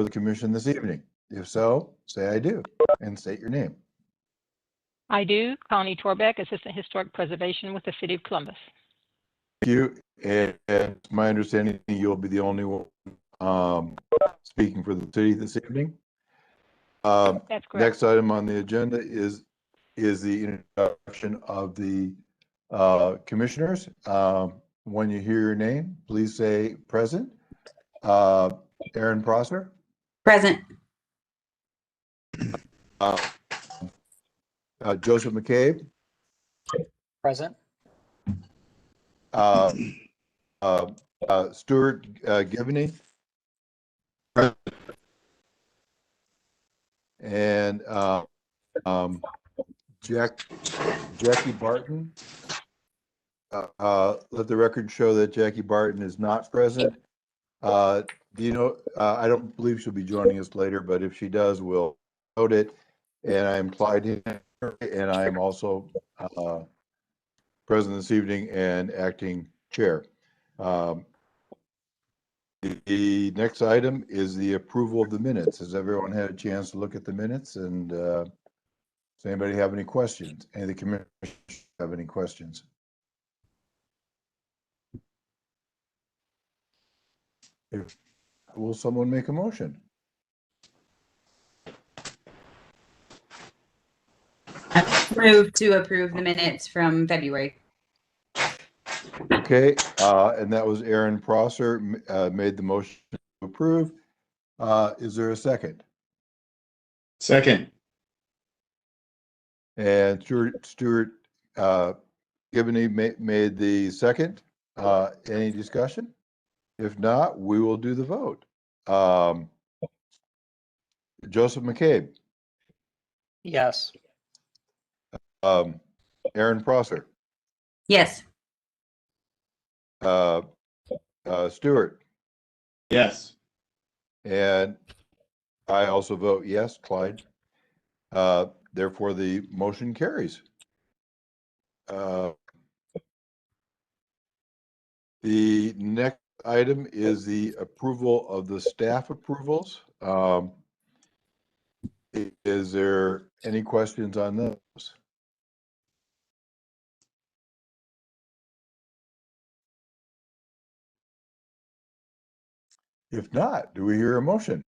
the commission this evening? If so, say I do and state your name. I do. Connie Torbeck, Assistant Historic Preservation with the City of Columbus. Thank you. And it's my understanding you'll be the only one speaking for the city this evening. That's correct. Next item on the agenda is the introduction of the commissioners. When you hear your name, please say present. Aaron Prosser. Present. Joseph McCabe. Present. Stuart Gibney. And Jackie Barton. Let the record show that Jackie Barton is not present. Do you know, I don't believe she'll be joining us later, but if she does, we'll note it. And I am Clyde, and I am also present this evening and acting chair. The next item is the approval of the minutes. Has everyone had a chance to look at the minutes? And does anybody have any questions? Any of the commissioners have any questions? Will someone make a motion? Move to approve the minutes from February. Okay, and that was Aaron Prosser made the motion to approve. Is there a second? Second. And Stuart Gibney made the second. Any discussion? If not, we will do the vote. Joseph McCabe. Yes. Aaron Prosser. Yes. Stuart. Yes. And I also vote yes, Clyde. Therefore, the motion carries. The next item is the approval of the staff approvals. Is there any questions on those? If not, do we hear a motion?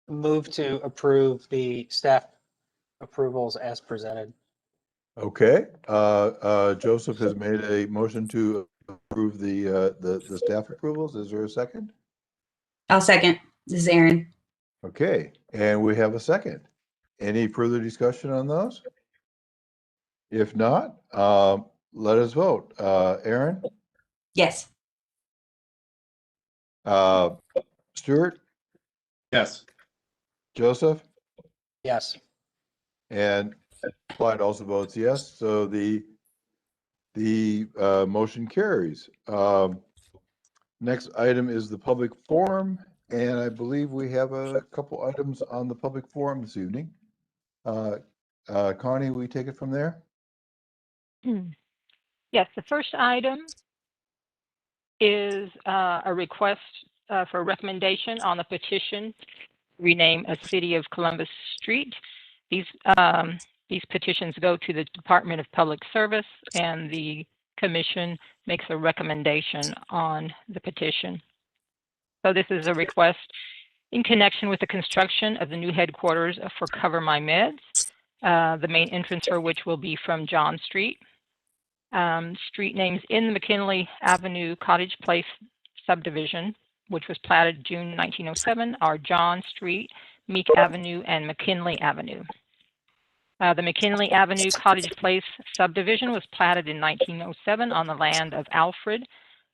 Move to approve the staff approvals as presented. Okay, Joseph has made a motion to approve the staff approvals. Is there a second? I'll second. This is Aaron. Okay, and we have a second. Any further discussion on those? If not, let us vote. Aaron? Yes. Stuart? Yes. Joseph? Yes. And Clyde also votes yes. So the motion carries. Next item is the public forum, and I believe we have a couple items on the public forum this evening. Connie, will you take it from there? Yes, the first item is a request for a recommendation on the petition rename a City of Columbus street. These petitions go to the Department of Public Service, and the commission makes a recommendation on the petition. So this is a request in connection with the construction of the new headquarters for Cover My Meds, the main entrance for which will be from John Street. Street names in the McKinley Avenue Cottage Place subdivision, which was platted June 1907, are John Street, Meek Avenue, and McKinley Avenue. The McKinley Avenue Cottage Place subdivision was platted in 1907 on the land of Alfred,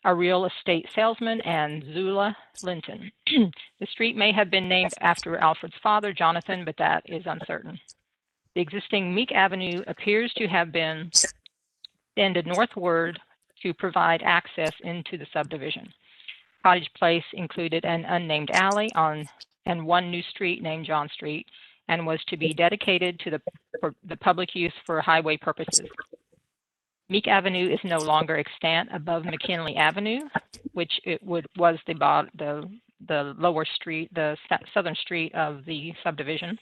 a real estate salesman, and Zula Linton. The street may have been named after Alfred's father, Jonathan, but that is uncertain. The existing Meek Avenue appears to have been extended northward to provide access into the subdivision. Cottage Place included an unnamed alley and one new street named John Street, and was to be dedicated to the public use for highway purposes. Meek Avenue is no longer extant above McKinley Avenue, which was the lower street, the southern street of the subdivision.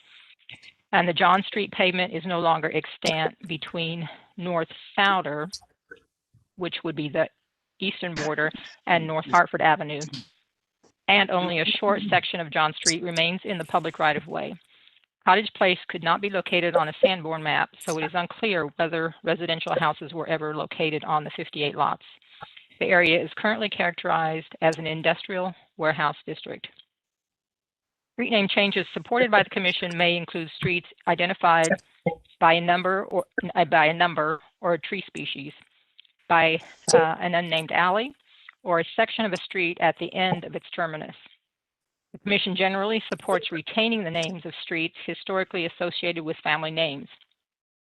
And the John Street pavement is no longer extant between North Souder, which would be the eastern border, and North Hartford Avenue. And only a short section of John Street remains in the public right-of-way. Cottage Place could not be located on a Sanborn map, so it is unclear whether residential houses were ever located on the 58 lots. The area is currently characterized as an industrial warehouse district. Street name changes supported by the Commission may include streets identified by a number or a tree species, by an unnamed alley, or a section of a street at the end of its terminus. The Commission generally supports retaining the names of streets historically associated with family names.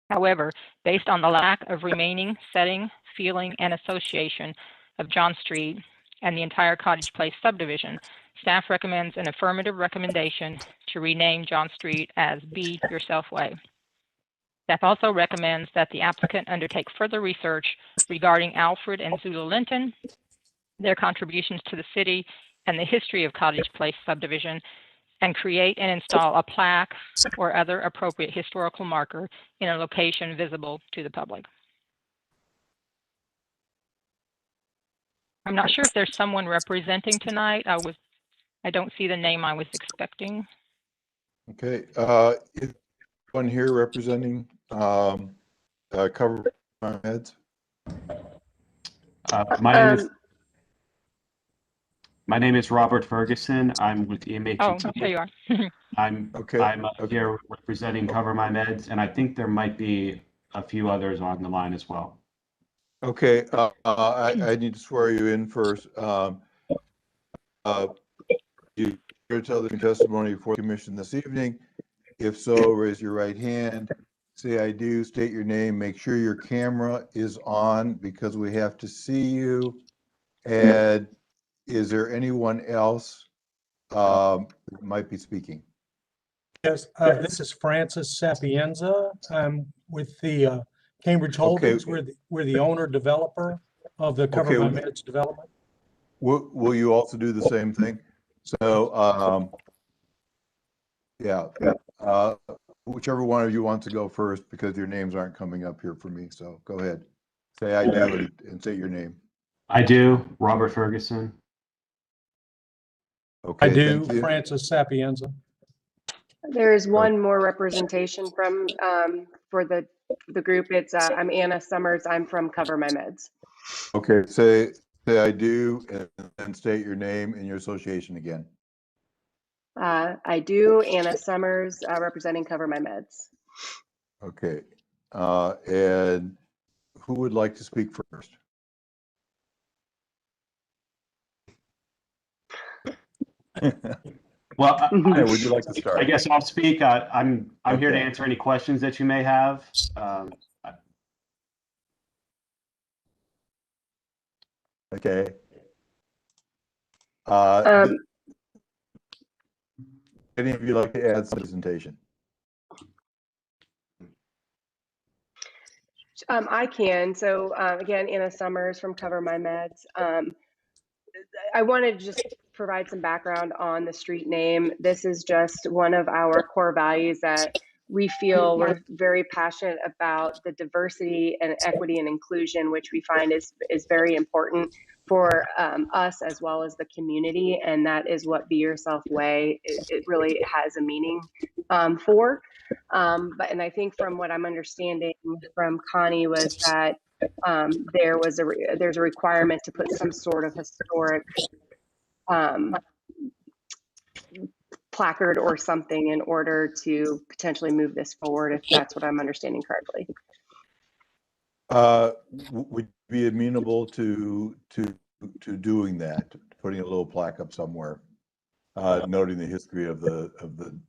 However, based on the lack of remaining setting, feeling, and association of John Street and the entire Cottage Place subdivision, staff recommends an affirmative recommendation to rename John Street as Be Yourself Way. Staff also recommends that the applicant undertake further research regarding Alfred and Zula Linton, their contributions to the city, and the history of Cottage Place subdivision, and create and install a plaque or other appropriate historical marker in a location visible to the public. I'm not sure if there's someone representing tonight. I don't see the name I was expecting. Okay, is one here representing Cover My Meds? My name is Robert Ferguson. I'm with EMH. Oh, there you are. I'm here representing Cover My Meds, and I think there might be a few others on the line as well. Okay, I need to swear you in first. You here to tell the testimony before the commission this evening? If so, raise your right hand. Say I do, state your name, make sure your camera is on because we have to see you. And is there anyone else that might be speaking? Yes, this is Francis Sapienza. I'm with the Cambridge Holdings. We're the owner developer of the Cover My Meds development. Will you also do the same thing? So, whichever one of you wants to go first, because your names aren't coming up here for me. So go ahead. Say I do and say your name. I do, Robert Ferguson. Okay, I do, thank you. Francis Sapienza. There is one more representation from for the group. It's I'm Anna Summers. I'm from Cover My Meds. Okay, say I do and state your name and your association again. I do, Anna Summers, representing Cover My Meds. Okay, and who would like to speak first? Well, Would you like to start? I guess I'll speak. I'm here to answer any questions that you may have. Okay. Any of you like to add some presentation? I can. So again, Anna Summers from Cover My Meds. I wanted to just provide some background on the street name. This is just one of our core values that we feel we're very passionate about, the diversity and equity and inclusion, which we find is very important for us as well as the community. And that is what Be Yourself Way, it really has a meaning for. And I think from what I'm understanding from Connie was that there's a requirement to put some sort of historic placard or something in order to potentially move this forward, if that's what I'm understanding correctly. Would be amenable to doing that, putting a little plaque up somewhere, noting the history of the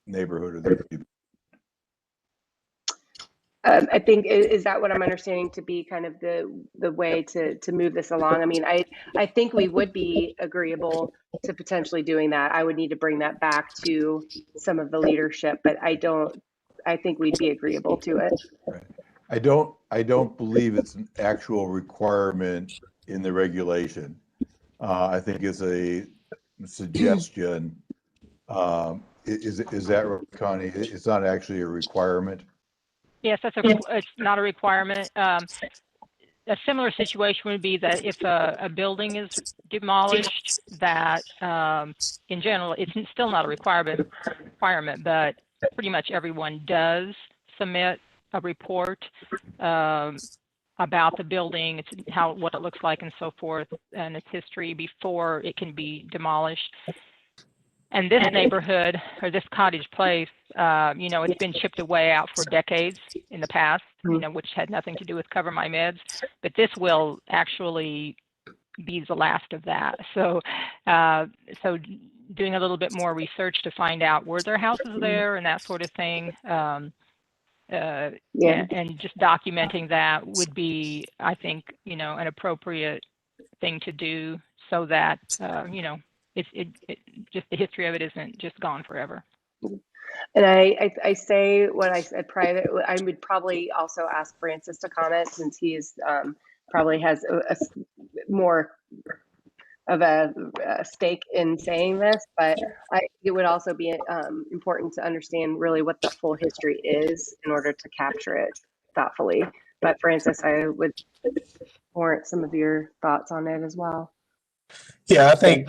neighborhood or the. I think is that what I'm understanding to be kind of the way to move this along. I mean, I think we would be agreeable to potentially doing that. I would need to bring that back to some of the leadership, but I think we'd be agreeable to it. Right. I don't believe it's an actual requirement in the regulation. I think it's a suggestion. Is that right, Connie? It's not actually a requirement. Yes, it's not a requirement. A similar situation would be that if a building is demolished, that in general, it's still not a requirement, but pretty much everyone does submit a report about the building, what it looks like and so forth, and its history before it can be demolished. And this neighborhood, or this cottage place, it's been chipped away out for decades in the past, which had nothing to do with Cover My Meds. But this will actually be the last of that. So, doing a little bit more research to find out were there houses there and that sort of thing, and just documenting that would be, I think, an appropriate thing to do so that, it just the history of it isn't just gone forever. And I say what I said private. I would probably also ask Francis to comment, since he's probably has a more of a stake in saying this. But it would also be important to understand really what the full history is in order to capture it thoughtfully. But Francis, I would warrant some of your thoughts on it as well. Yeah, I think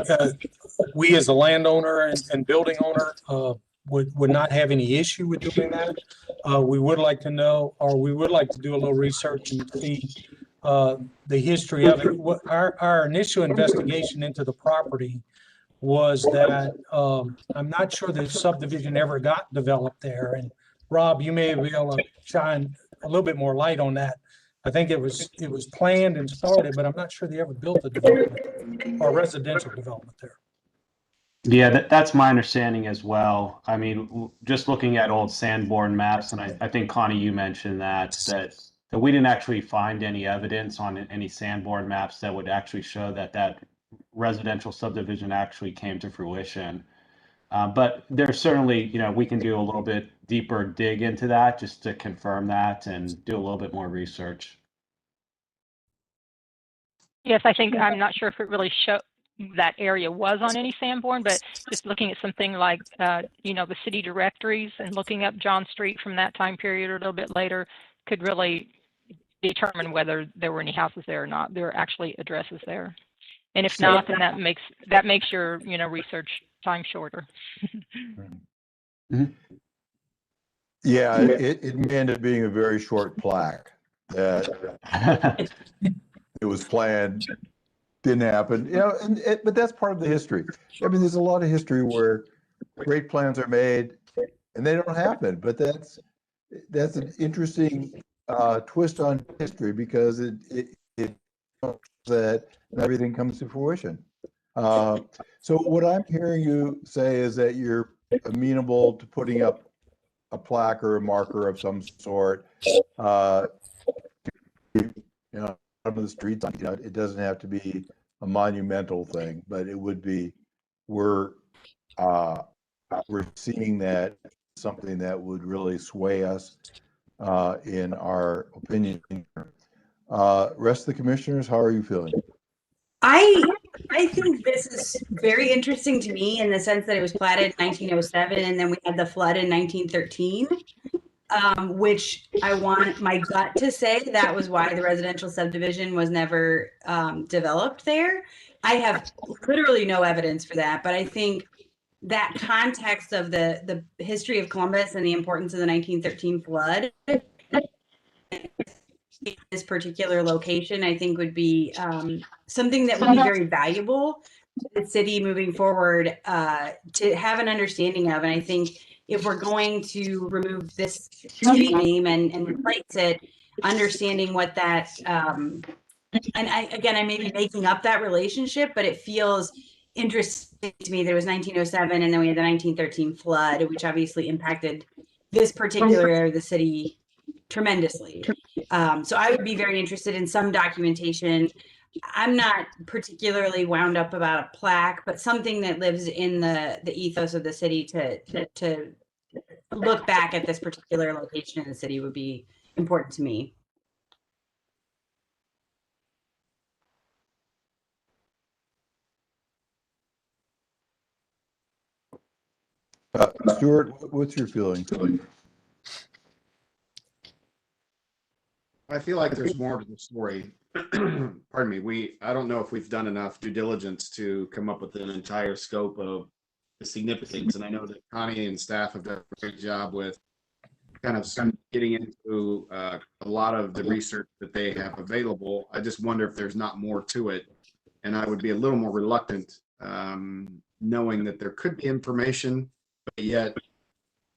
we as a landowner and building owner would not have any issue with doing that. We would like to know, or we would like to do a little research and see the history of it. Our initial investigation into the property was that I'm not sure the subdivision ever got developed there. And Rob, you may be able to shine a little bit more light on that. I think it was planned and started, but I'm not sure they ever built a development or residential development there. Yeah, that's my understanding as well. I mean, just looking at old Sanborn maps, and I think Connie, you mentioned that we didn't actually find any evidence on any Sanborn maps that would actually show that residential subdivision actually came to fruition. But there's certainly, we can do a little bit deeper dig into that just to confirm that and do a little bบmore research. Yes, I think I'm not sure if it really showed that area was on any Sanborn, but just looking at something like, the city directories and looking up John Street from that time period or a little bit later could really determine whether there were any houses there or not. There are actually addresses there. And if not, then that makes your, research time shorter. Mm-hmm. Yeah, it may end up being a very short plaque that it was planned, didn't happen, but that's part of the history. I mean, there's a lot of history where great plans are made and they don't happen, but that's an interesting twist on history, because it that everything comes to fruition. So what I'm hearing you say is that you're amenable to putting up a plaque or a marker of some sort, some of the streets. It doesn't have to be a monumental thing, but it would be. We're seeing that something that would really sway us in our opinion. Rest of the commissioners, how are you feeling? I think this is very interesting to me in the sense that it was platted in 1907 and then we had the flood in 1913, which I want my gut to say that was why the residential subdivision was never developed there. I have literally no evidence for that, but I think that context of the history of Columbus and the importance of the 1913 flood, this particular location, I think would be something that would be very valuable to the city moving forward to have an understanding of. And I think if we're going to remove this street name and replace it, understanding what that, and I may be making up that relationship, but it feels interesting to me. There was 1907 and then we had the 1913 flood, which obviously impacted this particular area of the city tremendously. So I would be very interested in some documentation. I'm not particularly wound up about a plaque, but something that lives in the ethos of the city to look back at this particular location in the city would be important to me. Stuart, what's your feeling? I feel like there's more to the story. Pardon me. I don't know if we've done enough due diligence to come up with an entire scope of the significance. And I know that Connie and staff have done a great job with kind of getting into a lot of the research that they have available. I just wonder if there's not more to it. And I would be a little more reluctant, knowing that there could be information, but yet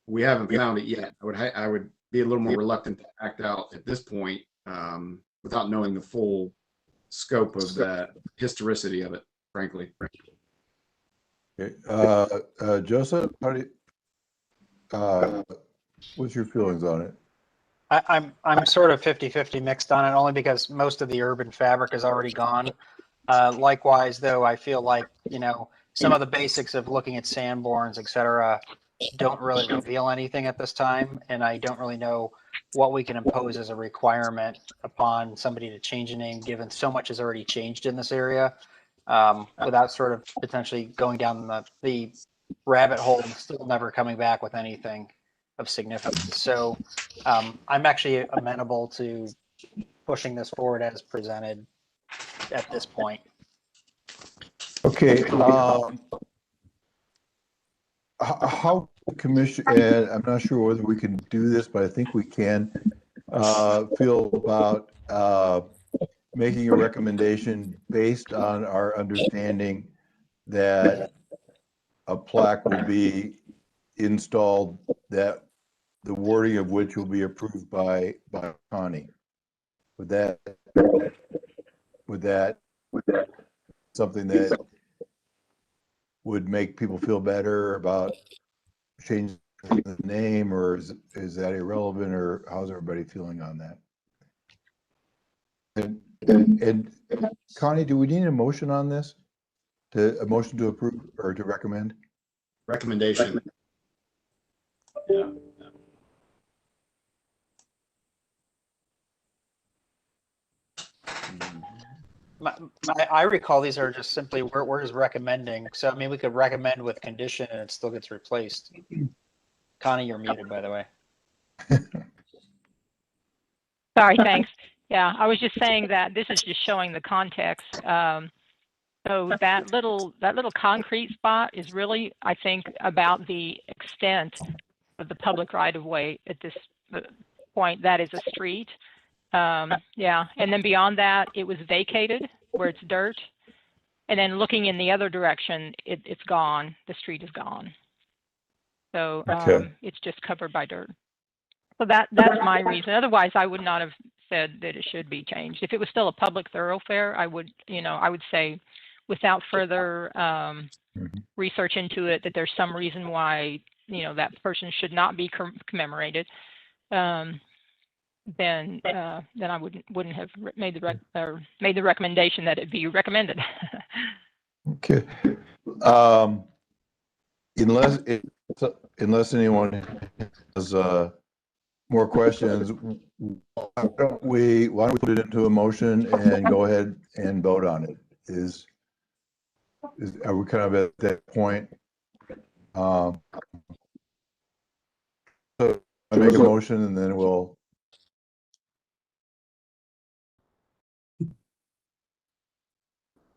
we haven't found it yet. I would be a little more reluctant to act out at this point, without knowing the full scope of the historicity of it, frankly. Okay. Joseph, how do you, what's your feelings on it? I'm sort of 50-50 mixed on it, only because most of the urban fabric is already gone. Likewise, though, I feel like, some of the basics of looking at Sanborns, et cetera, don't really reveal anything at this time. And I don't really know what we can impose as a requirement upon somebody to change a name, given so much has already changed in this area, without sort of potentially going down the rabbit hole and still never coming back with anything of significance. So I'm actually amenable to pushing this forward as presented at this point. Okay. How the commission, and I'm not sure whether we can do this, but I think we can, feel about making a recommendation based on our understanding that a plaque will be installed, that the wording of which will be approved by Connie. Would that something that would make people feel better about changing the name, or is that irrelevant, or how's everybody feeling on that? And Connie, do we need a motion on this? A motion to approve or to recommend? Recommendation. Yeah. I recall these are just simply we're just recommending. So I mean, we could recommend with condition and it still gets replaced. Connie, you're muted, by the way. Sorry, thanks. Yeah, I was just saying that this is just showing the context. So that little concrete spot is really, I think, about the extent of the public right-of-way at this point. That is a street. Yeah, and then beyond that, it was vacated where it's dirt. And then looking in the other direction, it's gone. The street is gone. So it's just covered by dirt. So that's my reason. Otherwise, I would not have said that it should be changed. If it was still a public thoroughfare, I would say without further research into it, that there's some reason why, that person should not be commemorated. Then I wouldn't have made the recommendation that it be recommended. Okay. Unless anyone has more questions, why don't we put it into a motion and go ahead and vote on it? Are we kind of at that point? So I make a motion and then we'll.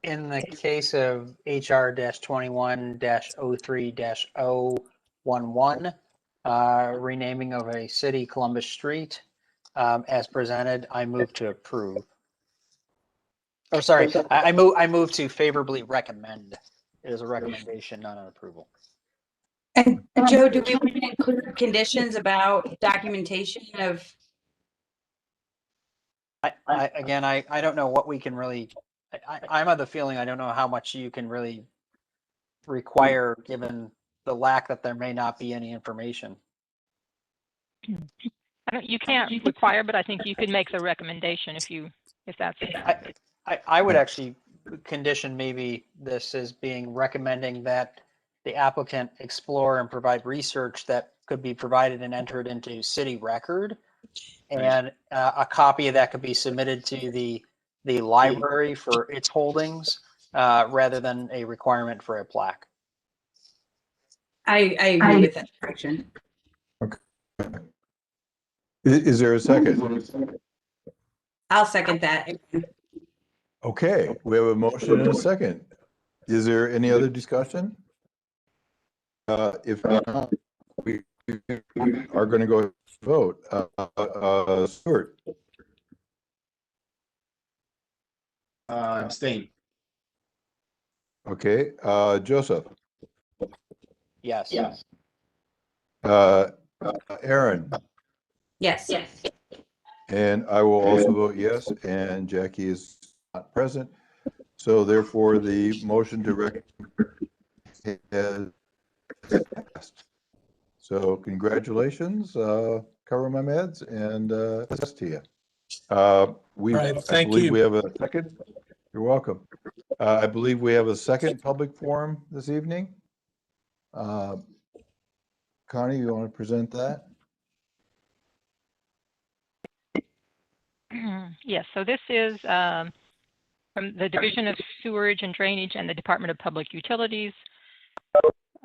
In the case of HR-21-03-011, renaming of a city, Columbus Street, as presented, I move to approve. Oh, sorry, I move to favorably recommend. It is a recommendation, not an approval. And Joe, do we want to include conditions about documentation of? Again, I don't know what we can really, I'm of the feeling I don't know how much you can really require, given the lack that there may not be any information. You can't require, but I think you could make the recommendation if that's. I would actually condition maybe this as being recommending that the applicant explore and provide research that could be provided and entered into city record And a copy of that could be submitted to the library for its holdings rather than a requirement for a plaque. I agree with that direction. Is there a second? I'll second that. Okay, we have a motion and a second. Is there any other discussion? If not, we are going to go vote. Stuart, Abstain. okay, Joseph, Yes. Aaron, Yes. and I will also vote yes, and Jackie is not present. So therefore, the motion to recommend has passed. So congratulations, cover my meds, and thanks to you. I Thank believe you. we have a second. You're welcome. I believe we have a second public forum this evening. Connie, you want to present that? Yes, so this is from the Division of Sewerage and Drainage and the Department of Public Utilities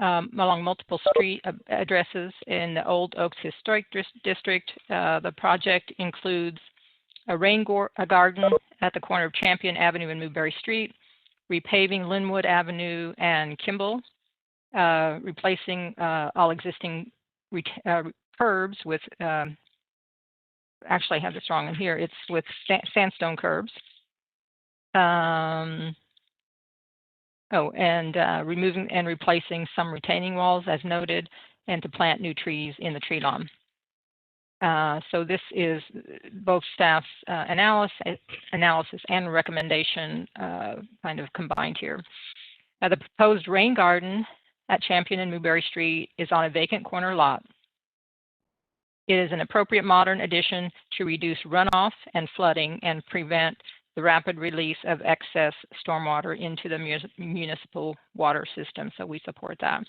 along multiple street addresses in the Old Oaks Historic District. The project includes a garden at the corner of Champion Avenue and Newberry Street, repaving Linwood Avenue and Kimball, replacing all existing curbs with, actually I have this wrong in here, it's with sandstone curbs. Removing and replacing some retaining walls as noted, and to plant new trees in the tree lawn. So this is both staff's analysis and recommendation kind of combined here. The proposed rain garden at Champion and Newberry Street is on a vacant corner lot. It is an appropriate modern addition to reduce runoff and flooding and prevent the rapid release of excess stormwater into the municipal water system. So we support that.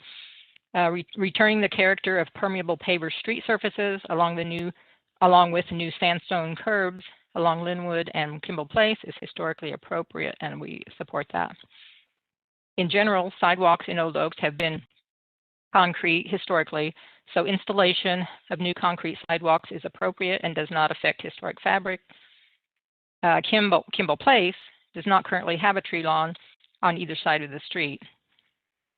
Returning the character of permeable paver street surfaces along with new sandstone curbs along Linwood and Kimball Place is historically appropriate, and we support that. In general, sidewalks in Old Oaks have been concrete historically, so installation of new concrete sidewalks is appropriate and does not affect historic fabric. Kimball Place does not currently have a tree lawn on either side of the street.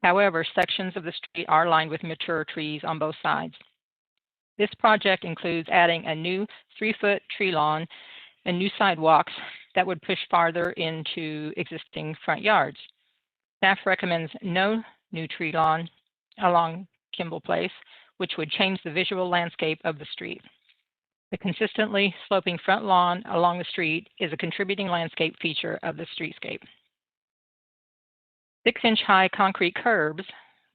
However, sections of the street are lined with mature trees on both sides. This project includes adding a new 3-foot tree lawn and new sidewalks that would push farther into existing front yards. Staff recommends no new tree lawn along Kimball Place, which would change the visual landscape of the street. The consistently sloping front lawn along the street is a contributing landscape feature of the streetscape. 6-inch high concrete curbs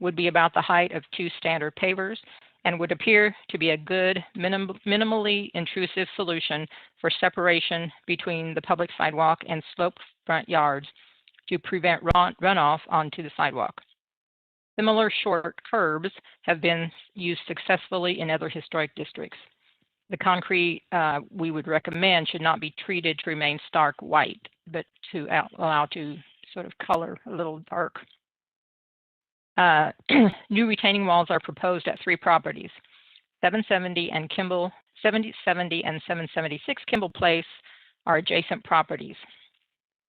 would be about the height of 2 standard pavers and would appear to be a good, minimally intrusive solution for separation between the public sidewalk and sloped front yards to prevent runoff onto the sidewalk. Similar short curbs have been used successfully in other historic districts. The concrete we would recommend should not be treated to remain stark white, but to allow to sort of color a little dark. New retaining walls are proposed at 3 properties. 770 and 776 Kimball Place are adjacent properties.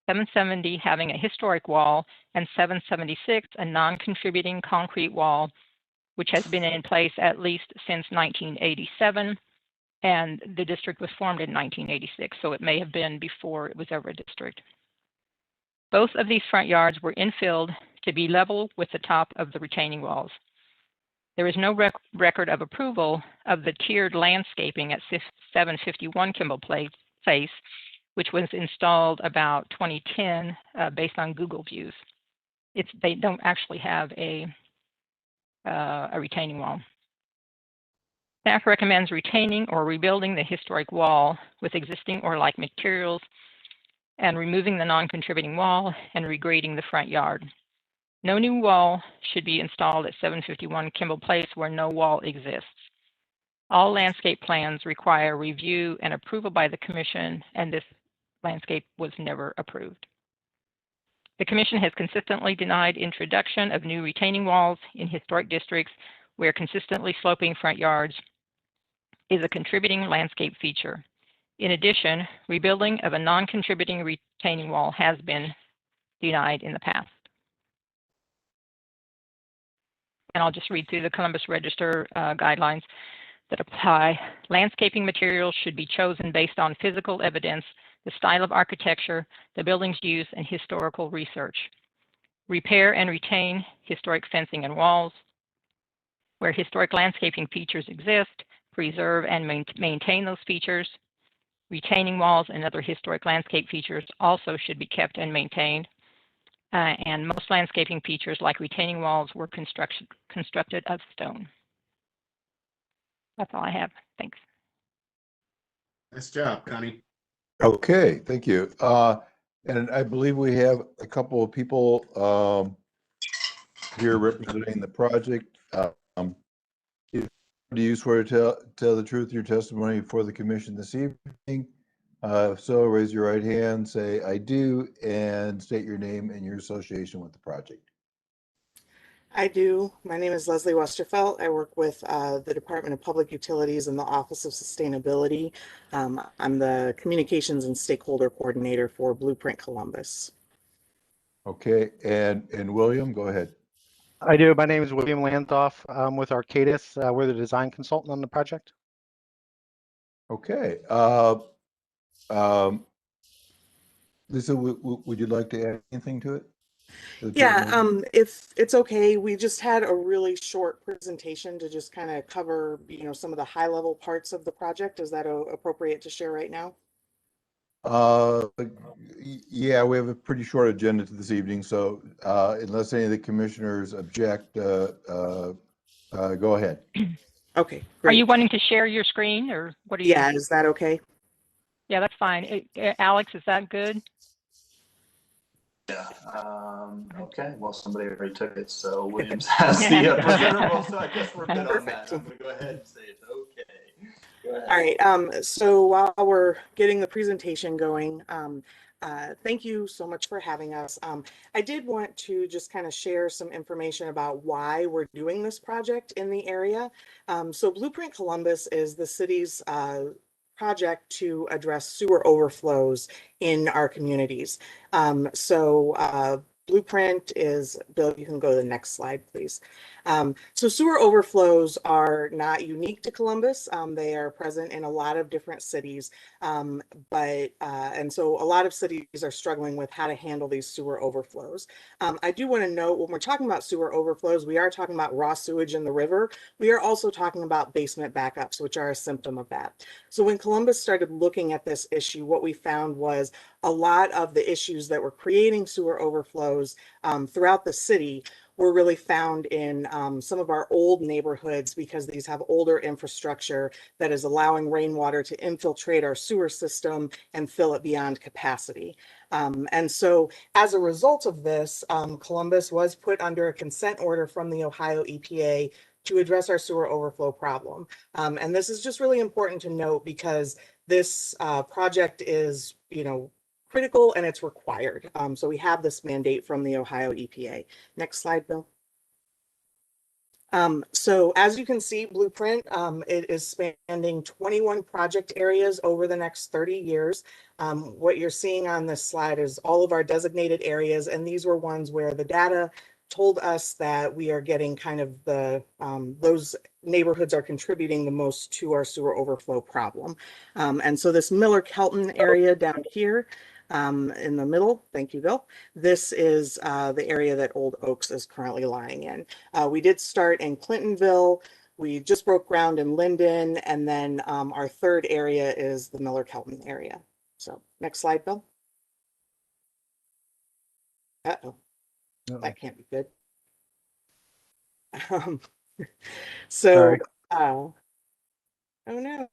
770 having a historic wall and 776 a non-contributing concrete wall, which has been in place at least since 1987. And the district was formed in 1986, so it may have been before it was ever a district. Both of these front yards were infilled to be level with the top of the retaining walls. There is no record of approval of the tiered landscaping at 751 Kimball Place, which was installed about 2010 based on Google views. They don't actually have a retaining wall. Staff recommends retaining or rebuilding the historic wall with existing or like materials and removing the non-contributing wall and regrading the front yard. No new wall should be installed at 751 Kimball Place where no wall exists. All landscape plans require review and approval by the commission, and this landscape was never approved. The commission has consistently denied introduction of new retaining walls in historic districts where consistently sloping front yards is a contributing landscape feature. In addition, rebuilding of a non-contributing retaining wall has been denied in the past. And I'll just read through the Columbus Register guidelines that apply. Landscaping materials should be chosen based on physical evidence, the style of architecture, the building's use, and historical research. Repair and retain historic fencing and walls. Where historic landscaping features exist, preserve and maintain those features. Retaining walls and other historic landscape features also should be kept and maintained. And most landscaping features like retaining walls were constructed of stone. That's all I have. Thanks. Nice job, Connie. Okay, thank you. And I believe we have a couple of people here representing the project. Do you swear to tell the truth in your testimony before the commission this evening? If so, raise your right hand, say I do, and state your name and your association with the project. I do. My name is Leslie Westerfelt. I work with the Department of Public Utilities and the Office of Sustainability. I'm the Communications and Stakeholder Coordinator for Blueprint Columbus. Okay, and William, go ahead. I do. My name is William Landhoff. I'm with Arcadis. We're the design consultant on the project. Okay. Lisa, would you like to add anything to it? Yeah, if it's okay, we just had a really short presentation to just kind of cover, some of the high level parts of the project. Is that appropriate to share right now? Yeah, we have a pretty short agenda to this evening, so unless any of the commissioners object, go ahead. Okay, Are you great. wanting to share your screen, or what are you? Yeah, is that okay? Yeah, that's fine. Alex, is that good? Yeah. Okay. Well, somebody already took it, so Williams has the presentable. So I guess we're good on that. I'm going to go ahead and say it's okay. Go ahead. All right. So while we're getting the presentation going, thank you so much for having us. I did want to just kind of share some information about why we're doing this project in the area. So Blueprint Columbus is the city's project to address sewer overflows in our communities. Blueprint is, Bill, you can go to the next slide, please. So sewer overflows are not unique to Columbus. They are present in a lot of different cities, and so a lot of cities are struggling with how to handle these sewer overflows. I do want to note, when we're talking about sewer overflows, we are talking about raw sewage in the river. We are also talking about basement backups, which are a symptom of that. So when Columbus started looking at this issue, what we found was a lot of the issues that were creating sewer overflows throughout the city were really found in some of our old neighborhoods, because these have older infrastructure that is allowing rainwater to infiltrate our sewer system and fill it beyond capacity. And so as a result of this, Columbus was put under a consent order from the Ohio EPA to address our sewer overflow problem. And this is just really important to note, because this project is, critical and it's required. So we have this mandate from the Ohio EPA. Next slide, Bill. So as you can see, Blueprint, it is spanning 21 project areas over the next 30 years. What you're seeing on this slide is all of our designated areas, and these were ones where the data told us that we are getting kind of those neighborhoods are contributing the most to our sewer overflow problem. And so this Miller-Kelton area down here, in the middle, thank you, Bill. This is the area that Old Oaks is currently lying in. We did start in Clintonville. We just broke ground in Linden, and then our third area is the Miller-Kelton area. So next slide, Bill. Uh-oh, that can't be good. So, oh no.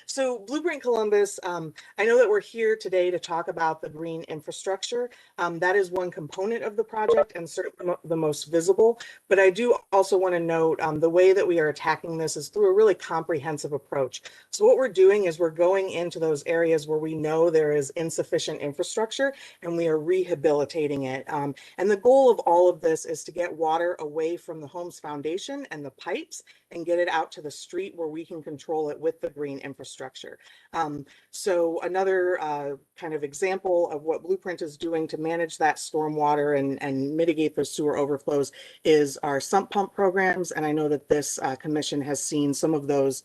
So Blueprint Columbus, I know that we're here today to talk about the green infrastructure. That is one component of the project and certainly the most visible. But I do also want to note the way that we are attacking this is through a really comprehensive approach. So what we're doing is we're going into those areas where we know there is insufficient infrastructure and we are rehabilitating it. And the goal of all of this is to get water away from the home's foundation and the pipes and get it out to the street where we can control it with the green infrastructure. So another kind of example of what Blueprint is doing to manage that stormwater and mitigate those sewer overflows is our sump pump programs. And I know that this commission has seen some of those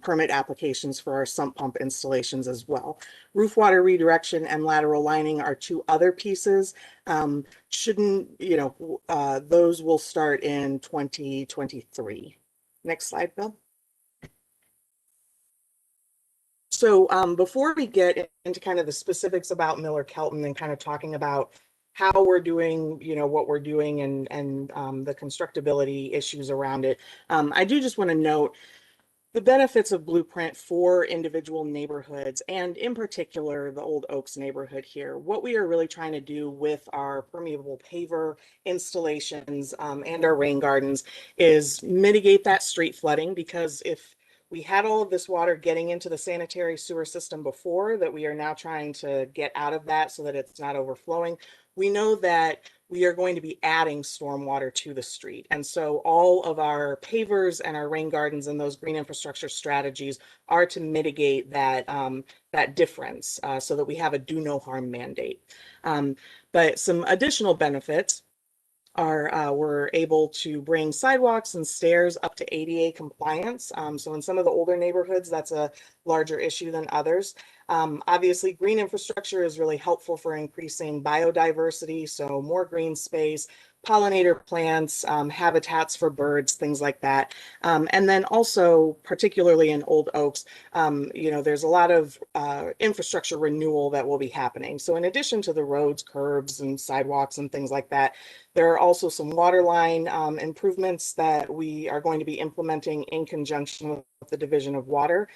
permit applications for our sump pump installations as well. Roof water redirection and lateral lining are two other pieces. Those will start in 2023. Next slide, Bill. So before we get into kind of the specifics about Miller Kelton and kind of talking about how we're doing, what we're doing and the constructability issues around it, I do just want to note the benefits of Blueprint for individual neighborhoods, and in particular, the Old Oaks neighborhood here. What we are really trying to do with our permeable paver installations and our rain gardens is mitigate that street flooding, because if we had all of this water getting into the sanitary sewer system before, that we are now trying to get out of that so that it's not overflowing, we know that we are going to be adding stormwater to the street. And so all of our pavers and our rain gardens and those green infrastructure strategies are to mitigate that, that difference so that we have a do no harm mandate. But some additional benefits are we're able to bring sidewalks and stairs up to ADA compliance. So in some of the older neighborhoods, that's a larger issue than others. Obviously, green infrastructure is really helpful for increasing biodiversity, so more green space, pollinator plants, habitats for birds, things like that. And then also, particularly in Old Oaks, there's a lot of infrastructure renewal that will be happening. So in addition to the roads, curbs, and sidewalks and things like that, there are also some water line improvements that we are going to be implementing in conjunction with the Division of Water.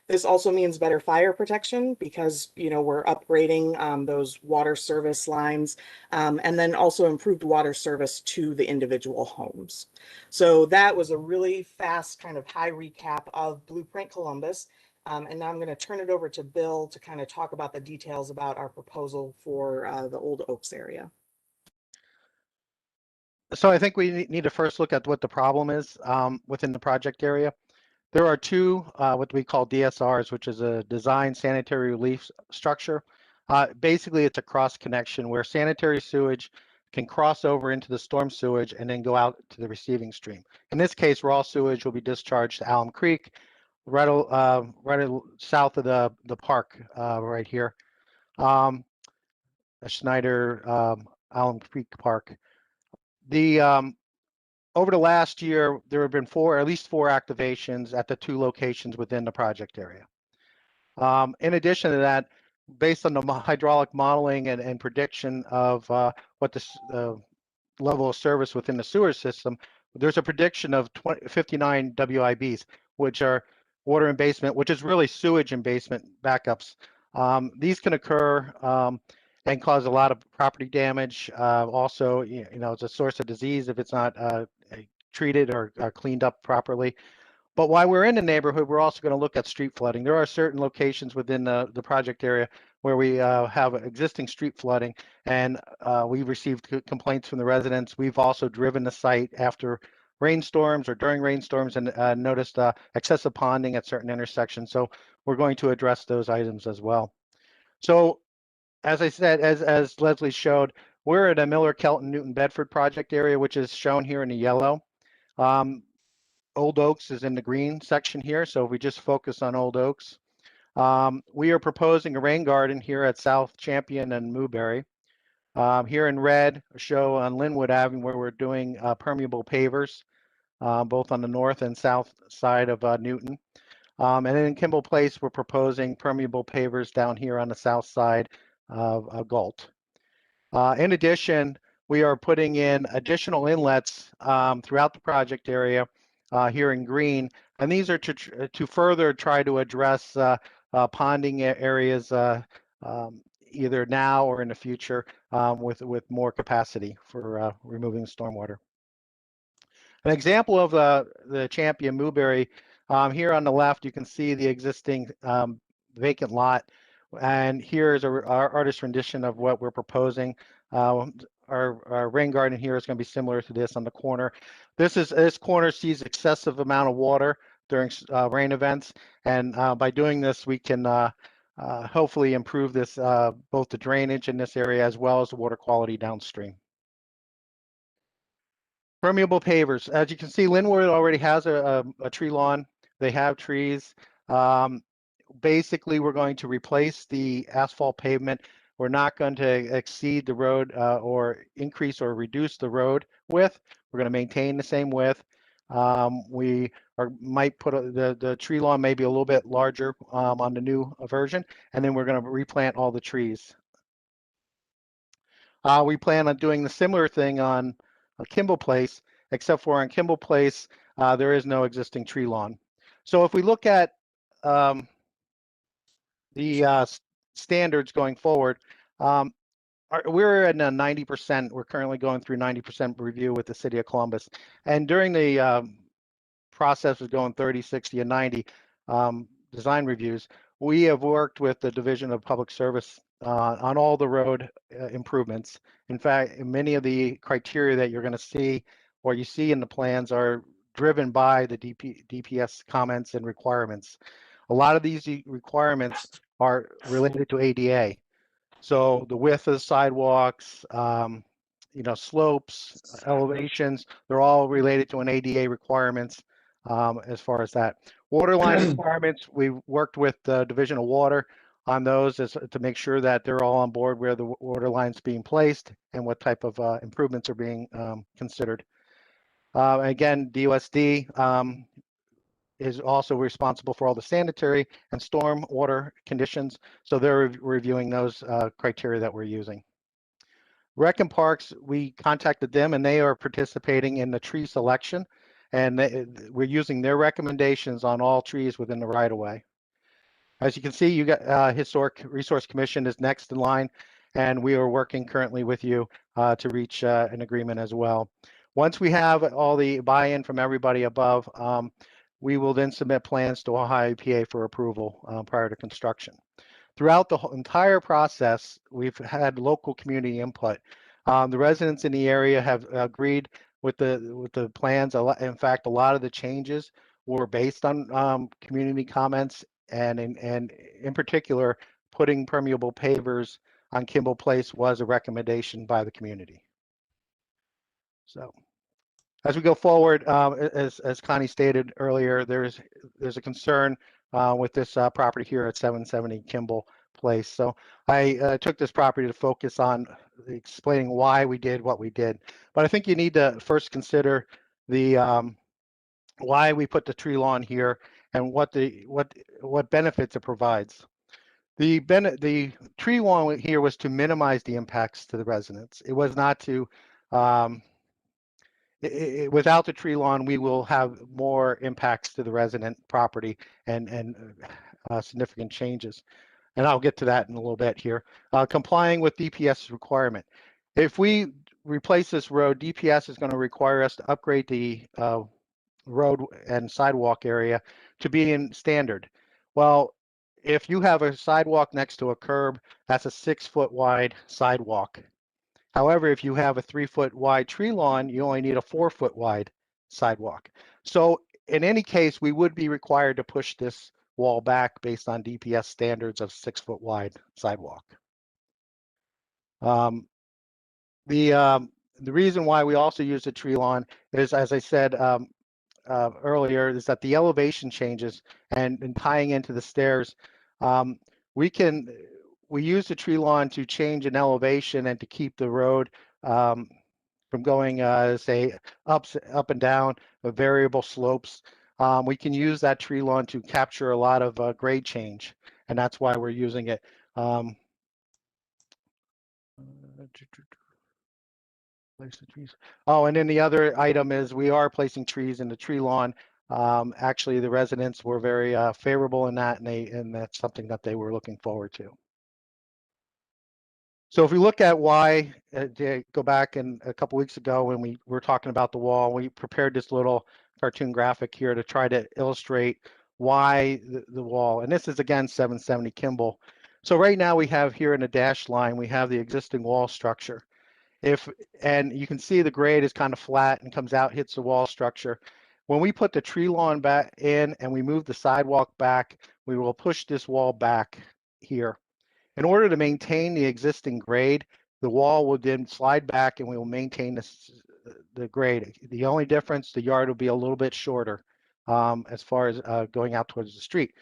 This also means better fire protection because, we're upgrading those water service lines and then also improved water service to the individual homes. So that was a really fast kind of high recap of Blueprint Columbus. And now I'm going to turn it over to Bill to kind of talk about the details about our proposal for the Old Oaks area. So I think we need to first look at what the problem is within the project area. There are two what we call DSRs, which is a design sanitary relief structure. Basically, it's a cross connection where sanitary sewage can cross over into the storm sewage and then go out to the receiving stream. In this case, raw sewage will be discharged to Alum Creek, right south of the park right here, Schneider Alum Creek Park. Over the last year, there have been at least four activations at the two locations within the project area. In addition to that, based on the hydraulic modeling and prediction of what the level of service within the sewer system, there's a prediction of 59 WIBs, which are water in basement, which is really sewage in basement backups. These can occur and cause a lot of property damage. Also, it's a source of disease if it's not treated or cleaned up properly. But while we're in the neighborhood, we're also going to look at street flooding. There are certain locations within the project area where we have existing street flooding, and we've received complaints from the residents. We've also driven the site after rainstorms or during rainstorms and noticed excessive ponding at certain intersections. So we're going to address those items as well. So as I said, as Leslie showed, we're at a Miller, Kelton, Newton, Bedford project area, which is shown here in the yellow. Old Oaks is in the green section here, so if we just focus on Old Oaks. We are proposing a rain garden here at South Champion and Newberry. Here in red, a show on Linwood Avenue where we're doing permeable pavers, both on the north and south side of Newton. And then in Kimball Place, we're proposing permeable pavers down here on the south side of Galt. In addition, we are putting in additional inlets throughout the project area here in green And these are to further try to address ponding areas either now or in the future with more capacity for removing stormwater. An example of the Champion Newberry, here on the left, you can see the existing vacant lot. And here is our artist rendition of what we're proposing. Our rain garden here is going to be similar to this on the corner. This corner sees excessive amount of water during rain events. And by doing this, we can hopefully improve this, both the drainage in this area as well as the water quality downstream. Permeable pavers. As you can see, Linwood already has a tree lawn. They have trees. Basically, we're going to replace the asphalt pavement. We're not going to exceed the road or increase or reduce the road width. We're going to maintain the same width. We might put the tree lawn maybe a little bit larger on the new version, and then we're going to replant all the trees. We plan on doing the similar thing on Kimball Place, except for on Kimball Place, there is no existing tree lawn. So if we look at the standards going forward, we're at a 90%. We're currently going through 90% review with the City of Columbus. And during the process of going 30, 60, and 90 design reviews, we have worked with the Division of Public Service on all the road improvements. In fact, many of the criteria that you're going to see or you see in the plans are driven by the DPS comments and requirements. A lot of these requirements are related to ADA. So the width of the sidewalks, slopes, elevations, they're all related to an ADA requirements as far as that. Water line requirements, we've worked with the Division of Water on those to make sure that they're all on board where the water line's being placed and what type of improvements are being considered. Again, DOSD is also responsible for all the sanitary and storm water conditions. So they're reviewing those criteria that we're using. Rec and Parks, we contacted them and they are participating in the tree selection, and we're using their recommendations on all trees within the right of way. As you can see, you got Historic Resource Commission is next in line, and we are working currently with you to reach an agreement as well. Once we have all the buy-in from everybody above, we will then submit plans to Ohio EPA for approval prior to construction. Throughout the entire process, we've had local community input. The residents in the area have agreed with the plans. In fact, a lot of the changes were based on community comments, and in particular, putting permeable pavers on Kimball Place was a recommendation by the community. So, as we go forward, as Connie stated earlier, there's a concern with this property here at 770 Kimball Place. So I took this property to focus on explaining why we did what we did. But I think you need to first consider the why we put the tree lawn here and what benefits it provides. The tree lawn here was to minimize the impacts to the residents. It was not to without the tree lawn, we will have more impacts to the resident property and significant changes. And I'll get to that in a little bit here. Complying with DPS requirement. If we replace this road, DPS is going to require us to upgrade the road and sidewalk area to be in standard. Well, if you have a sidewalk next to a curb, that's a 6-foot wide sidewalk. However, if you have a 3-foot wide tree lawn, you only need a 4-foot wide sidewalk. So in any case, we would be required to push this wall back based on DPS standards of 6-foot wide sidewalk. The reason why we also use the tree lawn is, as I said earlier, is that the elevation changes and tying into the stairs, we use the tree lawn to change an elevation and to keep the road from going, say, up and down, variable slopes. We can use that tree lawn to capture a lot of grade change, and that's why we're using it. Place the trees. Oh, and then the other item is we are placing trees in the tree lawn Actually, the residents were very favorable in that, and that's something that they were looking forward to. So if we look at why, to go back and a couple weeks ago when we were talking about the wall, we prepared this little cartoon graphic here to try to illustrate why the wall, and this is again 770 Kimball. So right now we have here in a dashed line, we have the existing wall structure. And you can see the grade is kind of flat and comes out, hits the wall structure. When we put the tree lawn back in and we move the sidewalk back, we will push this wall back here. In order to maintain the existing grade, the wall will then slide back and we will maintain the grade. The only difference, the yard will be a little bit shorter as far as going out towards the street.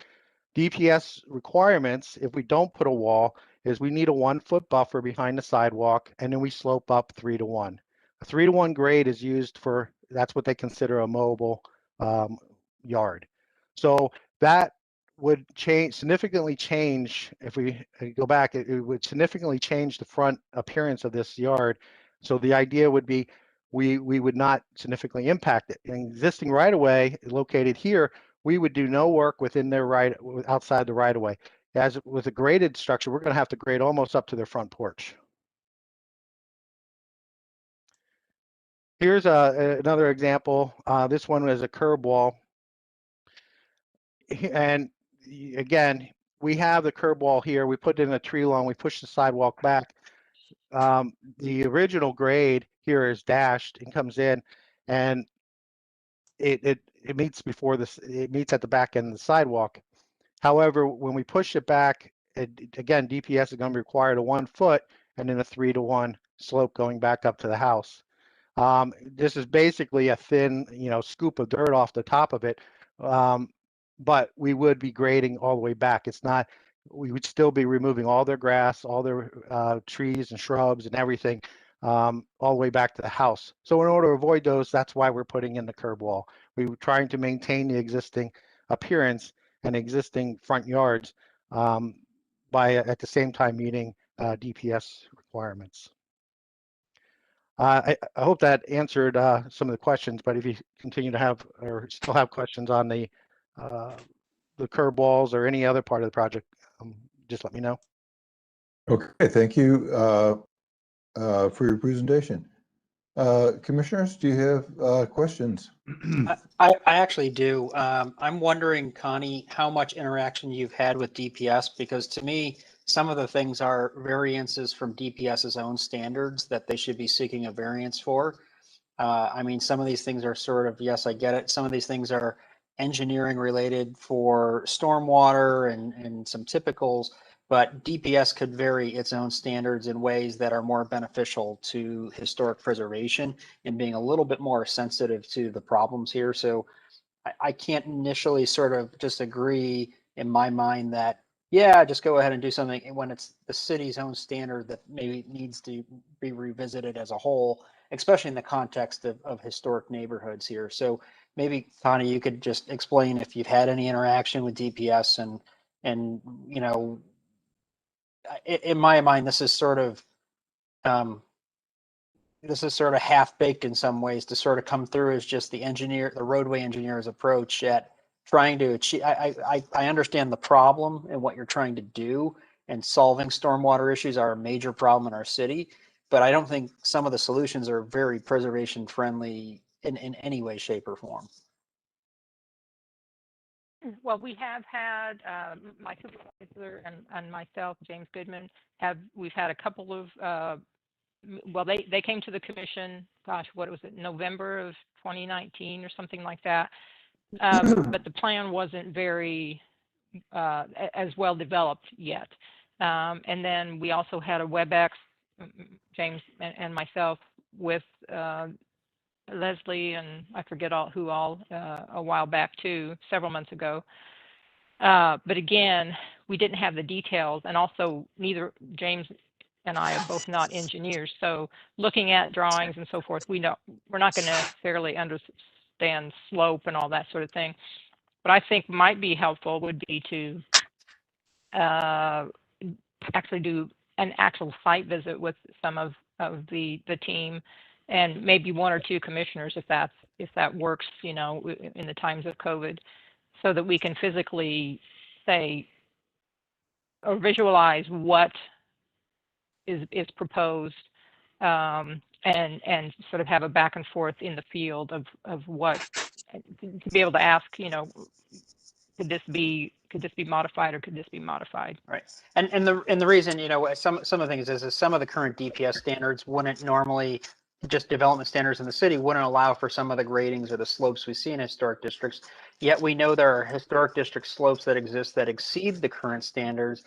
DPS requirements, if we don't put a wall, is we need a 1 foot buffer behind the sidewalk, and then we slope up 3 to 1. A 3 to 1 grade is used for, that's what they consider a mowable yard. So that would significantly change, if we go back, it would significantly change the front appearance of this yard. So the idea would be we would not significantly impact it. An existing right of way located here, we would do no work within their outside the right of way. As with a graded structure, we're going to have to grade almost up to their front porch. Here's another example. This one is a curb wall. And again, we have the curb wall here. We put it in a tree lawn. We push the sidewalk back. The original grade here is dashed and comes in, and it meets before this. It meets at the back end of the sidewalk. However, when we push it back, again, DPS is going to require a 1 foot and then a 3 to 1 slope going back up to the house. This is basically a thin, scoop of dirt off the top of it. But we would be grading all the way back. It's not, we would still be removing all their grass, all their trees and shrubs and everything all the way back to the house. So in order to avoid those, that's why we're putting in the curb wall. We were trying to maintain the existing appearance and existing front yards by at the same time meeting DPS requirements. I hope that answered some of the questions, but if you continue to have or still have questions on the curb walls or any other part of the project, just let me know. Okay, thank you for your presentation. Commissioners, do you have questions? I actually do. I'm wondering, Connie, how much interaction you've had with DPS, because to me, some of the things are variances from DPS's own standards that they should be seeking a variance for. I mean, some of these things are sort of, yes, I get it. Some of these things are engineering related for stormwater and some typicals, but DPS could vary its own standards in ways that are more beneficial to historic preservation and being a little bit more sensitive to the problems here. So I can't initially sort of just agree in my mind that, yeah, just go ahead and do something when it's the city's own standard that maybe needs to be revisited as a whole, especially in the context of historic neighborhoods here. So maybe, Connie, you could just explain if you've had any interaction with DPS and in my mind, this is sort of half baked in some ways to sort of come through as just the roadway engineer's approach at trying to achieve. I understand the problem and what you're trying to do, and solving stormwater issues are a major problem in our city, but I don't think some of the solutions are very preservation friendly in any way, shape, or form. Well, we have had my supervisor and myself, James Goodman, we've had a couple of well, they came to the commission, gosh, what was it, November of 2019 or something like that. But the plan wasn't very as well developed yet. And then we also had a WebEx, James and myself, with Leslie and I forget who all a while back too, several months ago. But again, we didn't have the details, and also neither James and I are both not engineers. So looking at drawings and so forth, we're not going to necessarily understand slope and all that sort of thing. What I think might be helpful would be to actually do an actual site visit with some of the team and maybe one or two commissioners if that works, you know, in the times of COVID, so that we can physically say or visualize what is proposed, and sort of have a back and forth in the field of what, to be able to ask, you know, could this be modified, or could this be modified? Right. And the reason, you know, some of the things is some of the current DPS standards wouldn't normally, just development standards in the city wouldn't allow for some of the gradings or the slopes we see in historic districts. Yet we know there are historic district slopes that exist that exceed the current standards,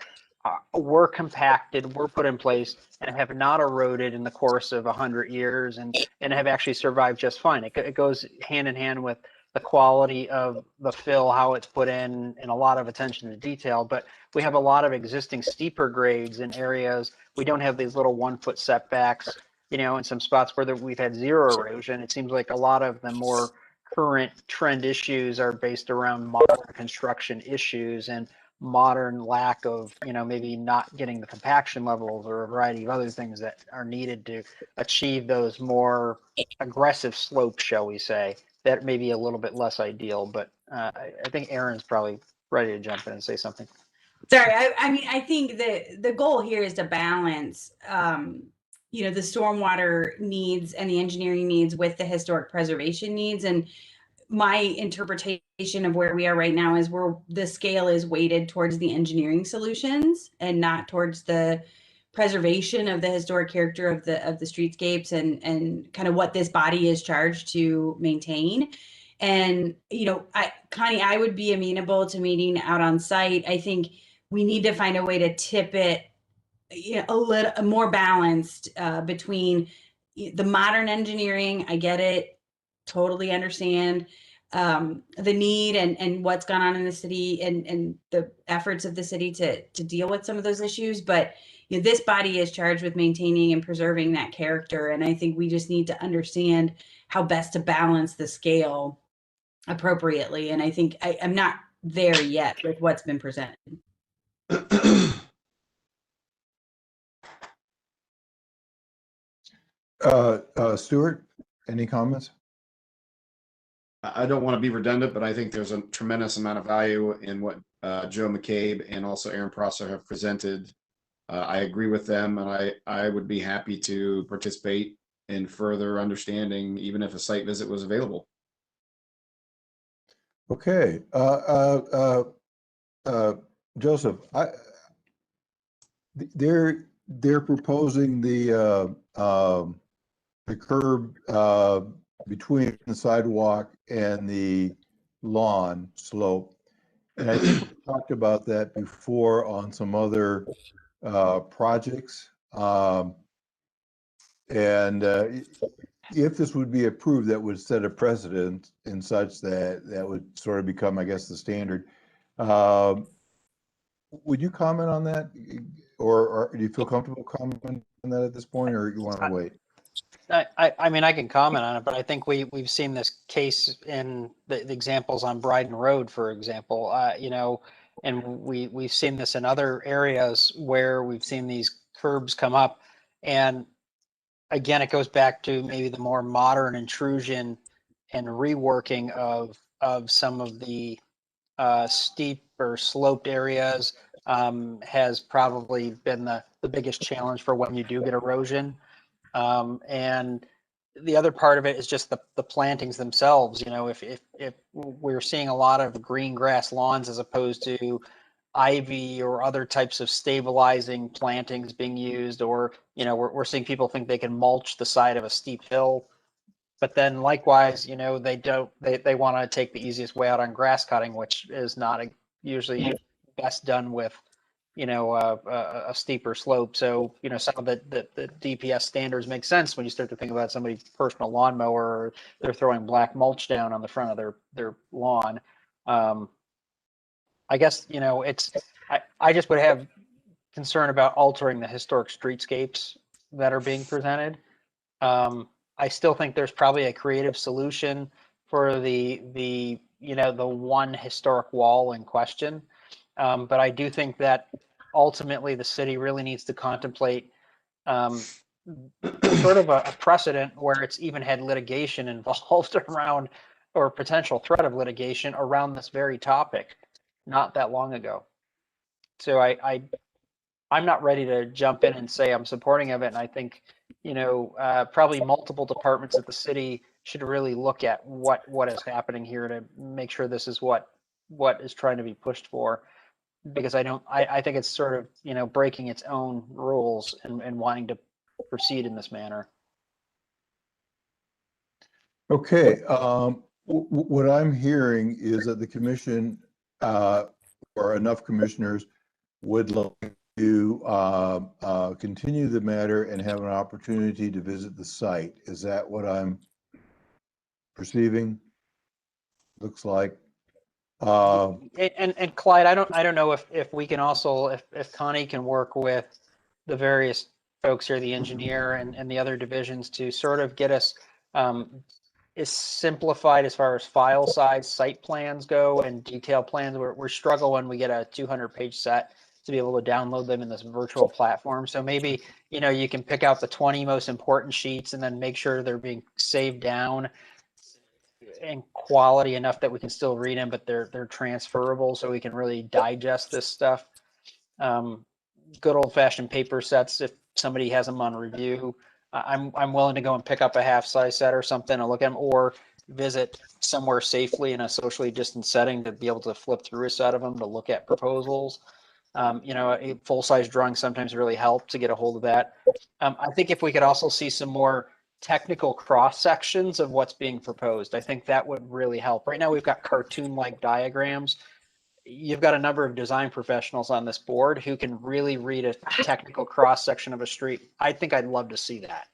were compacted, were put in place, and have not eroded in the course of 100 years, and have actually survived just fine. It goes hand in hand with the quality of the fill, how it's put in, and a lot of attention to detail. But we have a lot of existing steeper grades in areas. We don't have these little 1 foot setbacks, you know, in some spots where we've had zero erosion. It seems like a lot of the more current trend issues are based around modern construction issues and modern lack of, you know, maybe not getting the compaction levels or a variety of other things that are needed to achieve those more aggressive slopes, shall we say, that may be a little bit less ideal. But I think Aaron's probably ready to jump in and say something. Sorry, I mean, I think the goal here is to balance, you know, the stormwater needs and the engineering needs with the historic preservation needs. And my interpretation of where we are right now is where the scale is weighted towards the engineering solutions and not towards the preservation of the historic character of the streetscapes and kind of what this body is charged to maintain. And, you know, Connie, I would be amenable to meeting out on site. I think we need to find a way to tip it, you know, a little more balanced between the modern engineering. I get it, totally understand the need and what's gone on in the city and the efforts of the city to deal with some of those issues. But you know, this body is charged with maintaining and preserving that character. And I think we just need to understand how best to balance the scale appropriately. And I think I'm not there yet with what's been presented. Stuart, any comments? I don't want to be redundant, but I think there's a tremendous amount of value in what Joe McCabe and also Aaron Prosser have presented. I agree with them, and I would be happy to participate in further understanding, even if a site visit was available. Okay, Joseph, they're proposing the curb between the sidewalk and the lawn slope, and I think we talked about that before on some other projects. And if this would be approved, that would set a precedent in such that would sort of become, I guess, the standard. Would you comment on that, or do you feel comfortable commenting on that at this point, or you want to wait? I mean, I can comment on it, but I think we've seen this case in the examples on Bryden Road, for example, you know, and we've seen this in other areas where we've seen these curbs come up. And again, it goes back to maybe the more modern intrusion and reworking of some of the steep or sloped areas has probably been the biggest challenge for when you do get erosion. And the other part of it is just the plantings themselves. You know, if we're seeing a lot of green grass lawns as opposed to ivy or other types of stabilizing plantings being used, or, you know, we're seeing people think they can mulch the side of a steep hill, but then likewise, you know, they want to take the easiest way out on grass cutting, which is not usually best done with, you know, a steeper slope. So, you know, some of the DPS standards make sense when you start to think about somebody's personal lawnmower, or they're throwing black mulch down on the front of their lawn. I guess, you know, I just would have concern about altering the historic streetscapes that are being presented. I still think there's probably a creative solution for the you know, the one historic wall in question. But I do think that ultimately the city really needs to contemplate sort of a precedent where it's even had litigation involved around, or potential threat of litigation around this very topic not that long ago. So I'm not ready to jump in and say I'm supporting of it. And I think, probably multiple departments at the city should really look at what is happening here to make sure this is what is trying to be pushed for. Because I think it's sort of, breaking its own rules and wanting to proceed in this manner. Okay, what I'm hearing is that the commission, or enough commissioners would like to continue the matter and have an opportunity to visit the site. Is that what I'm perceiving? Looks like. And Clyde, I don't know if we can also, if Connie can work with the various folks here, the engineer and the other divisions, to sort of get us is simplified as far as file size, site plans go, and detail plans. We're struggle when we get a 200-page set to be able to download them in this virtual platform. So maybe, you can pick out the 20 most important sheets and then make sure they're being saved down in quality enough that we can still read them, but they're transferable, so we can really digest this stuff. Good old-fashioned paper sets, if somebody has them on review. I'm willing to go and pick up a half-size set or something and look at them, or visit somewhere safely in a socially distant setting to be able to flip through a set of them to look at proposals. A full-size drawing sometimes really help to get a hold of that. I think if we could also see some more technical cross sections of what's being proposed, I think that would really help. Right now we've got cartoon-like diagrams. You've got a number of design professionals on this board who can really read a technical cross section of a street. I think I'd love to see that.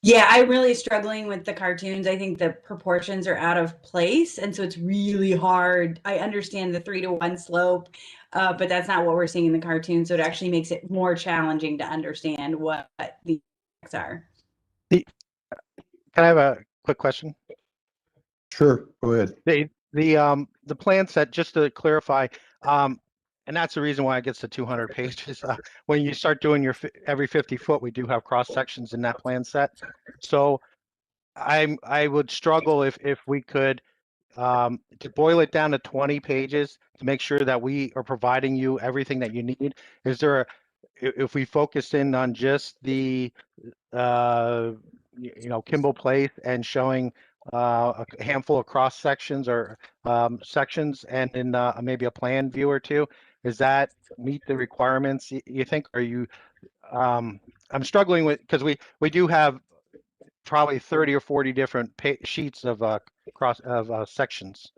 Yeah, I'm really struggling with the cartoons. I think the proportions are out of place, and so it's really hard. I understand the 3-to-1 slope, but that's not what we're seeing in the cartoon. So it actually makes it more challenging to understand what the effects are. Can I have a quick question? Sure, go ahead. The plan set, just to clarify, and that's the reason why it gets to 200 pages. When you start doing your every 50 foot, we do have cross sections in that plan set. So I would struggle if we could to boil it down to 20 pages to make sure that we are providing you everything that you need. Is there if we focus in on just the Kimball Place and showing a handful of cross sections or sections, and in maybe a plan view or two, does that meet the requirements, you think? Are you I'm struggling with, because we do have probably 30 or 40 different sheets of sections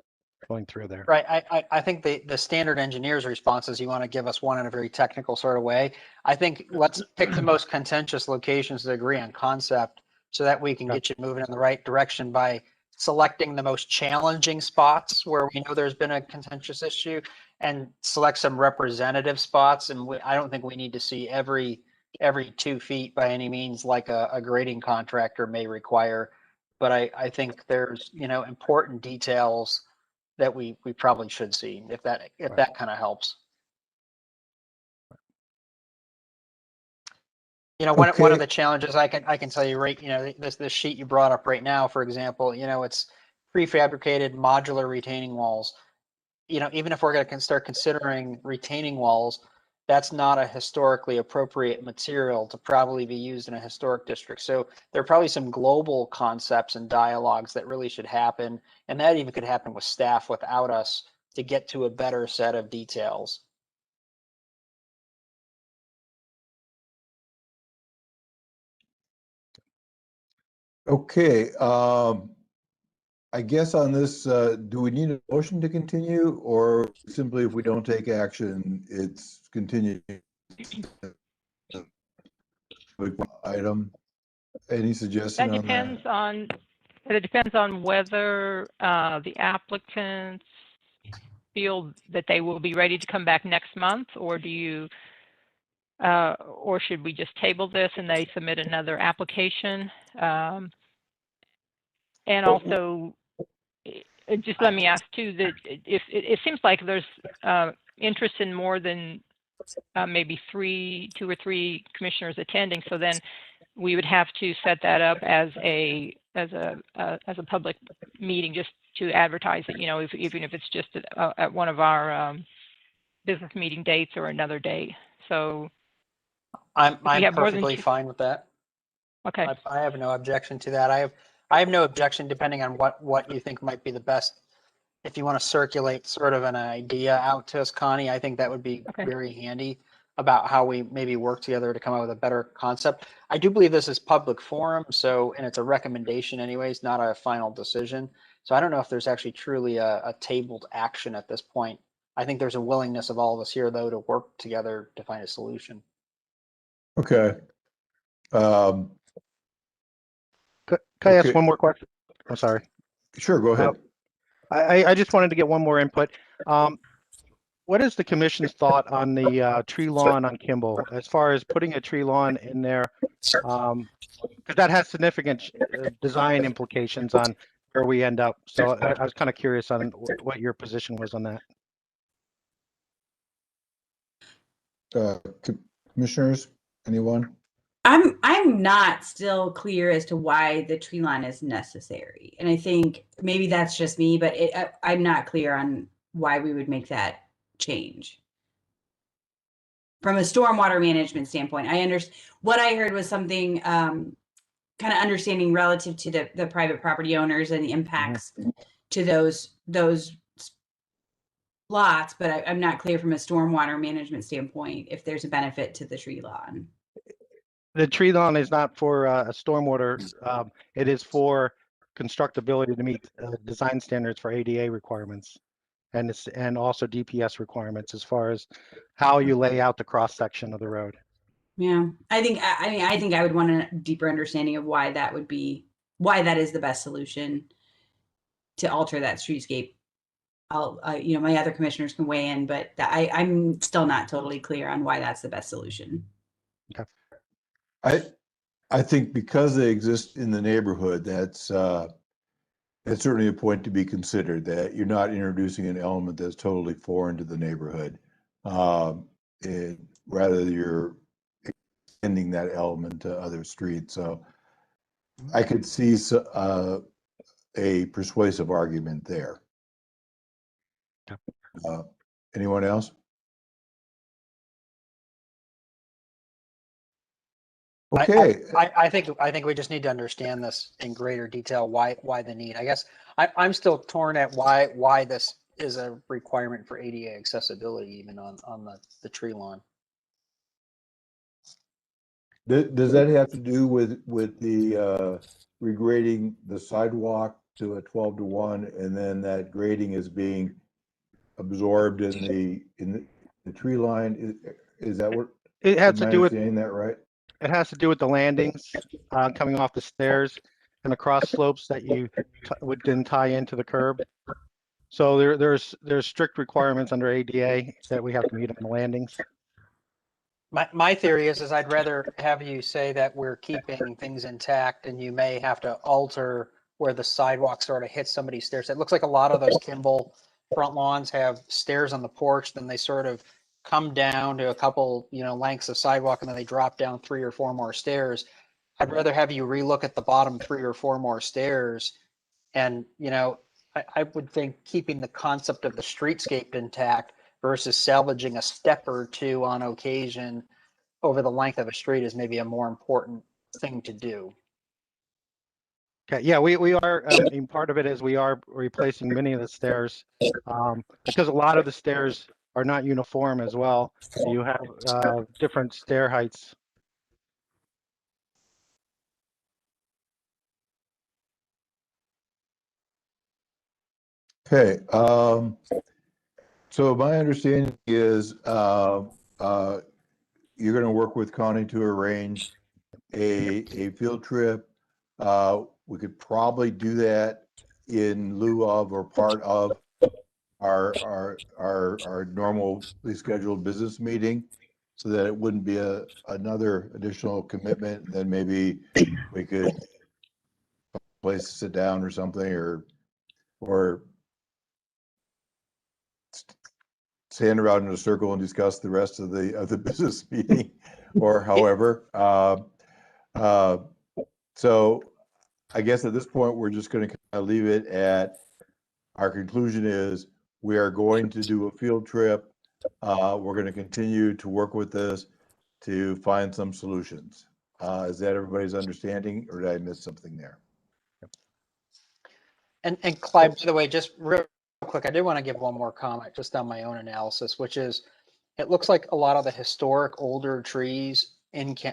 going through there. Right. I think the standard engineer's response is you want to give us one in a very technical sort of way. I think let's pick the most contentious locations to agree on concept, so that we can get you moving in the right direction by selecting the most challenging spots where we know there's been a contentious issue, and select some representative spots. And I don't think we need to see every 2 feet by any means, like a grading contractor may require. But I think there's, important details that we probably should see, if that kind of helps. One of the challenges I can tell you, right, this sheet you brought up right now, for example, it's prefabricated modular retaining walls. Even if we're going to start considering retaining walls, that's not a historically appropriate material to probably be used in a historic district. So there are probably some global concepts and dialogues that really should happen, and that even could happen with staff without us, to get to a better set of details. Okay, I guess on this, do we need a motion to continue, or simply if we don't take action, it's continued? Item, any suggestion on that? It depends on whether the applicants feel that they will be ready to come back next month, or or should we just table this and they submit another application? And also, just let me ask too, that if it seems like there's interest in more than maybe two or three commissioners attending. So then we would have to set that up as a public meeting, just to advertise it, even if it's just at one of our business meeting dates or another day. So I'm we have more than perfectly two. fine with that. Okay. I have no objection to that. I have no objection depending on what you think might be the best. If you want to circulate sort of an idea out to us, Connie, I think that would be Okay. very handy about how we maybe work together to come up with a better concept. I do believe this is public forum, and it's a recommendation anyways, not a final decision. So I don't know if there's actually truly a tabled action at this point. I think there's a willingness of all of us here, though, to work together to find a solution. Okay. Could I ask Okay. one more question? I'm sorry. Sure, go ahead. I just wanted to get one more input. What is the commission's thought on the tree lawn on Kimball, as far as putting a tree lawn in there? Because that has significant design implications on where we end up. So I was kind of curious on what your position was on that. Commissioners, anyone? I'm not still clear as to why the tree line is necessary, and I think maybe that's just me, but I'm not clear on why we would make that change. From a stormwater management standpoint, I understand what I heard was something kind of understanding relative to the private property owners and the impacts to those lots, but I'm not clear from a stormwater management standpoint if there's a benefit to the tree lawn. The tree lawn is not for a stormwater. It is for constructability to meet design standards for ADA requirements, and also DPS requirements as far as how you lay out the cross section of the road. Yeah, I think I would want a deeper understanding of why that is the best solution to alter that streetscape. My other commissioners can weigh in, but I'm still not totally clear on why that's the best solution. Okay. I think because they exist in the neighborhood, that's certainly a point to be considered, that you're not introducing an element that's totally foreign to the neighborhood. Rather, you're extending that element to other streets. So I could see a persuasive argument there. Anyone else? Okay. I think we just need to understand this in greater detail. Why the need? I guess I'm still torn at why this is a requirement for ADA accessibility, even on the tree lawn. Does that have to do with the regrading the sidewalk to a 12:1, and then that grading is being absorbed in the tree line? Is that what? It has to do with saying that right? It has to do with the landings coming off the stairs and the cross slopes that you would then tie into the curb. So there's strict requirements under ADA that we have to meet on the landings. My theory is I'd rather have you say that we're keeping things intact, and you may have to alter where the sidewalk sort of hits somebody's stairs. It looks like a lot of those Kimball front lawns have stairs on the porch, then they sort of come down to a couple, lengths of sidewalk, and then they drop down 3 or 4 more stairs. I'd rather have you relook at the bottom 3 or 4 more stairs. And, I would think keeping the concept of the streetscape intact versus salvaging a step or two on occasion over the length of a street is maybe a more important thing to do. Okay, yeah, we are, part of it is we are replacing many of the stairs because a lot of the stairs are not uniform as well. You have different stair heights. Okay. So my understanding is you're going to work with Connie to arrange a field trip. We could probably do that in lieu of or part of our normally scheduled business meeting, so that it wouldn't be another additional commitment. Then maybe we could place to sit down or something, or stand around in a circle and discuss the rest of the business meeting, or however. So I guess at this point, we're just going to kind of leave it at, our conclusion is we are going to do a field trip. We're going to continue to work with this to find some solutions. Is that everybody's understanding, or did I miss something there? And Clyde, by the way, just real quick, I did want to give one more comment just on my own analysis, which is it looks like a lot of the historic older trees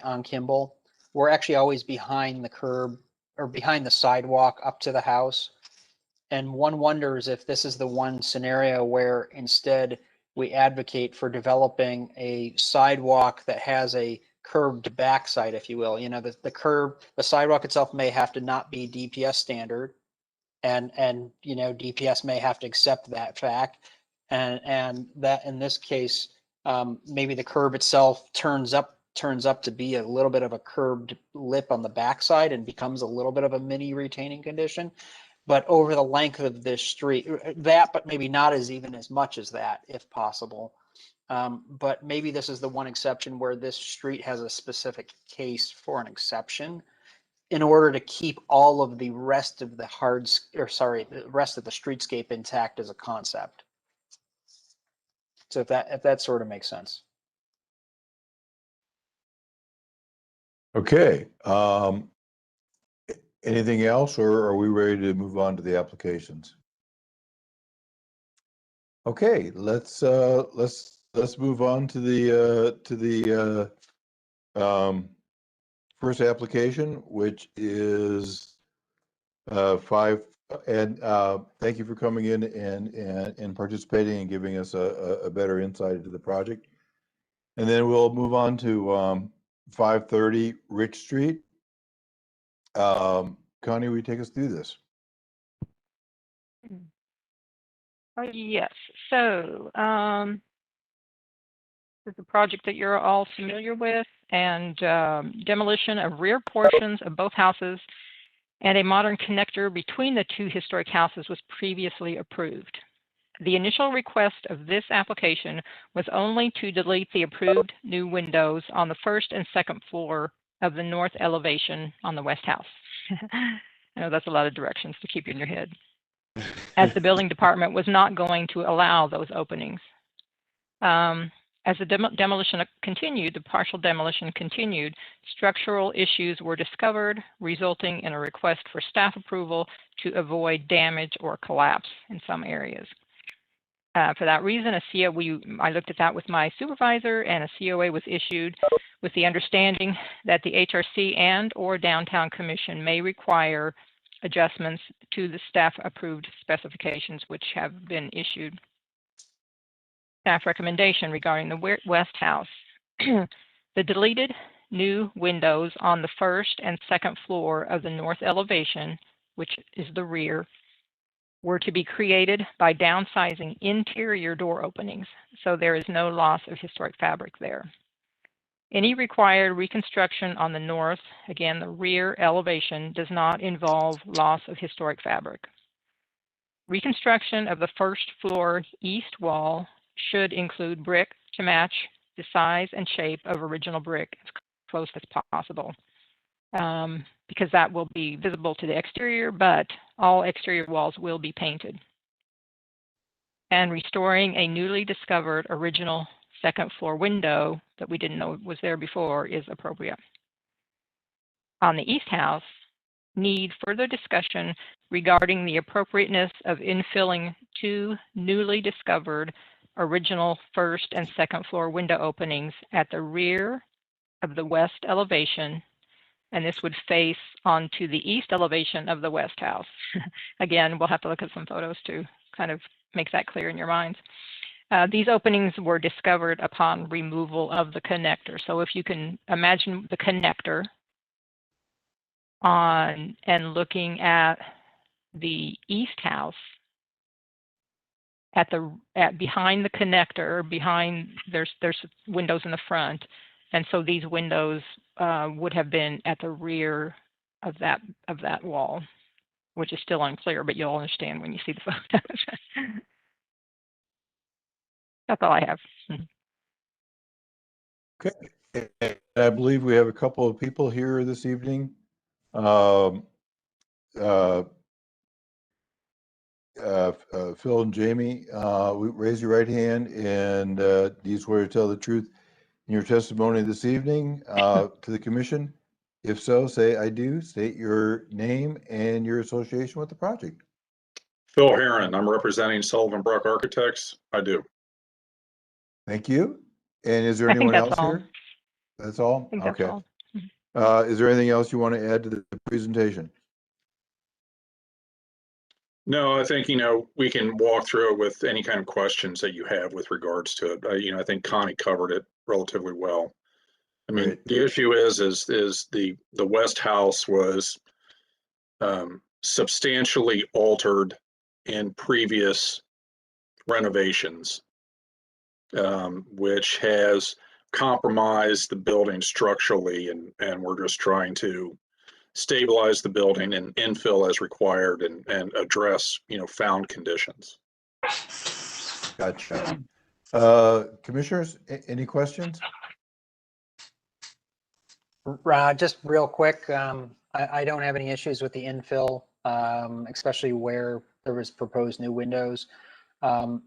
on Kimball were actually always behind the curb or behind the sidewalk up to the house. And one wonders if this is the one scenario where instead we advocate for developing a sidewalk that has a curved backside, if you will. You know, the sidewalk itself may have to not be DPS standard. And you know, DPS may have to accept that fact, and that in this case, maybe the curb itself turns up to be a little bit of a curved lip on the backside and becomes a little bit of a mini retaining condition. But over the length of this street, but maybe not even as much as that, if possible. But maybe this is the one exception where this street has a specific case for an exception, in order to keep all of the rest of the the rest of the streetscape intact as a concept. So if that sort of makes sense. Okay. Anything else, or are we ready to move on to the applications? Okay, let's move on to the first application, which is 5. And thank you for coming in and participating and giving us a better insight into the project. And then we'll move on to 530 Rich Street. Connie, will you take us through this? Yes. So this is a project that you're all familiar with, and demolition of rear portions of both houses and a modern connector between the two historic houses was previously approved. The initial request of this application was only to delete the approved new windows on the first and second floor of the north elevation on the west house. I know that's a lot of directions to keep in your head, as the building department was not going to allow those openings. As the demolition continued, the partial demolition continued, structural issues were discovered, resulting in a request for staff approval to avoid damage or collapse in some areas. For that reason, I looked at that with my supervisor, and a COA was issued with the understanding that the HRC and/or Downtown Commission may require adjustments to the staff-approved specifications which have been issued. Staff recommendation regarding the west house. The deleted new windows on the first and second floor of the north elevation, which is the rear, were to be created by downsizing interior door openings, so there is no loss of historic fabric there. Any required reconstruction on the north, again, the rear elevation, does not involve loss of historic fabric. Reconstruction of the first floor east wall should include brick to match the size and shape of original brick as close as possible, because that will be visible to the exterior, but all exterior walls will be painted. And restoring a newly discovered original second floor window that we didn't know was there before is appropriate. On the east house, need further discussion regarding the appropriateness of infilling 2 newly discovered original first and second floor window openings at the rear of the west elevation, and this would face onto the east elevation of the west house. Again, we'll have to look at some photos to kind of make that clear in your minds. These openings were discovered upon removal of the connector. So if you can imagine the connector and looking at the east house, behind the connector, there's windows in the front, and so these windows would have been at the rear of that wall, which is still unclear, but you'll understand when you see the photos. That's all I have. Okay. And I believe we have a couple of people here this evening. Phil and Jamie, raise your right hand and do you swear to tell the truth in your testimony this evening to the commission? If so, say I do. State your name and your association with the project. Phil Heron, I'm representing Sullivan Brook Architects. I do. Thank you. And is there I think anyone that's else all. here? That's all? I think that's Okay. all. Is there anything else you want to add to the presentation? No, I think, we can walk through it with any kind of questions that you have with regards to it. I think Connie covered it relatively well. I mean, Right. the issue is the West House was substantially altered in previous renovations, which has compromised the building structurally, and we're just trying to stabilize the building and infill as required and address, found conditions. Gotcha. Commissioners, any questions? Just real quick, I don't have any issues with the infill, especially where there was proposed new windows.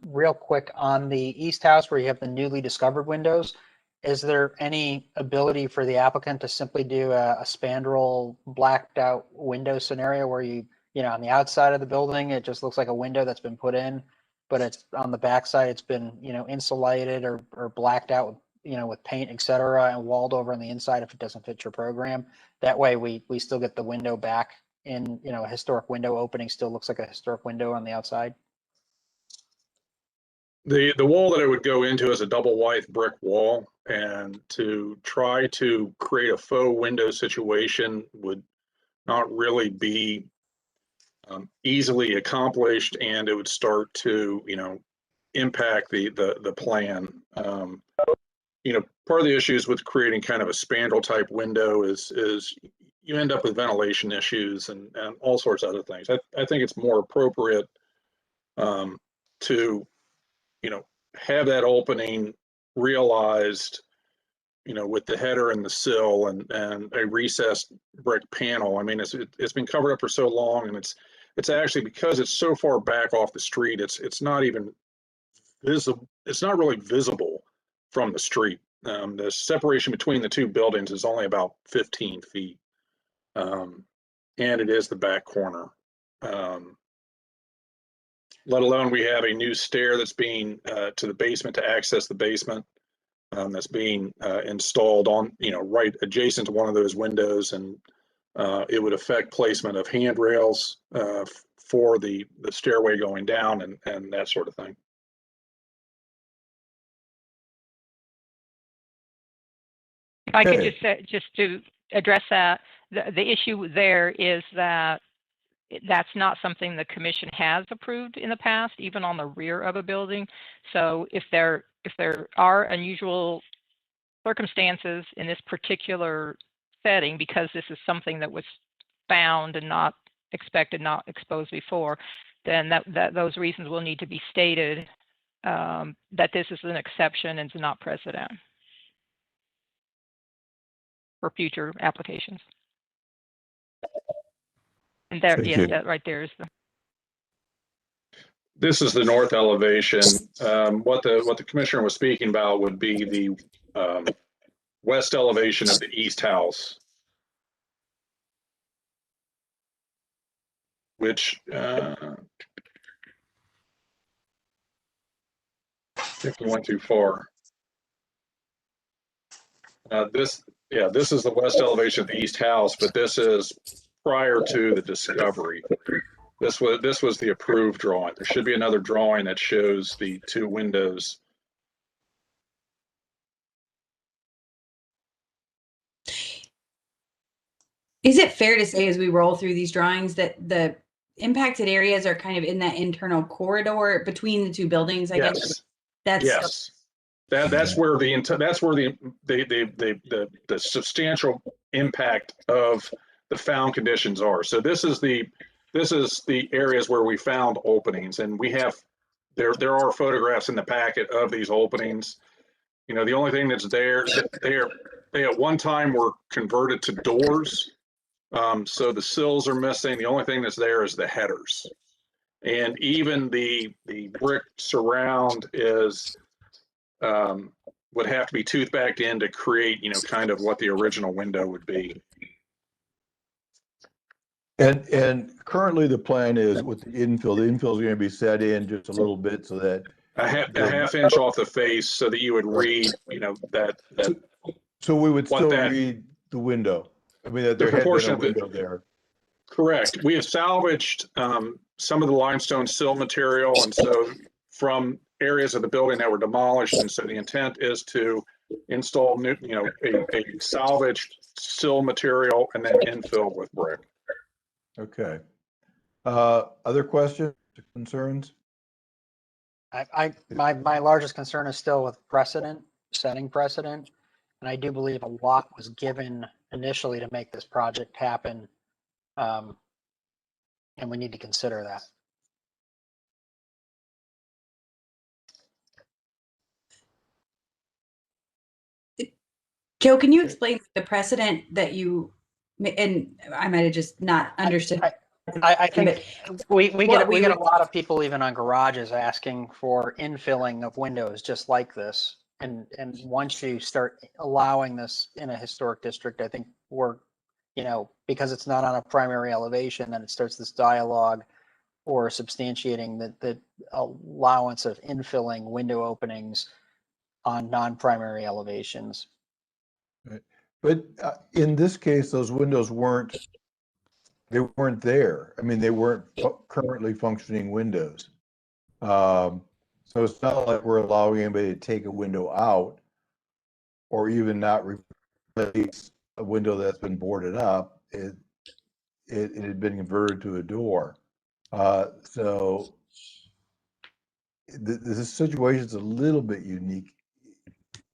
Real quick, on the east house where you have the newly discovered windows, is there any ability for the applicant to simply do a spandrel blacked out window scenario where on the outside of the building, it just looks like a window that's been put in, but it's on the backside, it's been, insulated or blacked out with paint, et cetera, and walled over on the inside if it doesn't fit your program. That way we still get the window back in, a historic window opening still looks like a historic window on the outside. The wall that it would go into is a double white brick wall, and to try to create a faux window situation would not really be easily accomplished, and it would start to impact the plan. Part of the issues with creating kind of a spandrel type window is you end up with ventilation issues and all sorts of other things. I think it's more appropriate to have that opening realized, with the header and the sill and a recessed brick panel. I mean, it's been covered up for so long, and it's actually, because it's so far back off the street, it's not even visible. It's not really visible from the street. The separation between the two buildings is only about 15 feet. And it is the back corner. Let alone we have a new stair that's being to the basement to access the basement, that's being installed on, right adjacent to one of those windows, and it would affect placement of handrails for the stairway going down and that sort of thing. If I could just say, just to address that, the issue there is that that's not something the commission has approved in the past, even on the rear of a building. So if there are unusual circumstances in this particular setting, because this is something that was found and not expected, not exposed before, then that those reasons will need to be stated, that this is an exception and is not precedent for future applications. And there, yes, that right there is the. This is the north elevation. What the commissioner was speaking about would be the west elevation of the east house, which I think we went too far. This is the west elevation of the east house, but this is prior to the discovery. This was the approved drawing. There should be another drawing that shows the two windows. Is it fair to say, as we roll through these drawings, that the impacted areas are kind of in that internal corridor between the two buildings? I guess that's yes. That's where the substantial impact of the found conditions are. So this is the areas where we found openings, and we have There are photographs in the packet of these openings. You know, the only thing that's there, they at one time were converted to doors. So the sills are missing. The only thing that's there is the headers. And even the brick surround is, would have to be tooth backed in to create, you know, kind of what the original window would be. And currently the plan is with the infill is going to be set in just a little bit so that A half inch off the face so that you would read, you know, that so we would what still that- read the window. I mean, that the there had been proportion a of the- window there. Correct. We have salvaged some of the limestone sill material, and so from areas of the building that were demolished, and so the intent is to install new, you know, a salvaged sill material and then infill with brick. Okay. Other questions, concerns? My largest concern is still with precedent, setting precedent. And I do believe a lot was given initially to make this project happen. And we need to consider that. Joe, can you explain the precedent that you, and I might have just not understood. I think we get would- a lot of people even on garages asking for infilling of windows just like this. And once you start allowing this in a historic district, I think we're, you know, because it's not on a primary elevation, then it starts this dialogue or substantiating the allowance of infilling window openings on non-primary elevations. Right. But in this case, those windows weren't there. I mean, they weren't currently functioning windows. So it's not like we're allowing anybody to take a window out or even not replace a window that's been boarded up. It had been converted to a door. So the situation is a little bit unique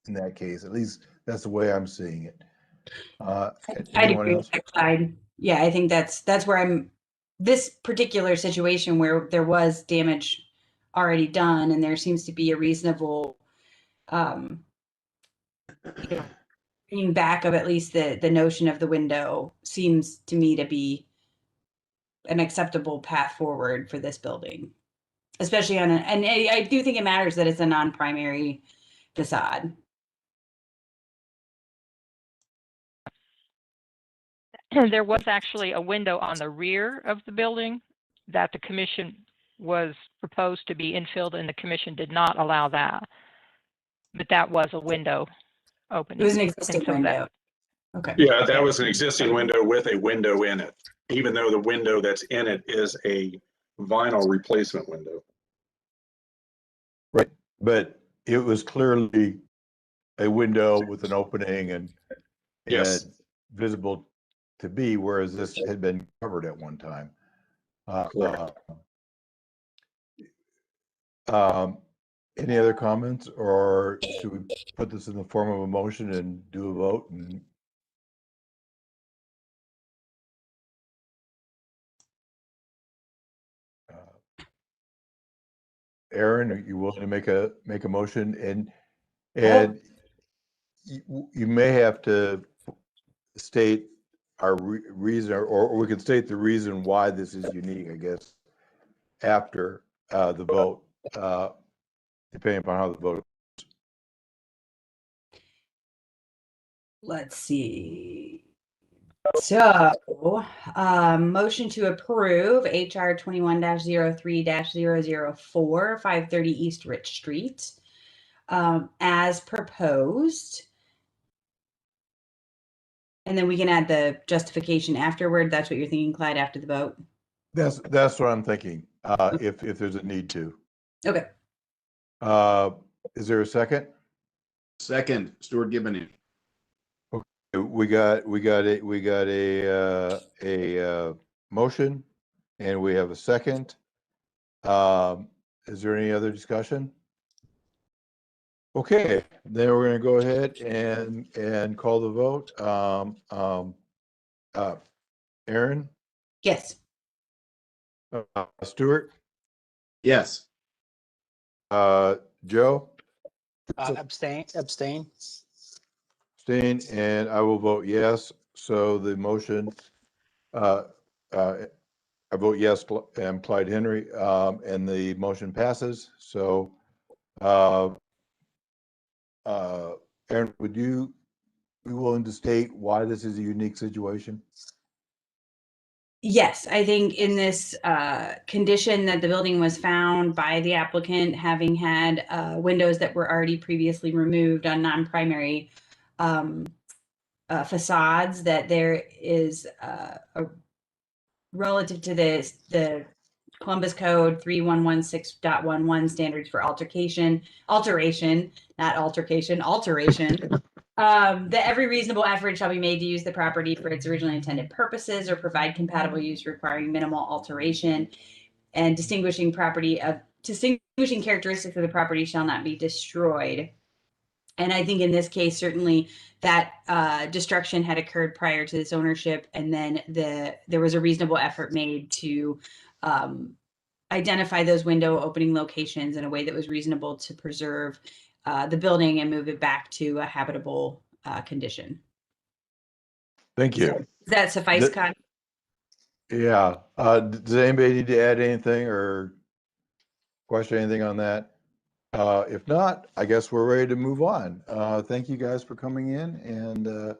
in that case. At least that's the way I'm seeing it. I'd agree with that side. Yeah, I think that's where I'm, this particular situation where there was damage already done and there seems to be a reasonable bringing back of at least the notion of the window seems to me to be an acceptable path forward for this building, especially on and I do think it matters that it's a non-primary facade. There was actually a window on the rear of the building that the commission was proposed to be infilled, and the commission did not allow that. But that was a window opening. It was an existing window. Okay. Yeah, that was an existing window with a window in it, even though the window that's in it is a vinyl replacement window. Right, but it was clearly a window with an opening and Yes. visible to be, whereas this had been covered at one time. Any other comments, or should we put this in the form of a motion and do a vote? And Aaron, are you willing to make a motion? And you may have to state our reason, or we can state the reason why this is unique, I guess, after the vote, depending upon how the vote. Let's see. So, motion to approve HR 21-03-004, 530 East Rich Street, as proposed. And then we can add the justification afterward. That's what you're thinking, Clyde, after the vote? That's what I'm thinking, if there's a need to. Okay. Is there a second? Second, Stuart Gibbon. We got a motion, and we have a second. Is there any other discussion? Okay, then we're going to go ahead and call the vote. Aaron? Yes. Stuart? Yes. Joe, Abstain. abstain, and I will vote yes. So the motion, I vote yes, and Clyde Henry, and the motion passes. So, Aaron, would you be willing to state why this is a unique situation? Yes, I think in this condition that the building was found by the applicant, having had windows that were already previously removed on non-primary facades, that there is a relative to this, the Columbus Code 3116.11 standards for alteration, that every reasonable effort shall be made to use the property for its originally intended purposes or provide compatible use requiring minimal alteration, and distinguishing characteristics of the property shall not be destroyed. And I think in this case, certainly that destruction had occurred prior to this ownership, and then there was a reasonable effort made to identify those window opening locations in a way that was reasonable to preserve the building and move it back to a habitable condition. Thank you. Does that suffice, Connie? Yeah. Does anybody need to add anything or question anything on that? If not, I guess we're ready to move on. Thank you guys for coming in, and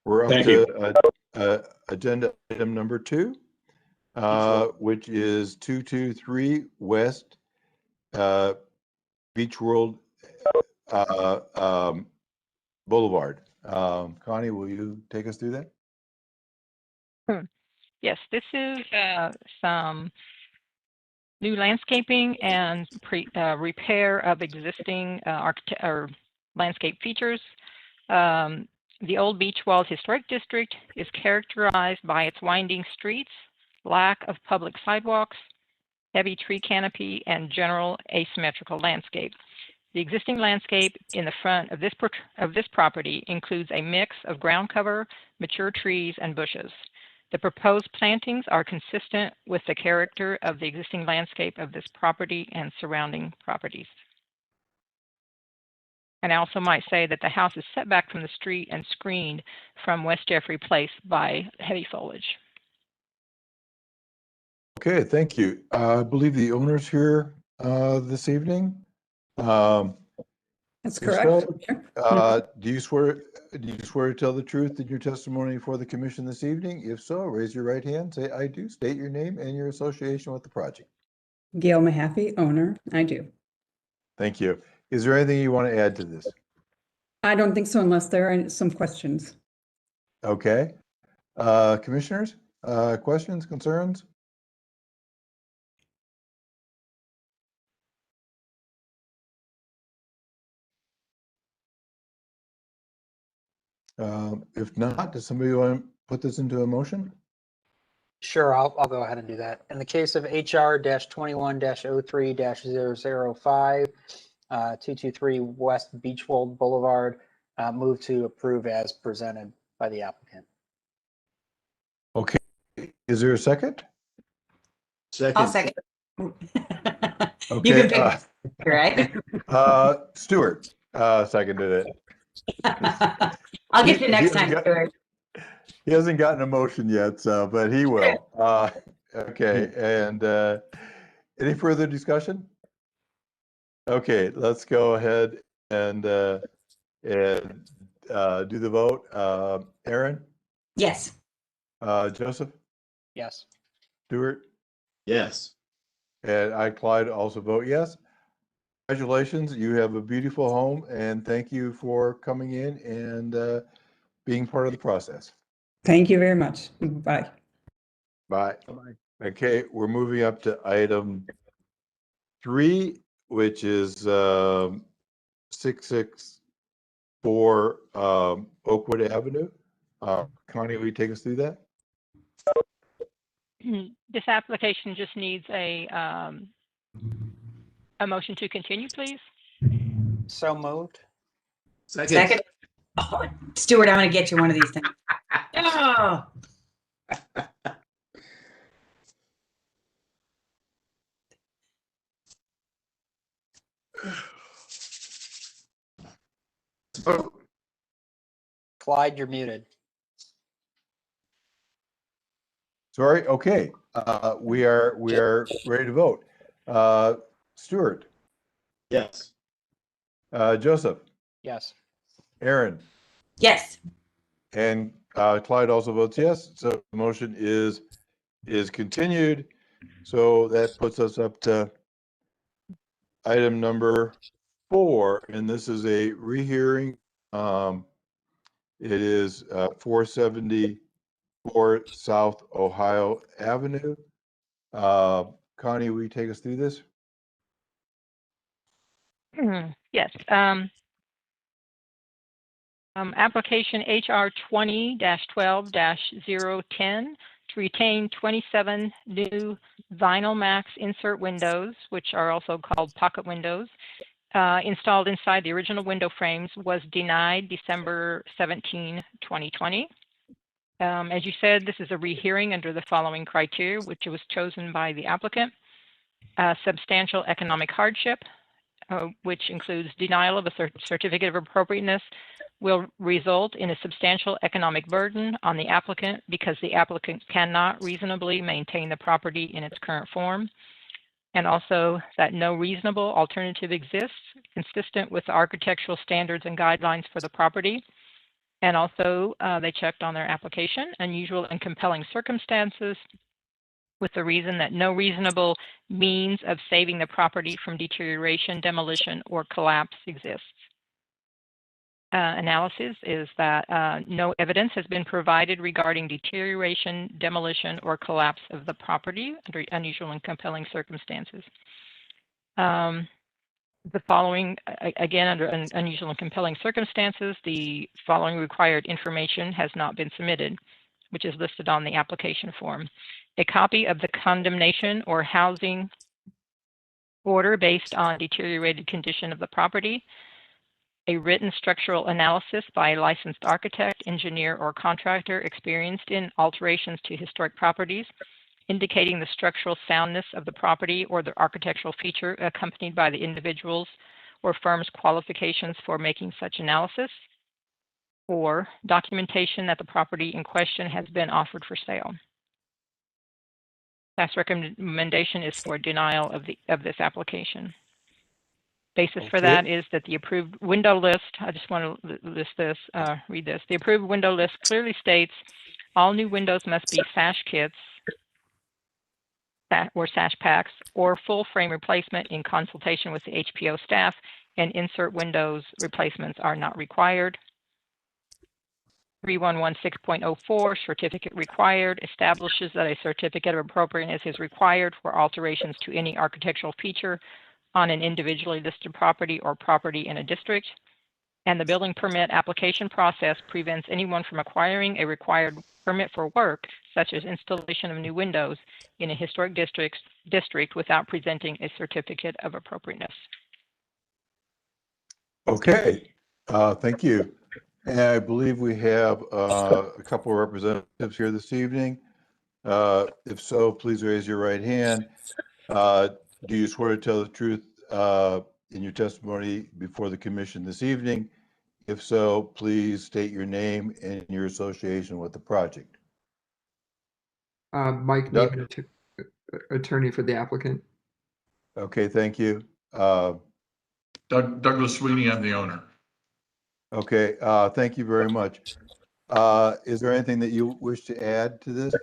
we're up Thank to agenda item number 2, which is 223 West Beach World Boulevard. Connie, will you take us through that? Yes, this is some new landscaping and repair of existing landscape features. The Old Beach Walls Historic District is characterized by its winding streets, lack of public sidewalks, heavy tree canopy, and general asymmetrical landscape. The existing landscape in the front of this property includes a mix of ground cover, mature trees, and bushes. The proposed plantings are consistent with the character of the existing landscape of this property and surrounding properties. And I also might say that the house is set back from the street and screened from West Jeffrey Place by heavy foliage. Okay, thank you. I believe the owner's here this evening. That's If correct. so, do you swear to tell the truth in your testimony for the commission this evening? If so, raise your right hand, say I do, state your name and your association with the project. Gail Mahaffey, owner. I do. Thank you. Is there anything you want to add to this? I don't think so unless there are some questions. Okay. Commissioners, questions, concerns? If not, does somebody want to put this into a motion? Sure, I'll go ahead and do that. In the case of HR-21-03-005, 223 West Beachwold Boulevard, move to approve as presented by the applicant. Okay. Is there a second? I'll second. Okay. You can pick, right? Stuart seconded it. I'll get you next time, Stuart. He hasn't gotten a motion yet, so but he will. Okay, and any further discussion? Okay, let's go ahead and do the vote. Aaron? Yes. Joseph? Yes. Stuart? Yes. And I, Clyde, also vote yes. Congratulations, you have a beautiful home, and thank you for coming in and being part of the process. Thank you very much. Bye. Bye. Okay, we're moving up to item 3, which is 664 Oakwood Avenue. Connie, will you take us through that? This application just needs a motion to continue, please. So moved. Second. Oh, Stuart, I'm going to get you one of these things. Oh. vote. Clyde, you're muted. Sorry, okay, we are ready to vote. Stuart, Yes. Joseph, Yes. Aaron, Yes. and Clyde also votes yes, so the motion is continued. So that puts us up to item number 4, and this is a rehearing. It is 474 South Ohio Avenue. Connie, will you take us through this? Yes. Application HR 20-12-010 to retain 27 new Vinyl Max insert windows, which are also called pocket windows, installed inside the original window frames was denied December 17, 2020. As you said, this is a rehearing under the following criteria, which was chosen by the applicant. Substantial economic hardship, which includes denial of a certificate of appropriateness, will result in a substantial economic burden on the applicant because the applicant cannot reasonably maintain the property in its current form, and also that no reasonable alternative exists consistent with the architectural standards and guidelines for the property. And also they checked on their application, unusual and compelling circumstances, with the reason that no reasonable means of saving the property from deterioration, demolition, or collapse exists. Analysis is that no evidence has been provided regarding deterioration, demolition, or collapse of the property under unusual and compelling circumstances. The following, again, under unusual and compelling circumstances, the following required information has not been submitted, which is listed on the application form. A copy of the condemnation or housing order based on deteriorated condition of the property, a written structural analysis by a licensed architect, engineer, or contractor experienced in alterations to historic properties, indicating the structural soundness of the property or the architectural feature accompanied by the individual's or firm's qualifications for making such analysis, or documentation that the property in question has been offered for sale. Staff's recommendation is for denial of this application. Basis for that is that the approved window list, I just want to list this, read this. The approved window list clearly states all new windows must be sash kits or sash packs or full frame replacement in consultation with the HPO staff, and insert windows replacements are not required. 3116.04 certificate required establishes that a certificate of appropriateness is required for alterations to any architectural feature on an individually listed property or property in a district, and the building permit application process prevents anyone from acquiring a required permit for work, such as installation of new windows in a historic district without presenting a certificate of appropriateness. Okay, thank you. And I believe we have a couple of representatives here this evening. If so, please raise your right hand. Do you swear to tell the truth in your testimony before the commission this evening? If so, please state your name and your association with the project. Mike Doug? Neiman, attorney for the applicant. Okay, thank you. Douglas Sweeney, I'm the owner. Okay, thank you very much. Is there anything that you wish to add to this?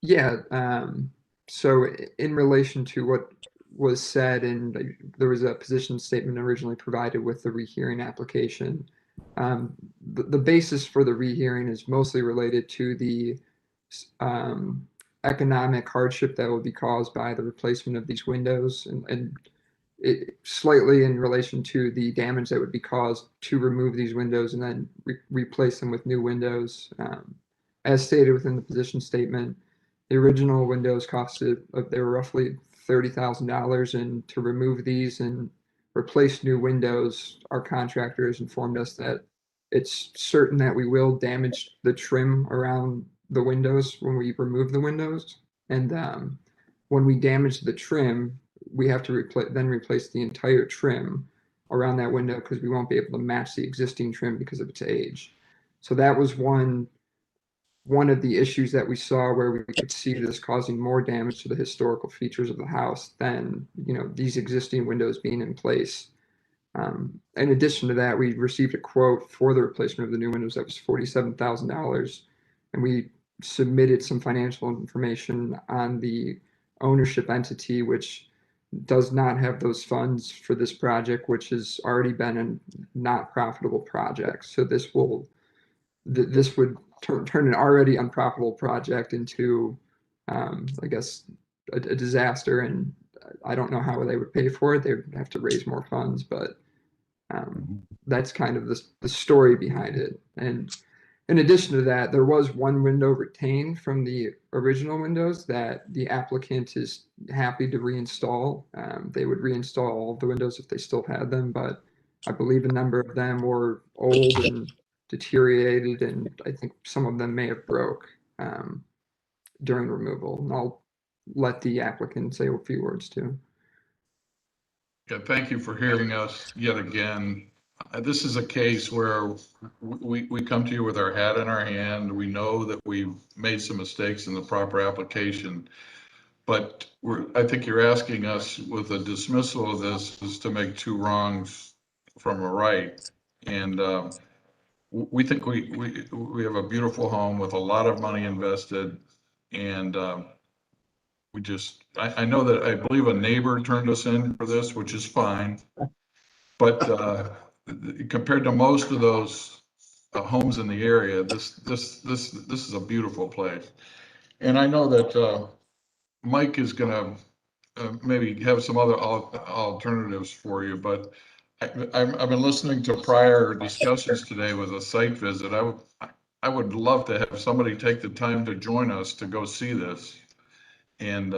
Yeah, so in relation to what was said, and there was a position statement originally provided with the rehearing application. The basis for the rehearing is mostly related to the economic hardship that will be caused by the replacement of these windows, and it slightly in relation to the damage that would be caused to remove these windows and then replace them with new windows. As stated within the position statement, the original windows costed, they were roughly $30,000, and to remove these and replace new windows, our contractor has informed us that it's certain that we will damage the trim around the windows when we remove the windows. And when we damage the trim, we have to replace the entire trim around that window because we won't be able to match the existing trim because of its age. So that was one of the issues that we saw where we could see this causing more damage to the historical features of the house than, you know, these existing windows being in place. In addition to that, we received a quote for the replacement of the new windows that was $47,000, and we submitted some financial information on the ownership entity, which does not have those funds for this project, which has already been a not profitable project. So this would turn an already unprofitable project into, I guess, a disaster. And I don't know how they would pay for it. They would have to raise more funds, but that's kind of the story behind it. And in addition to that, there was one window retained from the original windows that the applicant is happy to reinstall. They would reinstall all of the windows if they still had them, but I believe a number of them were old and deteriorated, and I think some of them may have broke during removal. And I'll let the applicant say a few words too. Yeah, thank you for hearing us yet again. This is a case where we come to you with our hat in our hand. We know that we've made some mistakes in the proper application, but I think you're asking us with a dismissal of this is to make two wrongs from a right. And we think we have a beautiful home with a lot of money invested, and I know that I believe a neighbor turned us in for this, which is fine, but compared to most of those homes in the area, this is a beautiful place. And I know that Mike is going to maybe have some other alternatives for you, but I've been listening to prior discussions today with a site visit. I would love to have somebody take the time to join us to go see this and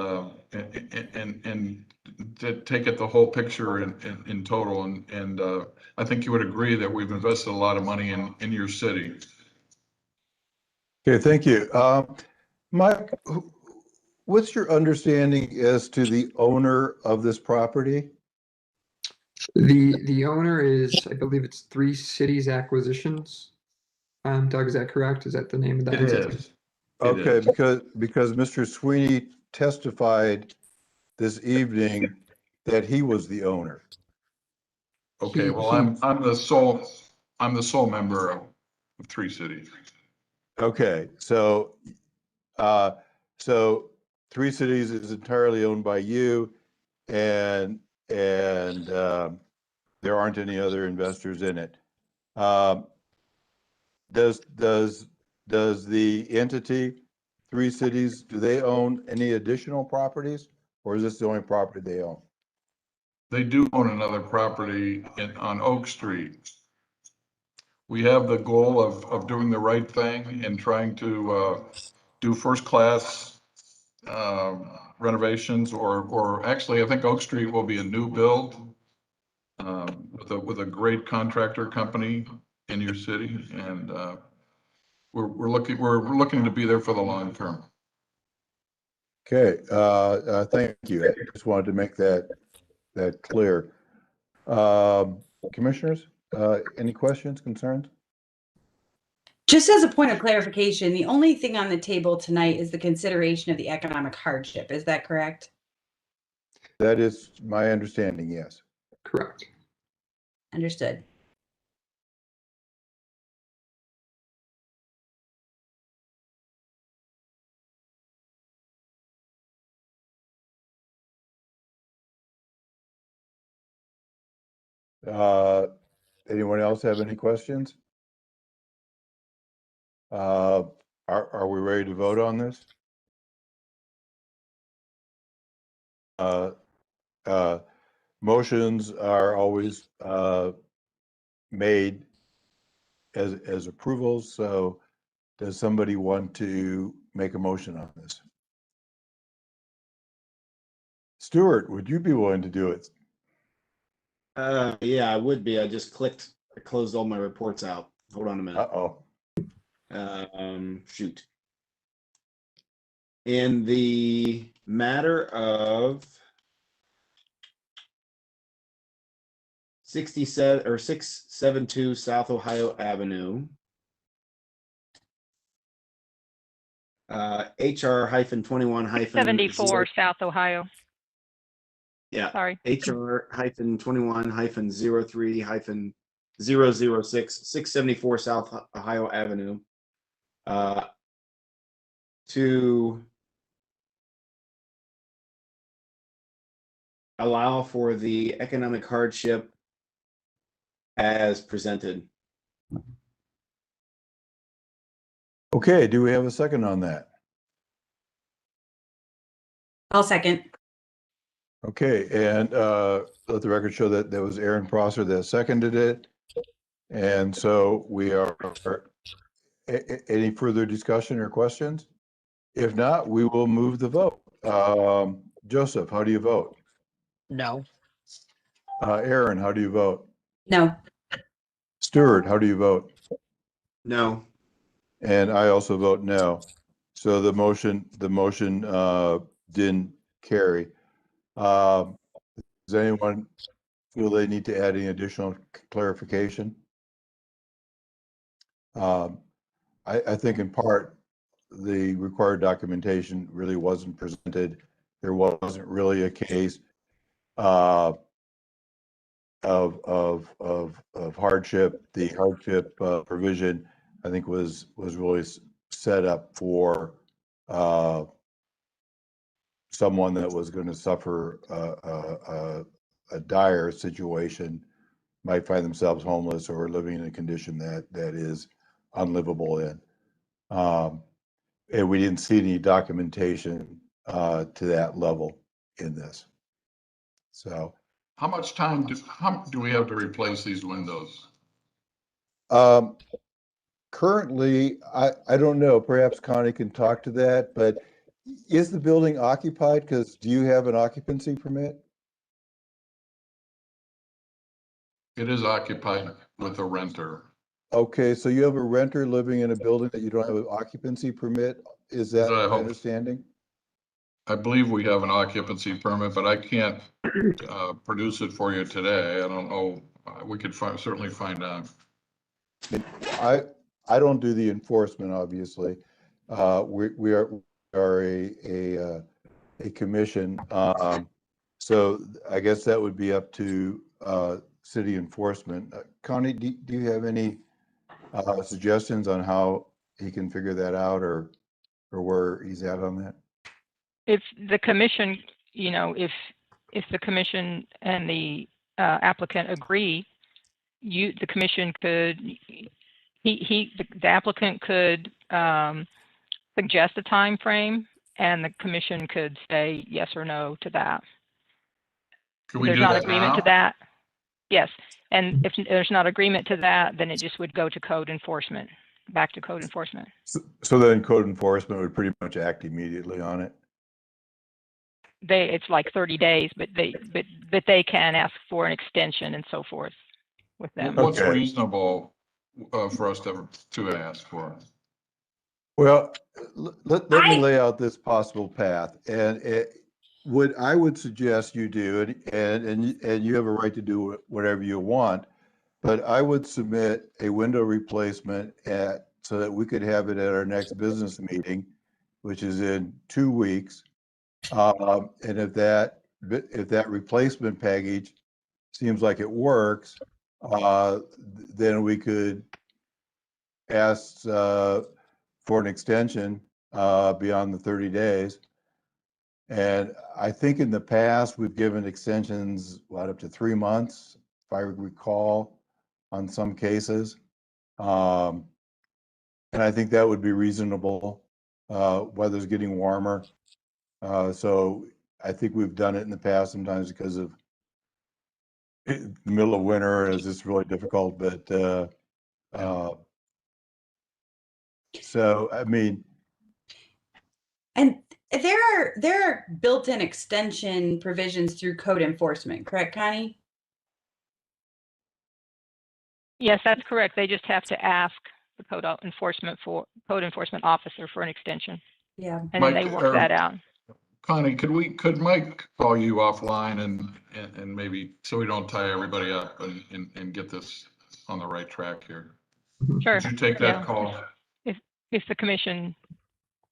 to take it the whole picture in total. And I think you would agree that we've invested a lot of money in your city. Okay, thank you. Mike, what's your understanding as to the owner of this property? The owner is, I believe it's 3 Cities Acquisitions. Doug, is that correct? Is that the name of that? It is. Okay, because Mr. Sweeney testified this evening that he was the owner. Okay, well, I'm the sole member of 3 Cities. Okay, so 3 Cities is entirely owned by you, and there aren't any other investors in it. Does the entity 3 Cities, do they own any additional properties, or is this the only property they own? They do own another property on Oak Street. We have the goal of doing the right thing and trying to do first class renovations, or actually I think Oak Street will be a new build with a great contractor company in your city, and we're looking to be there for the long term. Okay, thank you. I just wanted to make that clear. Commissioners, any questions, concerns? Just as a point of clarification, the only thing on the table tonight is the consideration of the economic hardship. Is that correct? That is my understanding, yes. Correct. Understood. Anyone else have any questions? Are we ready to vote on this? Motions are always made as approvals. So does somebody want to make a motion on this? Stuart, would you be willing to do it? Yeah, I would be. I just I closed all my reports out. Hold on a minute. Shoot. In the matter of 67 or 672 South Ohio Avenue. HR-21- 74 South Ohio. Yeah. Sorry. HR-21-03-006 674 South Ohio Avenue. To allow for the economic hardship as presented. Okay, do we have a second on that? I'll second. Okay, and let the record show that that was Aaron Prosser that seconded it. And so we are, any further discussion or questions? If not, we will move the vote. Joseph, how do you vote? No. Aaron, how do you vote? No. Stuart, how do you vote? No. And I also vote no. So the motion didn't carry. Does anyone feel they need to add any additional clarification? I think in part, the required documentation really wasn't presented. There wasn't really a case of hardship. The hardship provision, I think, was really set up for someone that was going to suffer a dire situation, might find themselves homeless or living in a condition that is unlivable in. And we didn't see any documentation to that level in this. So How much time do we have to replace these windows? currently, I don't know, perhaps Connie can talk to that, but is the building occupied? Because do you have an occupancy permit? It is occupied with a renter. Okay, so you have a renter living in a building that you don't have an occupancy permit? Is that my understanding? I believe we have an occupancy permit, but I can't produce it for you today. I don't know. We could certainly find out. I don't do the enforcement, obviously. We are a commission. So I guess that would be up to city enforcement. Connie, do you have any suggestions on how he can figure that out, or where he's at on that? If the commission, if the commission and the applicant agree, the commission could, the applicant could suggest a time frame, and the commission could say yes or no to that. Can we There's do not that agreement now? to that. Yes, and if there's not agreement to that, then it just would go to code enforcement, back to code enforcement. So then code enforcement would pretty much act immediately on it? It's like 30 days, but they can ask for an extension and so forth with them. What's reasonable for us to ask for? Well, let me lay out this possible path, and what I would suggest you do, and you have a right to do whatever you want, but I would submit a window replacement so that we could have it at our next business meeting, which is in 2 weeks. And if that replacement package seems like it works, then we could ask for an extension beyond the 30 days. And I think in the past, we've given extensions, up to 3 months, if I recall, on some cases. And I think that would be reasonable. Weather's getting warmer. So I think we've done it in the past, sometimes because of the middle of winter is just really difficult, but so, I mean. And there are built-in extension provisions through code enforcement, correct, Connie? Yes, that's correct. They just have to ask the code enforcement officer for an extension. Yeah. And then they work that out. Connie, could Mike call you offline and maybe, so we don't tie everybody up and get this on the right track here? Sure. Would you take that call? If the commission,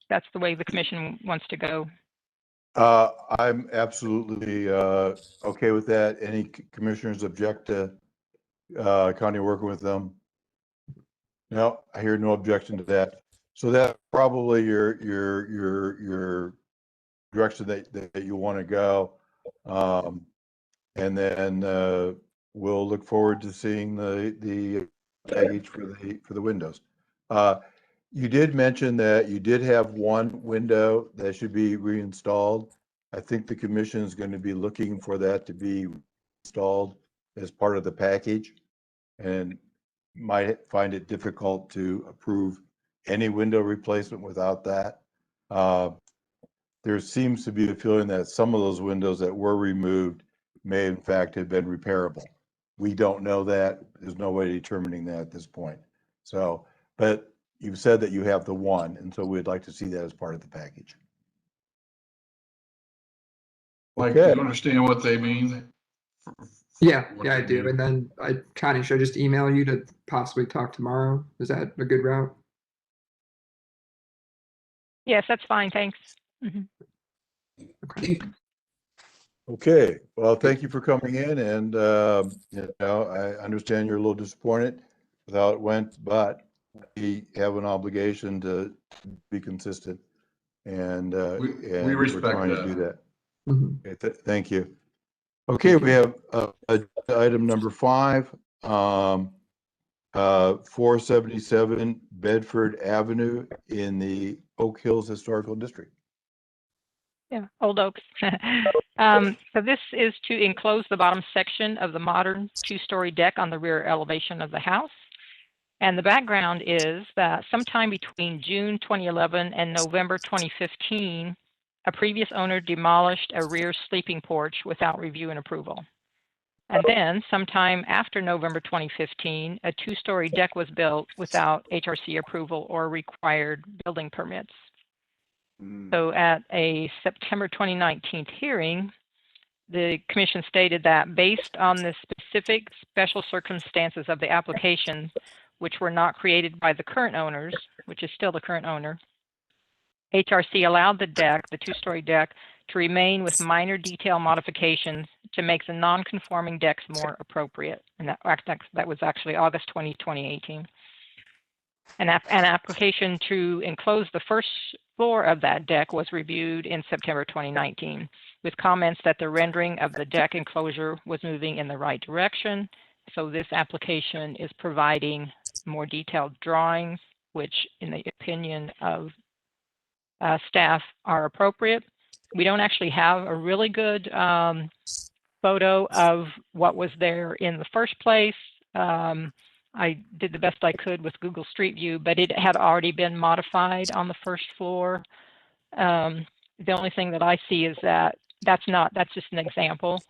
that's the way the commission wants to go. I'm absolutely okay with that. Any commissioners object to Connie working with them? No, I hear no objection to that. So that's probably your direction that you want to go. And then we'll look forward to seeing the package for the windows. You did mention that you did have one window that should be reinstalled. I think the commission is going to be looking for that to be installed as part of the package, and might find it difficult to approve any window replacement without that. There seems to be a feeling that some of those windows that were removed may in fact have been repairable. We don't know that. There's no way of determining that at this point. So, but you've said that you have the one, and so we'd like to see that as part of the package. Mike, do you understand what they mean? Yeah, I do. And then Connie, should I just email you to possibly talk tomorrow? Is that a good route? Yes, that's fine. Thanks. Okay. Well, thank you for coming in, and you know, I understand you're a little disappointed with how it went, but we have an obligation to be consistent, and we respect we're trying that. to do that. Mm-hmm. Okay, thank you. Okay, we have item number 5, 477 Bedford Avenue in the Oak Hills Historical District. Yeah, Old Oaks. So this is to enclose the bottom section of the modern 2-story deck on the rear elevation of the house. And the background is that sometime between June 2011 and November 2015, a previous owner demolished a rear sleeping porch without review and approval. And then sometime after November 2015, a 2-story deck was built without HRC approval or required building permits. So at a September 2019 hearing, the commission stated that based on the specific special circumstances of the application, which were not created by the current owners, which is still the current owner, HRC allowed the deck, the 2-story deck, to remain with minor detail modifications to make the non-conforming decks more appropriate. And that was actually August 2018. An application to enclose the first floor of that deck was reviewed in September 2019, with comments that the rendering of the deck enclosure was moving in the right direction. So this application is providing more detailed drawings, which in the opinion of staff are appropriate. We don't actually have a really good photo of what was there in the first place. I did the best I could with Google Street View, but it had already been modified on the first floor. The only thing that I see is that that's just an example.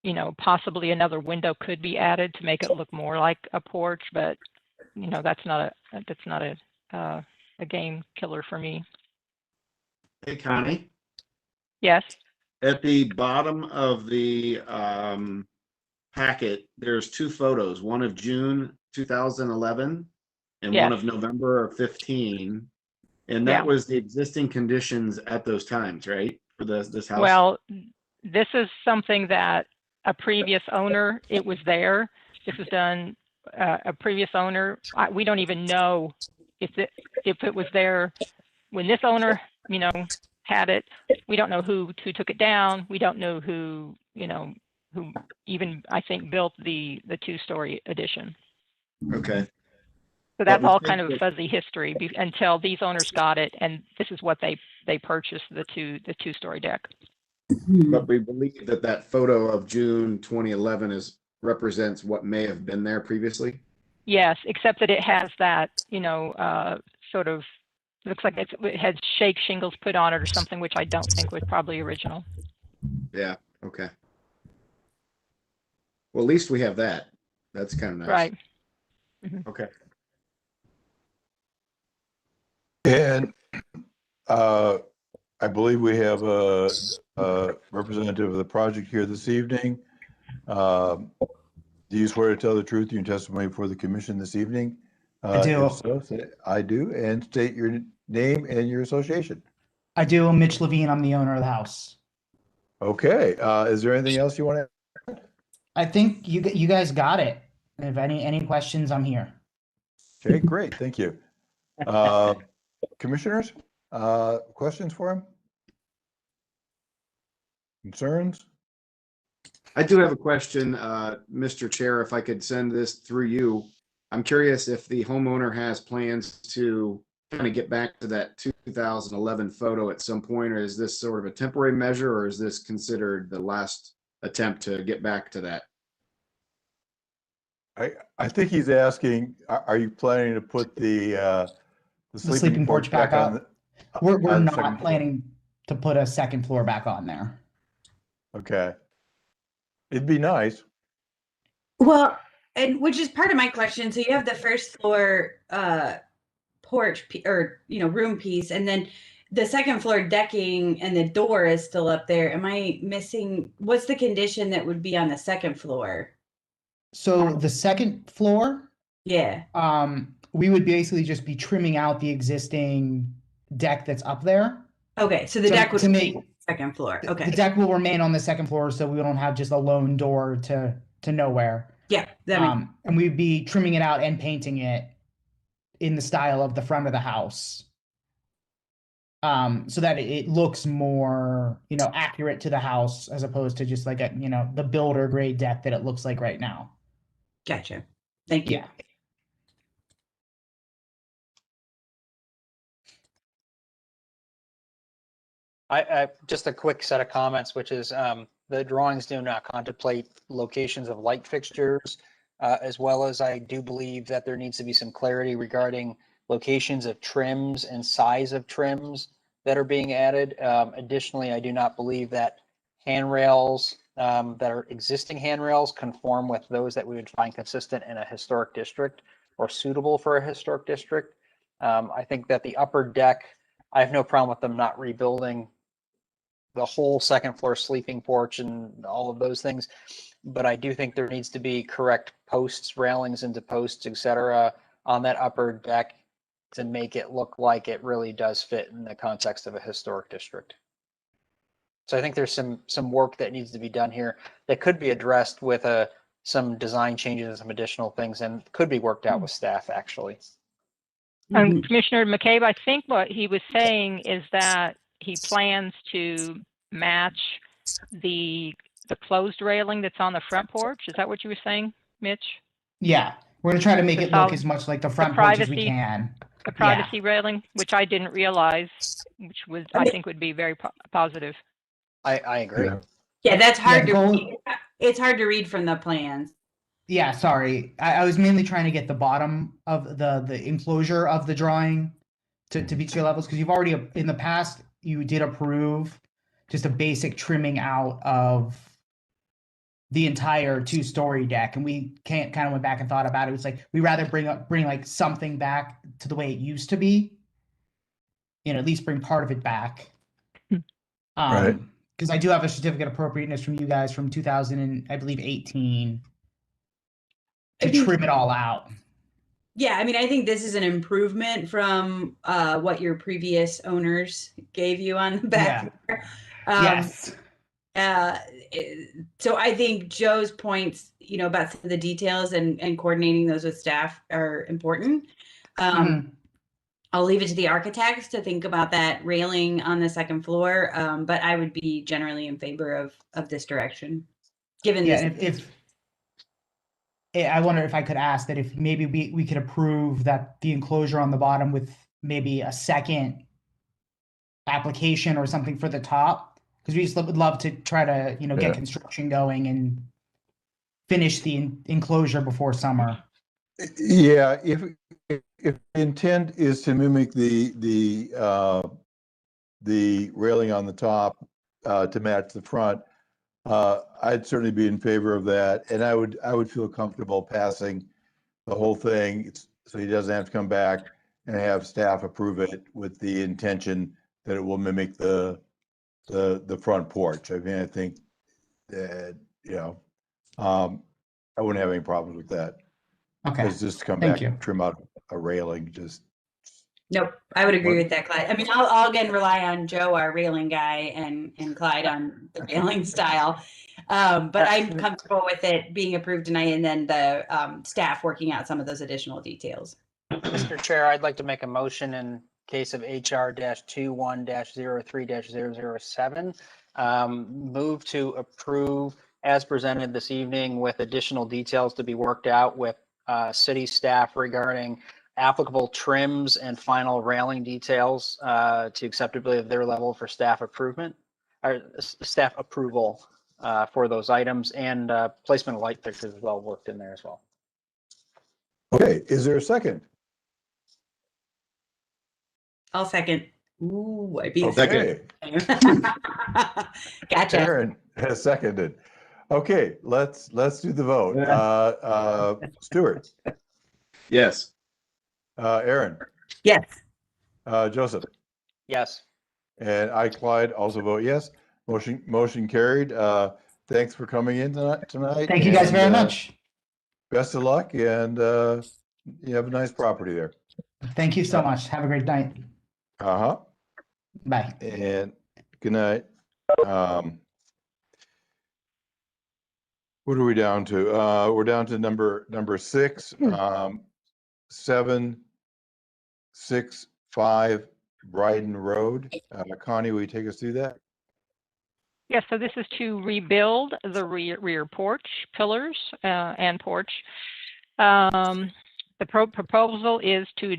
You know, possibly another window could be added to make it look more like a porch, but you know, that's not a game killer for me. Hey, Connie. Yes. At the bottom of the packet, there's 2 photos, one of June 2011 and Yes. one of November of 15. And that was the existing conditions at those times, right? For this house? Well, this is something that a previous owner, it was there. This was done, a previous owner. We don't even know if it was there when this owner, you know, had it. We don't know who took it down. We don't know who, you know, who even, I think, built the 2-story addition. Okay. So that's all kind of fuzzy history until these owners got it, and this is what they purchased, the 2-story deck. But we believe that photo of June 2011 represents what may have been there previously? Yes, except that it has that, you know, sort of, looks like it had shake shingles put on it or something, which I don't think was probably original. Yeah, okay. Well, at least we have that. That's kind of nice. Right. Okay. And I believe we have a representative of the project here this evening. Do you swear to tell the truth in your testimony before the commission this evening? I do. If so, say, I do, and state your name and your association. I do. I'm Mitch Levine. I'm the owner of the house. Okay. Is there anything else you want to add? I think you guys got it. If any questions, I'm here. Okay, great. Thank you. Commissioners, questions for him? Concerns? I do have a question, Mr. Chair, if I could send this through you. I'm curious if the homeowner has plans to kind of get back to that 2011 photo at some point, or is this sort of a temporary measure, or is this considered the last attempt to get back to that? I think he's asking, are you planning to put the sleeping porch back up? We're on not planning to put a second floor back on there. Okay. It'd be nice. Well, and which is part of my question. So you have the first floor porch or room piece, and then the second floor decking and the door is still up there. Am I missing? What's the condition that would be on the second floor? So the second floor, Yeah. We would basically just be trimming out the existing deck that's up there. Okay, so the deck would be second floor. Okay. The deck will remain on the second floor, so we don't have just a lone door to nowhere. Yeah. And we'd be trimming it out and painting it in the style of the front of the house. So that it looks more, accurate to the house as opposed to just like the builder grade deck that it looks like right now. Gotcha. Thank you. Yeah. I just a quick set of comments, which is the drawings do not contemplate locations of light fixtures, as well as I do believe that there needs to be some clarity regarding locations of trims and size of trims that are being added. Additionally, I do not believe that handrails that are existing handrails conform with those that we would find consistent in a historic district or suitable for a historic district. I think that the upper deck, I have no problem with them not rebuilding the whole second floor sleeping porch and all of those things. But I do think there needs to be correct posts, railings into posts, etc., on that upper deck to make it look like it really does fit in the context of a historic district. So I think there's some work that needs to be done here that could be addressed with some design changes and some additional things, and could be worked out with staff actually. Commissioner McCabe, I think what he was saying is that he plans to match the closed railing that's on the front porch. Is that what you were saying, Mitch? Yeah, we're gonna try to make it look as much like the front porch as we can. The privacy railing, which I didn't realize, which was I think would be very positive. I agree. Yeah, that's hard to read. It's hard to read from the plans. Yeah, sorry. I was mainly trying to get the bottom of the enclosure of the drawing to be to your levels, because you've already, in the past, you did approve just a basic trimming out of the entire 2-story deck, and we kind of went back and thought about it. It's like we rather bring like something back to the way it used to be, at least bring part of it back. Right. Because I do have a certificate of appropriateness from you guys from 2000 and I believe 18 to trim it all out. Yeah, I mean, I think this is an improvement from what your previous owners gave you on the back. Yeah. Yes. So I think Joe's points, about some of the details and coordinating those with staff are important. I'll leave it to the architects to think about that railing on the second floor, but I would be generally in favor of this direction, given this. I wonder if I could ask that if maybe we could approve that the enclosure on the bottom with maybe a second application or something for the top, because we just would love to try to get construction going and finish the enclosure before summer. Yeah, if the intent is to mimic the railing on the top to match the front, I'd certainly be in favor of that, and I would feel comfortable passing the whole thing so he doesn't have to come back and have staff approve it with the intention that it will mimic the front porch. I mean, I think that, you know, I wouldn't have any problems with that. Okay, It's just come thank back you. and trim out a railing, just. Nope, I would agree What? with that, Clyde. I mean, I'll again rely on Joe, our railing guy, and Clyde on the railing style. But I'm comfortable with it being approved tonight, and then the staff working out some of those additional details. Mr. Chair, I'd like to make a motion in case of HR-21-03-007. Move to approve as presented this evening with additional details to be worked out with city staff regarding applicable trims and final railing details to acceptability of their level for staff approval for those items, and placement of light fixtures as well worked in there as well. Okay, is there a second? I'll second. Ooh, I beat Okay. Gotcha. Aaron has seconded. Okay, let's do the vote. Stuart. Yes. Aaron. Yes. Joseph. Yes. And I, Clyde, also vote yes. Motion carried. Thanks for coming in tonight. Thank you guys very much. Best of luck, and you have a nice property there. Thank you so much. Have a great night. Uh-huh. Bye. And good night. What are we down to? We're down to number 6, 765 Bryden Road. Connie, will you take us through that? Yes, so this is to rebuild the rear porch pillars and porch. The proposal is to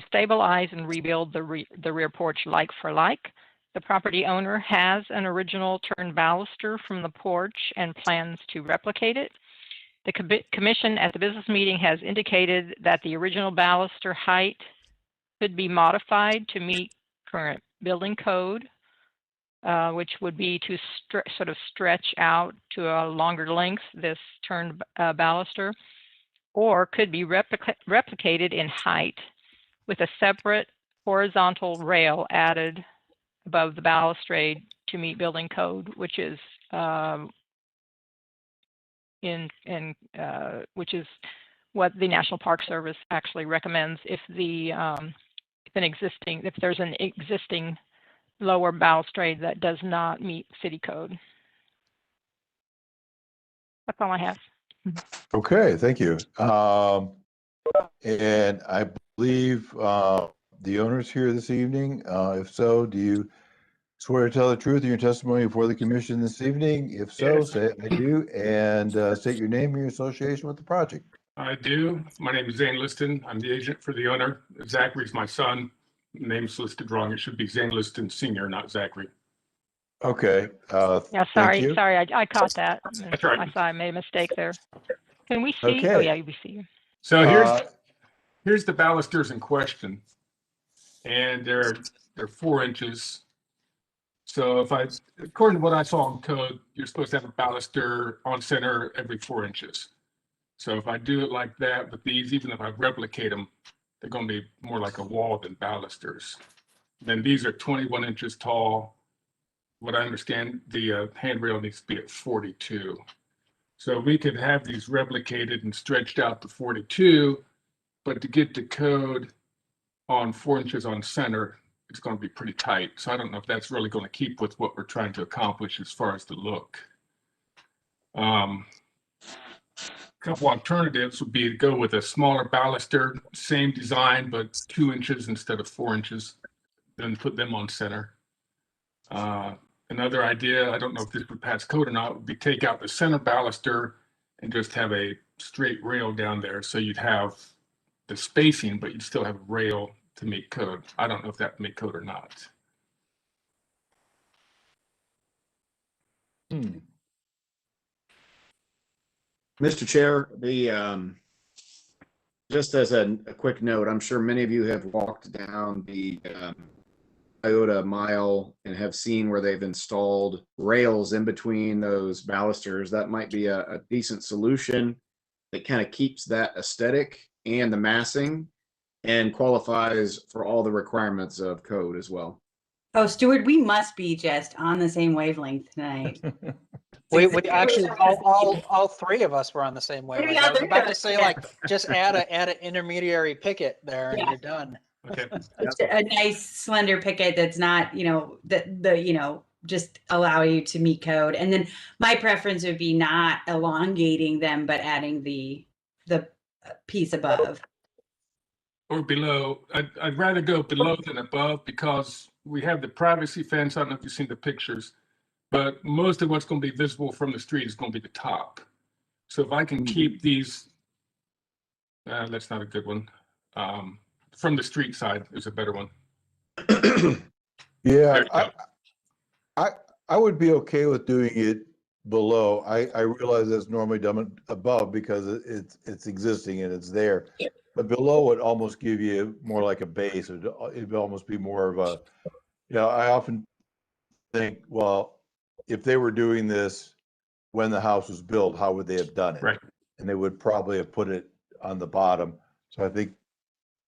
stabilize and rebuild the rear porch like for like. The property owner has an original turned baluster from the porch and plans to replicate it. The commission at the business meeting has indicated that the original baluster height could be modified to meet current building code, which would be to sort of stretch out to a longer length this turned baluster, or could be replicated in height with a separate horizontal rail added above the balustrade to meet building code, which is which is what the National Park Service actually recommends if there's an existing lower balustrade that does not meet city code. That's all I have. Okay, thank you. And I believe the owner's here this evening. If so, do you swear to tell the truth in your testimony before the commission this evening? If so, Yes. say I do, and state your name and your association with the project. I do. My name is Zane Liston. I'm the agent for the owner. Zachary's my son. Name's listed wrong. It should be Zane Liston Sr., not Zachary. Okay. Yeah, thank you. sorry, I caught that. That's right. I thought I made a mistake there. Can we see? Okay. Oh yeah, we see you. So here's the balusters in question, and they're 4 inches. So according to what I saw in code, you're supposed to have a baluster on center every 4 inches. So if I do it like that with these, even if I replicate them, they're going to be more like a wall than balusters. Then these are 21 inches tall. What I understand, the handrail needs to be at 42. So we could have these replicated and stretched out to 42, but to get to code on 4 inches on center, it's going to be pretty tight. So I don't know if that's really going to keep with what we're trying to accomplish as far as the look. Couple alternatives would be to go with a smaller baluster, same design, but 2 inches instead of 4 inches, then put them on center. Another idea, I don't know if this would pass code or not, would be take out the center baluster and just have a straight rail down there. So you'd have the spacing, but you'd still have a rail to meet code. I don't know if that would make code or not. Mr. Chair, just as a quick note, I'm sure many of you have walked down the Toyota mile and have seen where they've installed rails in between those balusters. That might be a decent solution that kind of keeps that aesthetic and the massing and qualifies for all the requirements of code as well. Oh, Stuart, we must be just on the same wavelength tonight. We actually all three of us were on the same wavelength. I was about to say, like, just add an intermediary picket there and you're done. Okay. A nice slender picket that's not, just allow you to meet code. And then my preference would be not elongating them, but adding the piece above. Or below. I'd rather go below than above because we have the privacy fence. I don't know if you've seen the pictures, but most of what's going to be visible from the street is going to be the top. So if I can keep these, that's not a good one. From the street side is a better one. Yeah, I would be okay with doing it below. I realize that's normally done above because it's existing and it's there. But below would almost give you more like a base. It'd almost be more of a, I often think, well, if they were doing this when the house was built, how would they have done it? Right. And they would probably have put it on the bottom. So I think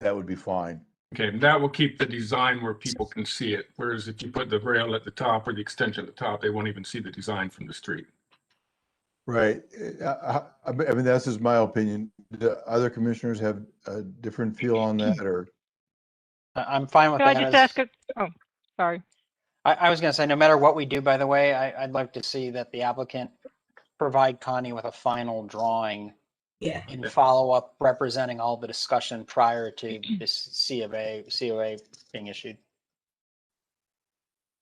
that would be fine. Okay, and that will keep the design where people can see it. Whereas if you put the rail at the top or the extension at the top, they won't even see the design from the street. Right. I mean, that's just my opinion. Do other commissioners have a different feel on that, or? I'm fine with Can that. I just ask sorry. I was going to say, no matter what we do, by the way, I'd like to see that the applicant provide Connie with a final drawing in follow-up representing all the discussion prior to this COA being issued.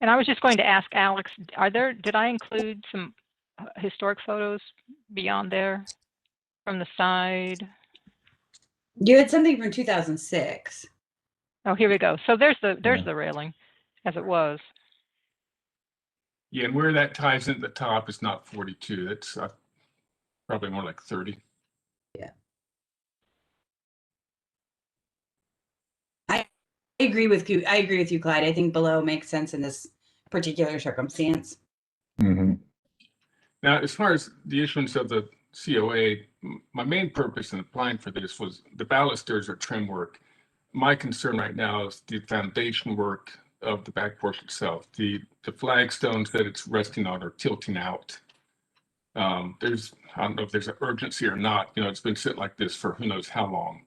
And I was just going to ask Alex, did I include some historic photos beyond there from the side? You had something from 2006. Oh, here we go. So there's the railing as it was. Yeah, and where that ties into the top is not 42. That's probably more like 30. Yeah. I agree with you. I agree with you, Clyde. I think below makes sense in this particular circumstance. Mm-hmm. Now, as far as the issuance of the COA, my main purpose in applying for this was the balusters are trim work. My concern right now is the foundation work of the back porch itself. The flagstones that it's resting on are tilting out. I don't know if there's an urgency or not. It's been sitting like this for who knows how long.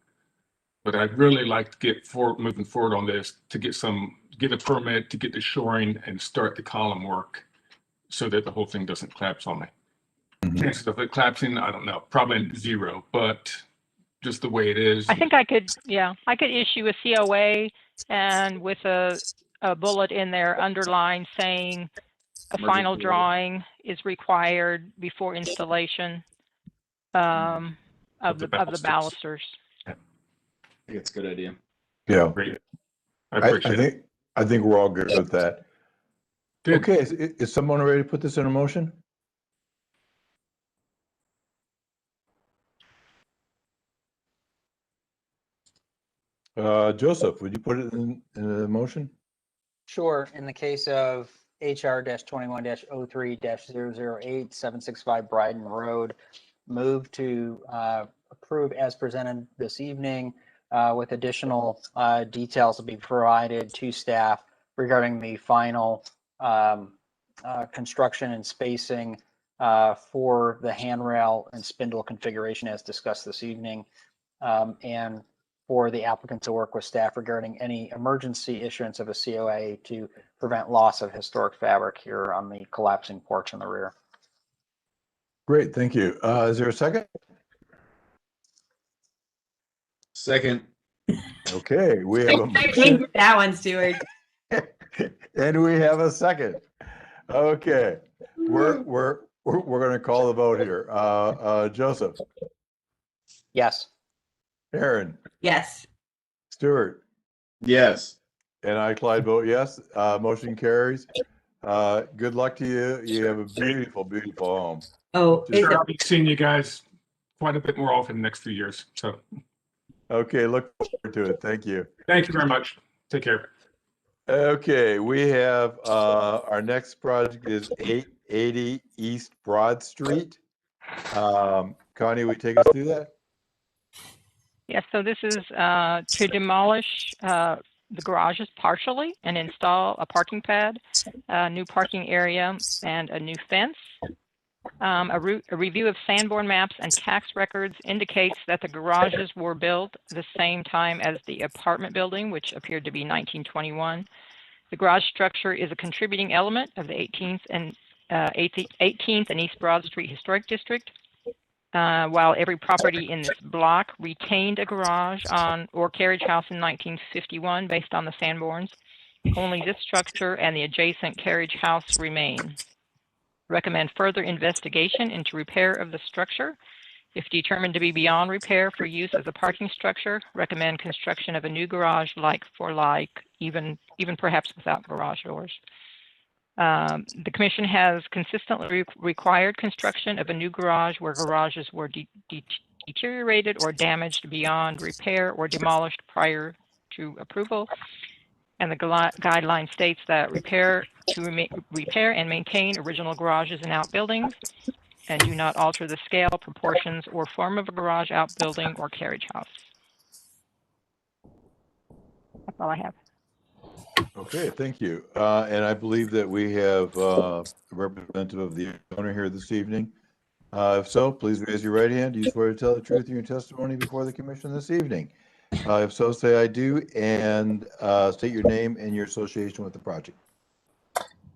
But I'd really like to get moving forward on this to get a permit to get the shoring and start the column work so that the whole thing doesn't collapse on me. Mm-hmm. Chances of it collapsing, I don't know, probably 0, but just the way it is. I think I could issue a COA and with a bullet in there underlined saying a final drawing is required before installation of the balusters. I think it's a good idea. Yeah. Great. I appreciate it. I think we're all good with that. Good. Okay, is someone ready to put this in a motion? Joseph, would you put it in a motion? Sure. In the case of HR-21-03-008 765 Bryden Road, move to approve as presented this evening with additional details to be provided to staff regarding the final construction and spacing for the handrail and spindle configuration as discussed this evening, and for the applicant to work with staff regarding any emergency issuance of a COA to prevent loss of historic fabric here on the collapsing porch in the rear. Great, thank you. Is there a second? Second. Okay, we have a I changed that one, Stuart. and we have a second. Okay, we're going to call the vote here. Joseph. Yes. Aaron. Yes. Stuart. Yes. And I, Clyde, vote yes. Motion carries. Good luck to you. You have a beautiful, beautiful home. Oh, I'll be seeing you guys quite a bit more often in the next few years. So. Okay, look forward to it. Thank you. Thank you very much. Take care. Okay, we have our next project is 880 East Broad Street. Connie, will you take us through that? Yes, so this is to demolish the garages partially and install a parking pad, a new parking area, and a new fence. A review of Sanborn maps and tax records indicates that the garages were built the same time as the apartment building, which appeared to be 1921. The garage structure is a contributing element of the 18th and East Broad Street Historic District. While every property in this block retained a garage or carriage house in 1951 based on the Sanborns, only this structure and the adjacent carriage house remain. Recommend further investigation into repair of the structure. If determined to be beyond repair for use as a parking structure, recommend construction of a new garage like for like, even perhaps without garage doors. The Commission has consistently required construction of a new garage where garages were deteriorated or damaged beyond repair or demolished prior to approval. And the guideline states that repair and maintain original garages and outbuildings, and do not alter the scale, proportions, or form of a garage, outbuilding, or carriage house. That's all I have. Okay, thank you. And I believe that we have a representative of the owner here this evening. If so, please raise your right hand. Do you swear to tell the truth in your testimony before the commission this evening? If so, say I do, and state your name and your association with the project.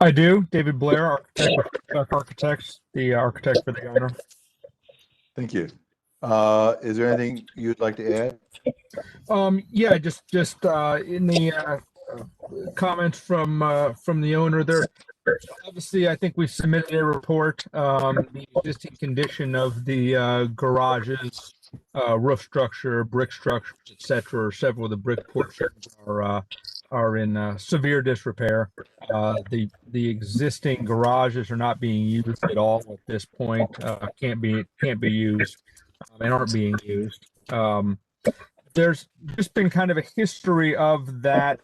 I do. David Blair, architect with Architects, the architect for the owner. Thank you. Is there anything you'd like to add? Yeah, just in the comments from the owner there. Obviously, I think we submitted a report. The existing condition of the garages, roof structure, brick structures, etc. Several of the brick portions are in severe disrepair. The existing garages are not being used at all at this point. Can't be used and aren't being used. There's just been kind of a history of that.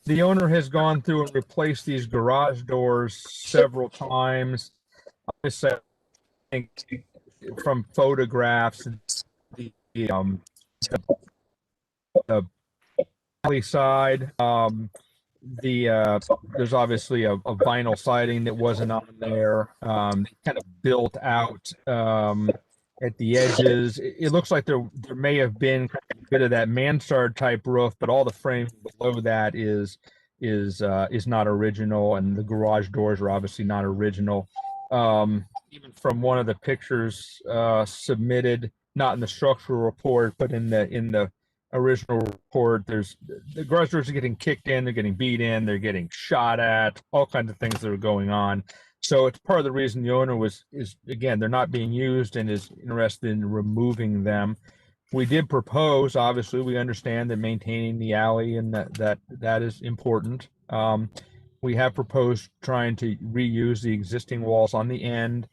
The owner has gone through and replaced these garage doors several times. I think from photographs, the alley side, there's obviously a vinyl siding that wasn't on there. Kind of built out at the edges. It looks like there may have been a bit of that mansard type roof, but all the framing below that is not original, and the garage doors are obviously not original. Even from one of the pictures submitted, not in the structural report, but in the original report, the garage doors are getting kicked in, they're getting beat in, they're getting shot at, all kinds of things that are going on. So it's part of the reason the owner is again, they're not being used and is interested in removing them. We did propose, obviously, we understand that maintaining the alley and that is important. We have proposed trying to reuse the existing walls on the end,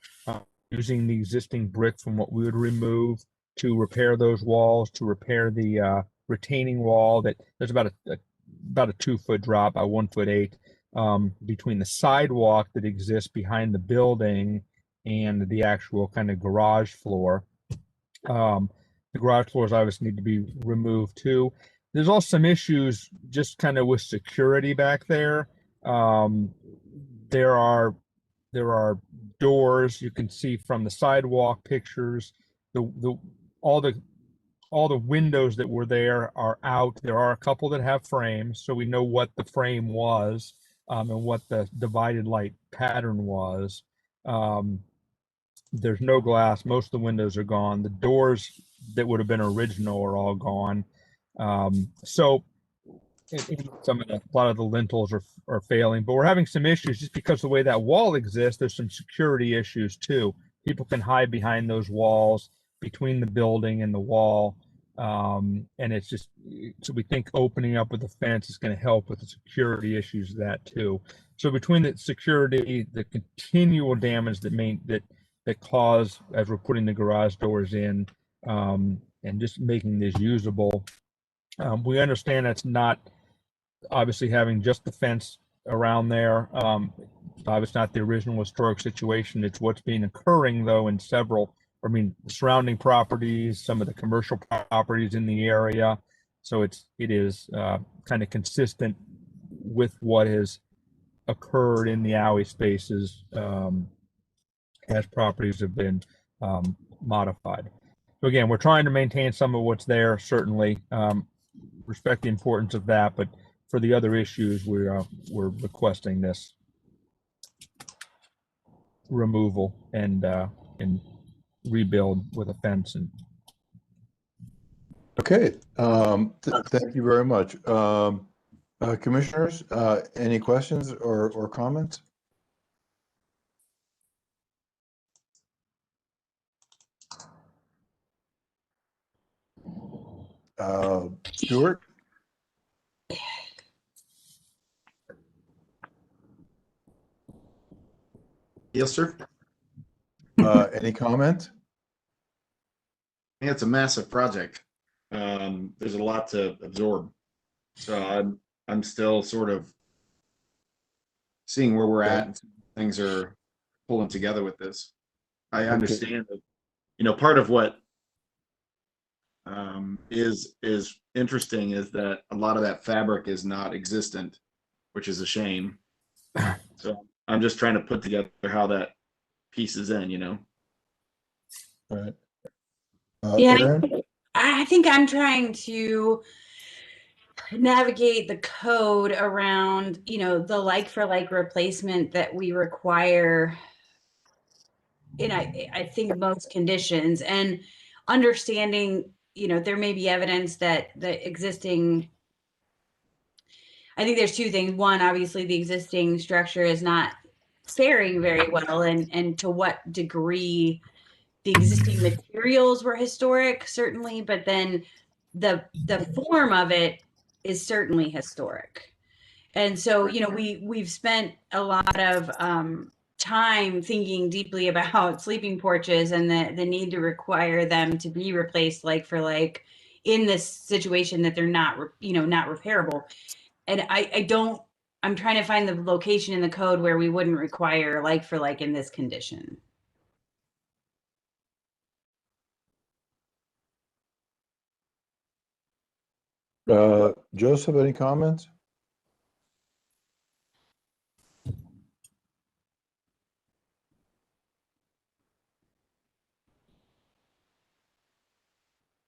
using the existing brick from what we would remove to repair those walls, to repair the retaining wall. That there's about a 2-foot drop, about 1'8", between the sidewalk that exists behind the building and the actual kind of garage floor. The garage floors obviously need to be removed too. There's also some issues just kind of with security back there. There are doors you can see from the sidewalk pictures. All the windows that were there are out. There are a couple that have frames, so we know what the frame was and what the divided light pattern was. There's no glass. Most of the windows are gone. The doors that would have been original are all gone. So a lot of the lintels are failing, but we're having some issues just because the way that wall exists. There's some security issues too. People can hide behind those walls between the building and the wall. And it's just, so we think opening up with a fence is going to help with the security issues of that too. So between the security, the continual damage that cause as we're putting the garage doors in, and just making this usable, we understand that's not obviously having just the fence around there. Obviously not the original historic situation. It's what's been occurring though in several, surrounding properties, some of the commercial properties in the area. So it is kind of consistent with what has occurred in the alley spaces as properties have been modified. So again, we're trying to maintain some of what's there, certainly respect the importance of that, but for the other issues, we're requesting this removal and rebuild with a fence. And Okay, thank you very much. Commissioners, any questions or comments? Stuart? Yes, sir. Any comment? Yeah, it's a massive project. There's a lot to absorb. So I'm still sort of seeing where we're at and things are pulling together with this. I understand that, you know, part of what is interesting is that a lot of that fabric is not existent, which is a shame. So I'm just trying to put together how that pieces in, you know. All right. Yeah, Aaron? I think I'm trying to navigate the code around, you know, the like for like replacement that we require in I think most conditions, and understanding, you know, there may be evidence that the existing, I think there's two things. One, obviously the existing structure is not faring very well, and to what degree the existing materials were historic, certainly, but then the form of it is certainly historic. And so, you know, we've spent a lot of time thinking deeply about sleeping porches and the need to require them to be replaced like for like in this situation that they're not, you know, not repairable. And I'm trying to find the location in the code where we wouldn't require like for like in this condition. Joseph, any comments?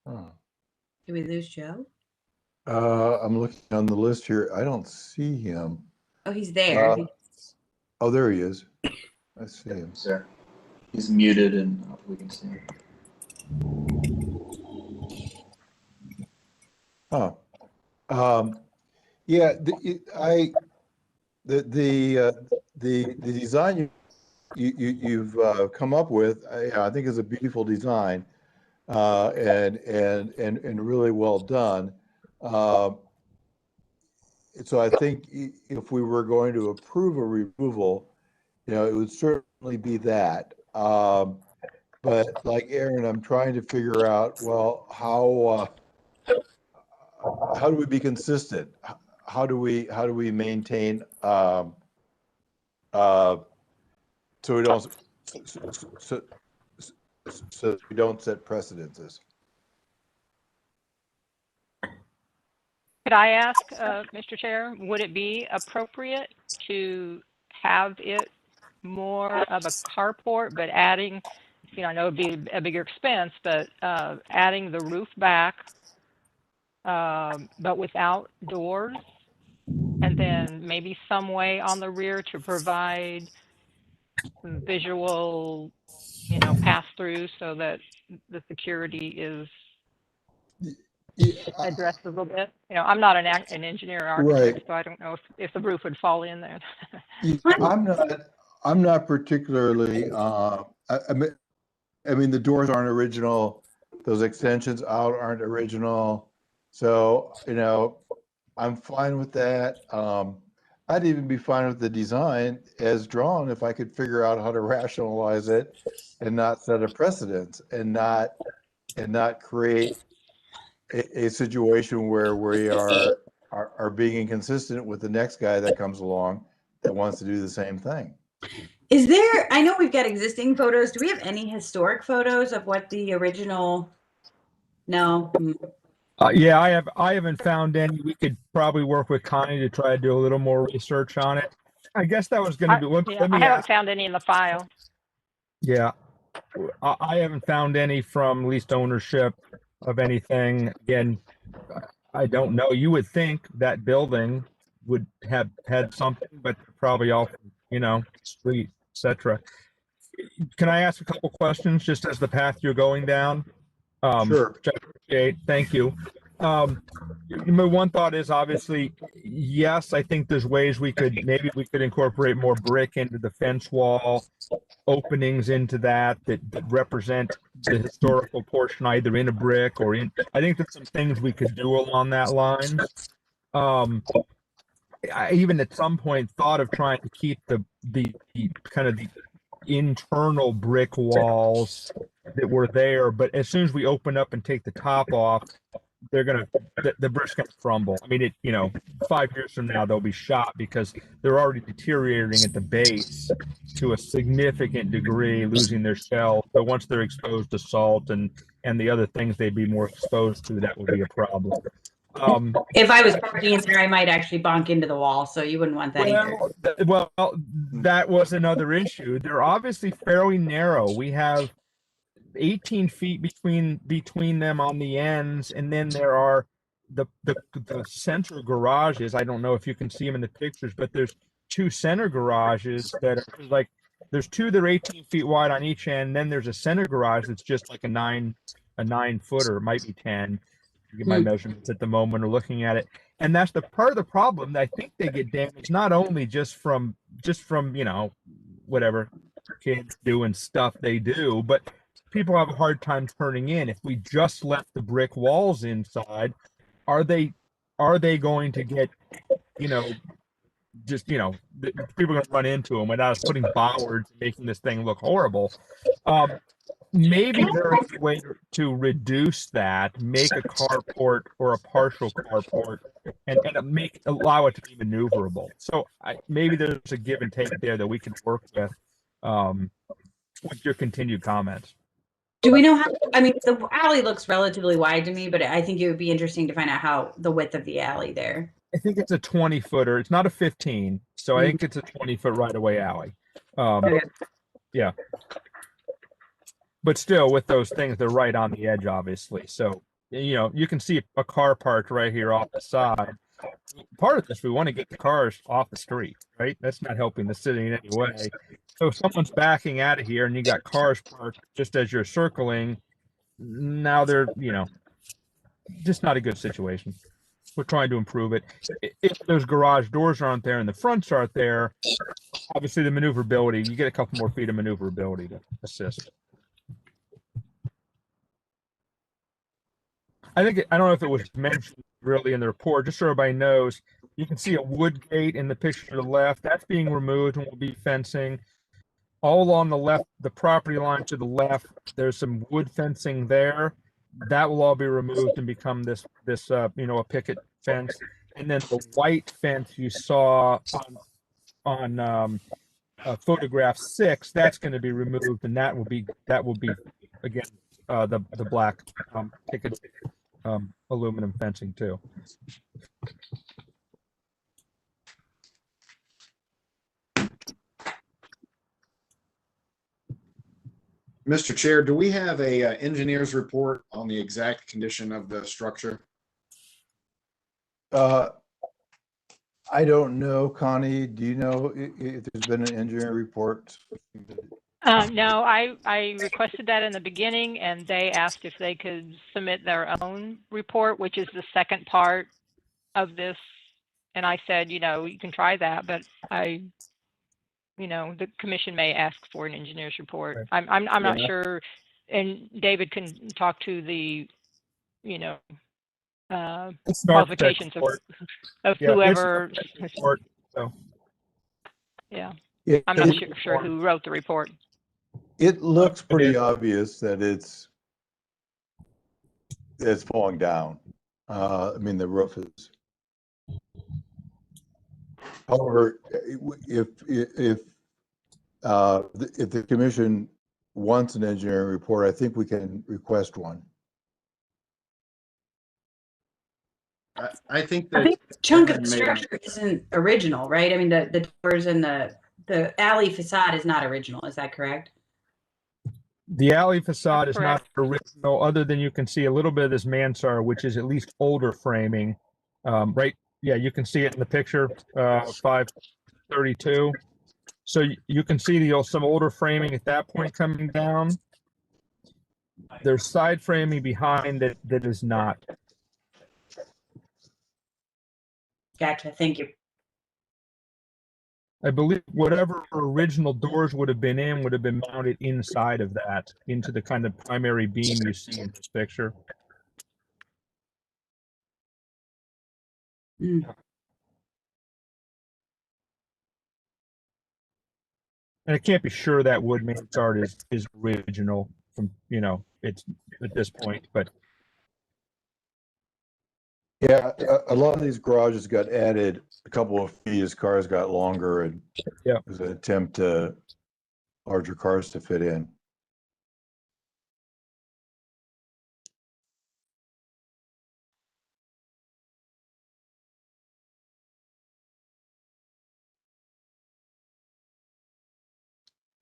Oh. Did we lose Joe? I'm looking on the list here. I don't see him. Oh, he's there. Oh, there he is. I see him. Sir, he's muted and we can see him. Oh, yeah. The design you've come up with, I think, is a beautiful design, and really well done. So I think if we were going to approve a removal, you know, it would certainly be that. But like Aaron, I'm trying to figure out, well, how do we be consistent? How do we maintain so we don't so we don't set precedences? Could I ask, Mr. Chair, would it be appropriate to have it more of a carport, but adding, you know, I know it'd be a bigger expense, but adding the roof back, but without doors, and then maybe some way on the rear to provide some visual, you know, pass through so that the security is addressed a little bit. You know, I'm not an engineer or architect, Right. so I don't know if the roof would fall in there. I'm not particularly. I mean, the doors aren't original. Those extensions out aren't original. So, you know, I'm fine with that. I'd even be fine with the design as drawn if I could figure out how to rationalize it and not set a precedent and not create a situation where we are being inconsistent with the next guy that comes along that wants to do the same thing. Is there, I know we've got existing photos. Do we have any historic photos of what the original? No. Yeah, I haven't found any. We could probably work with Connie to try to do a little more research on it. I guess that was going to be. Let I me haven't ask. found any in the file. Yeah, I haven't found any from leased ownership of anything. Again, I don't know. You would think that building would have had something, but probably all, street, etc. Can I ask a couple questions just as the path you're going down? Sure. Which I appreciate. Thank you. My one thought is obviously, yes, I think there's ways maybe we could incorporate more brick into the fence wall, openings into that represent the historical portion either in a brick or in. I think there's some things we could do along that line. I even at some point thought of trying to keep the kind of the internal brick walls that were there, but as soon as we open up and take the top off, the brick's gonna crumble. I mean, 5 years from now they'll be shot because they're already deteriorating at the base to a significant degree, losing their shell. So once they're exposed to salt and the other things they'd be more exposed to, that would be a problem. If I was parking in there, I might actually bonk into the wall, so you wouldn't want that either. Well, that was another issue. They're obviously fairly narrow. We have 18 feet between them on the ends, and then there are the center garages. I don't know if you can see them in the pictures, but there's 2 center garages that are like, there's 2 that are 18 feet wide on each end. And then there's a center garage that's just like a 9 footer, it might be 10. Get my measurements at the moment or looking at it, and that's the part of the problem that I think they get damaged not only just from whatever kids doing stuff they do, but people have a hard time turning in. If we just left the brick walls inside, are they going to get people are going to run into them without us putting bollards and making this thing look horrible? Maybe there is a way to reduce that, make a carport or a partial carport, and allow it to be maneuverable. So maybe there's a give and take there that we can work with your continued comments. Do we know how? I mean, the alley looks relatively wide to me, but I think it would be interesting to find out how the width of the alley there. I think it's a 20 footer. It's not a 15, so I think it's a 20-foot right-of-way alley. Okay. Yeah. But still, with those things, they're right on the edge, obviously. So, you can see a car parked right here off the side. Part of this, we want to get the cars off the street, right? That's not helping the city in any way. So if someone's backing out of here and you got cars parked just as you're circling, now they're, just not a good situation. We're trying to improve it. If those garage doors aren't there and the fronts aren't there, obviously the maneuverability, you get a couple more feet of maneuverability to assist. I don't know if it was mentioned really in the report, just so everybody knows, you can see a wood gate in the picture to the left. That's being removed and will be fencing. All along the left, the property line to the left, there's some wood fencing there. That will all be removed and become this a picket fence. And then the white fence you saw on photograph 6, that's going to be removed, and that will be again the black picket aluminum fencing too. Mr. Chair, do we have a engineer's report on the exact condition of the structure? I don't know, Connie. Do you know if there's been an engineering report? No, I requested that in the beginning, and they asked if they could submit their own report, which is the second part of this. And I said, you can try that, but the commission may ask for an engineer's report. I'm not sure, and David can talk to the qualifications of whoever. Yeah, I'm not sure who wrote the report. It looks pretty obvious that it's falling down. I mean, the roof is. However, if the commission wants an engineering report, I think we can request one. I think I that think a chunk of Aaron the made a- structure isn't original, right? I mean, the doors and the alley facade is not original. Is that correct? The alley facade That's is not original, other than you can see a little bit of this mansard, which is at least older framing. Right? Yeah, you can see it in the picture, 532. So you can see some older framing at that point coming down. There's side framing behind it that is not. Gotcha. Thank you. I believe whatever original doors would have been mounted inside of that, into the kind of primary beam you see in this picture. Mm. And I can't be sure that wood mansard is original from, it's at this point, but. Yeah, a lot of these garages got added a couple of feet as cars got longer, and yeah, it was an attempt to larger cars to fit in.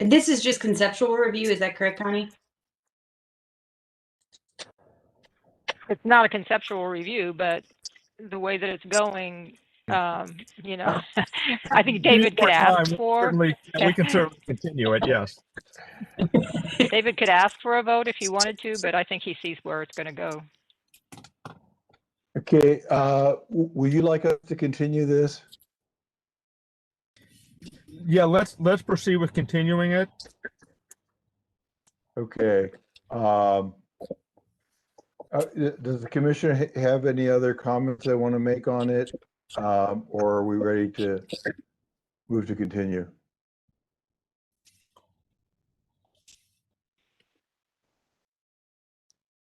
And this is just conceptual review. Is that correct, Connie? It's not a conceptual review, but the way that it's going, I think David could ask for. Certainly, we can certainly continue it. Yes. David could ask for a vote if he wanted to, but I think he sees where it's going to go. Okay, would you like us to continue this? Yeah, let's proceed with continuing it. Okay. Does the commissioner have any other comments they want to make on it? Or are we ready to move to continue?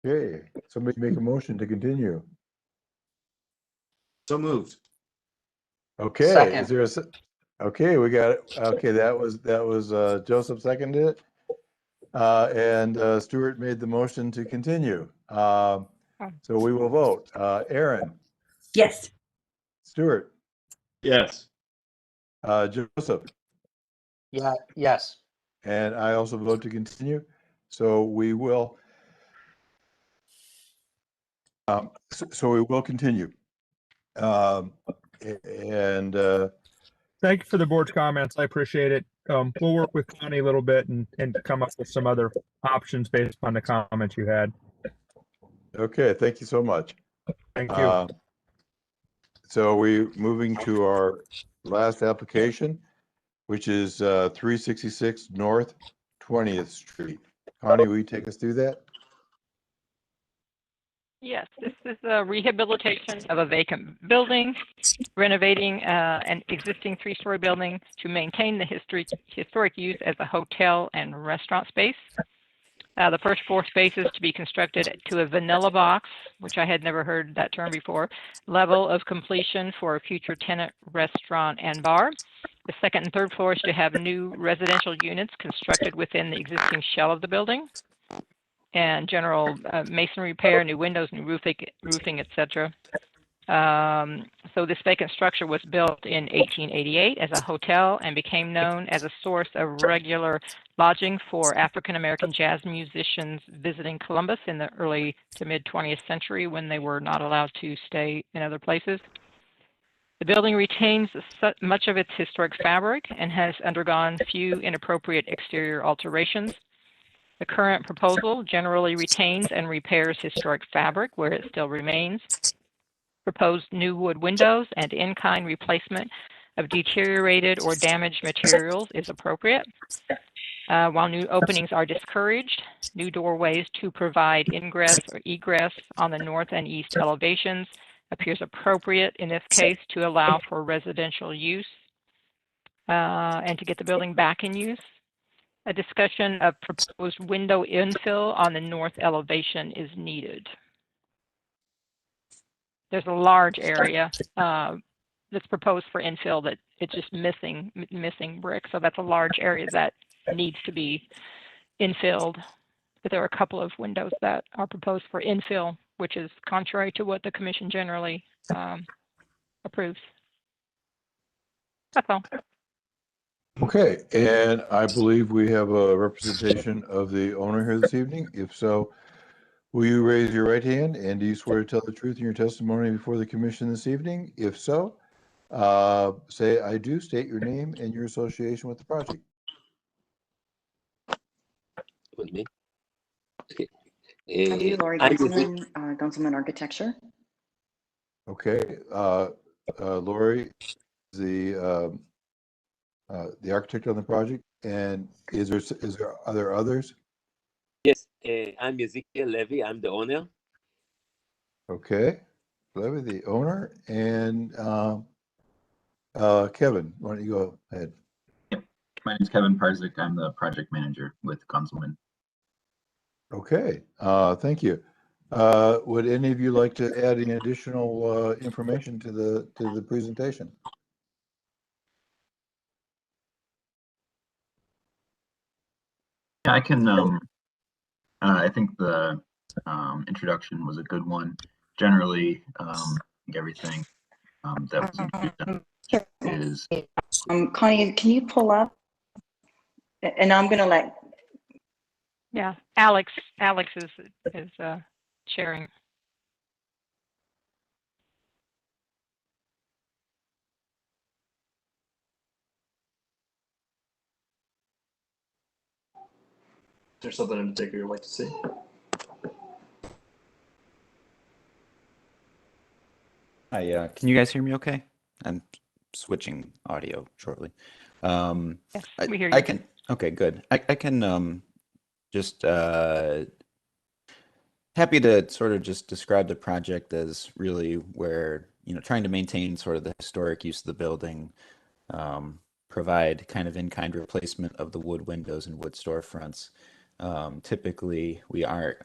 Okay, somebody make a motion to continue. So moved. Okay, Second. is there okay, we got it. Okay, that was Joseph seconded it. And Stuart made the motion to continue. So we will vote. Aaron? Yes. Stuart? Yes. Joseph? Yeah, yes. And I also vote to continue. So we will so we will continue. Thank you for the board's comments. I appreciate it. We'll work with Connie a little bit and come up with some other options based on the comments you had. Okay, thank you so much. Thank you. So we're moving to our last application, which is 366 North 20th Street. Connie, will you take us through that? Yes, this is a rehabilitation of a vacant building, renovating an existing three-story building to maintain the historic use as a hotel and restaurant space. The first floor spaces to be constructed to a vanilla box, which I had never heard that term before, level of completion for a future tenant restaurant and bar. The second and third floors to have new residential units constructed within the existing shell of the building, and general masonry repair, new windows, new roofing, etc. So this vacant structure was built in 1888 as a hotel and became known as a source of regular lodging for African-American jazz musicians visiting Columbus in the early to mid 20th century when they were not allowed to stay in other places. The building retains much of its historic fabric and has undergone few inappropriate exterior alterations. The current proposal generally retains and repairs historic fabric where it still remains. Proposed new wood windows and in-kind replacement of deteriorated or damaged materials is appropriate. While new openings are discouraged, new doorways to provide ingress or egress on the north and east elevations appears appropriate in this case to allow for residential use and to get the building back in use. A discussion of proposed window infill on the north elevation is needed. There's a large area that's proposed for infill that it's just missing brick. So that's a large area that needs to be infilled. But there are a couple of windows that are proposed for infill which is contrary to what the commission generally approves. That's all. Okay, and I believe we have a representation of the owner here this evening. If so, will you raise your right hand, and do you swear to tell the truth in your testimony before the commission this evening? If so, say I do, state your name and your association with the project. With me? Okay. I do, Lori Gunselman, Gunselman Architecture. Okay, Lori is the architect on the project, and are there others? Yes, I'm Ezekiel Levy. I'm the owner. Okay, Levy, the owner, and Kevin, why don't you go ahead? My name is Kevin Parzik. I'm the project manager with Gunselman. Okay, thank you. Would any of you like to add any additional information to the presentation? Yeah, I can. I think the introduction was a good one. Generally, everything that was included is. Connie, can you pull up? And I'm going to let. Yeah, Alex is sharing. Is there something in particular you'd like to see? Hi, can you guys hear me okay? I'm switching audio shortly. Yes, we hear you. I can, okay, good. I can just happy to sort of just describe the project as really where, trying to maintain sort of the historic use of the building, provide kind of in-kind replacement of the wood windows and wood storefronts. Typically, we are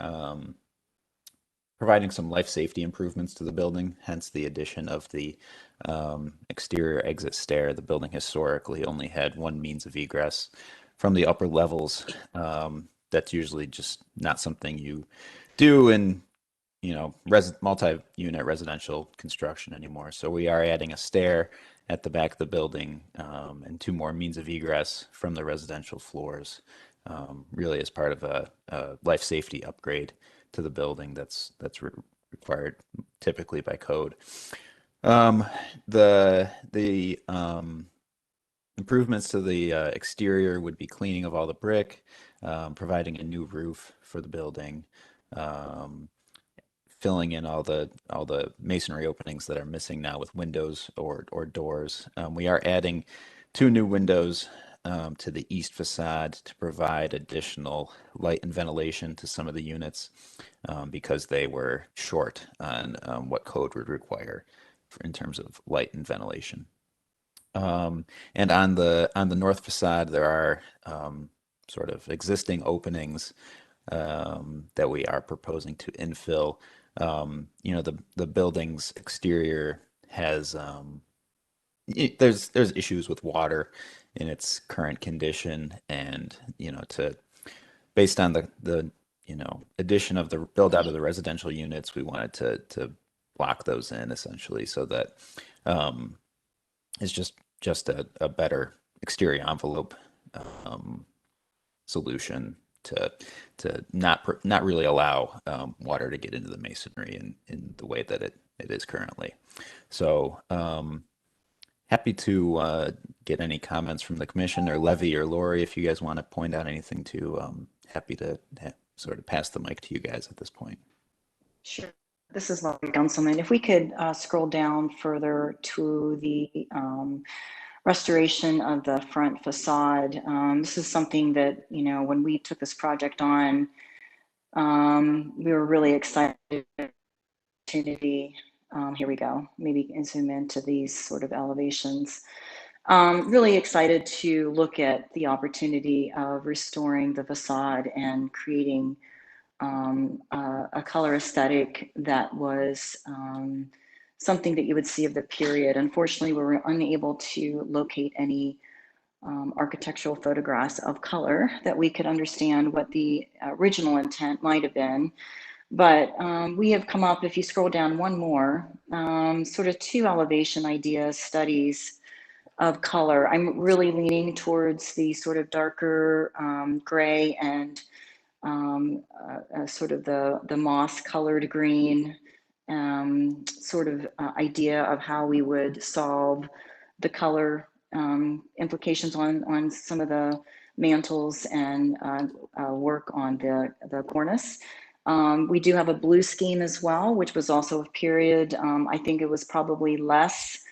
providing some life safety improvements to the building, hence the addition of the exterior exit stair. The building historically only had one means of egress from the upper levels. That's usually just not something you do in multi-unit residential construction anymore. So we are adding a stair at the back of the building and two more means of egress from the residential floors, really as part of a life safety upgrade to the building that's required typically by code. The improvements to the exterior would be cleaning of all the brick, providing a new roof for the building, filling in all the masonry openings that are missing now with windows or doors. We are adding 2 new windows to the east facade to provide additional light and ventilation to some of the units because they were short on what code would require in terms of light and ventilation. And on the north facade, there are sort of existing openings that we are proposing to infill. The building's exterior has there's issues with water in its current condition, and based on the addition of the build out of the residential units, we wanted to block those in essentially, so that it's just a better exterior envelope solution to not really allow water to get into the masonry in the way that it is currently. So happy to get any comments from the commission, or Levy or Lori, if you guys want to point out anything too. Happy to sort of pass the mic to you guys at this point. Sure. This is Lori Gunselman. If we could scroll down further to the restoration of the front facade. This is something that, when we took this project on, we were really excited. Opportunity. Here we go. Maybe zoom into these sort of elevations. Really excited to look at the opportunity of restoring the facade and creating a color aesthetic that was something that you would see of the period. Unfortunately, we were unable to locate any architectural photographs of color that we could understand what the original intent might have been. But we have come up, if you scroll down one more, sort of 2 elevation ideas, studies of color. I'm really leaning towards the sort of darker gray and sort of the moss colored green sort of idea of how we would solve the color implications on some of the mantles and work on the cornice. We do have a blue scheme as well, which was also of period. I think it was probably less,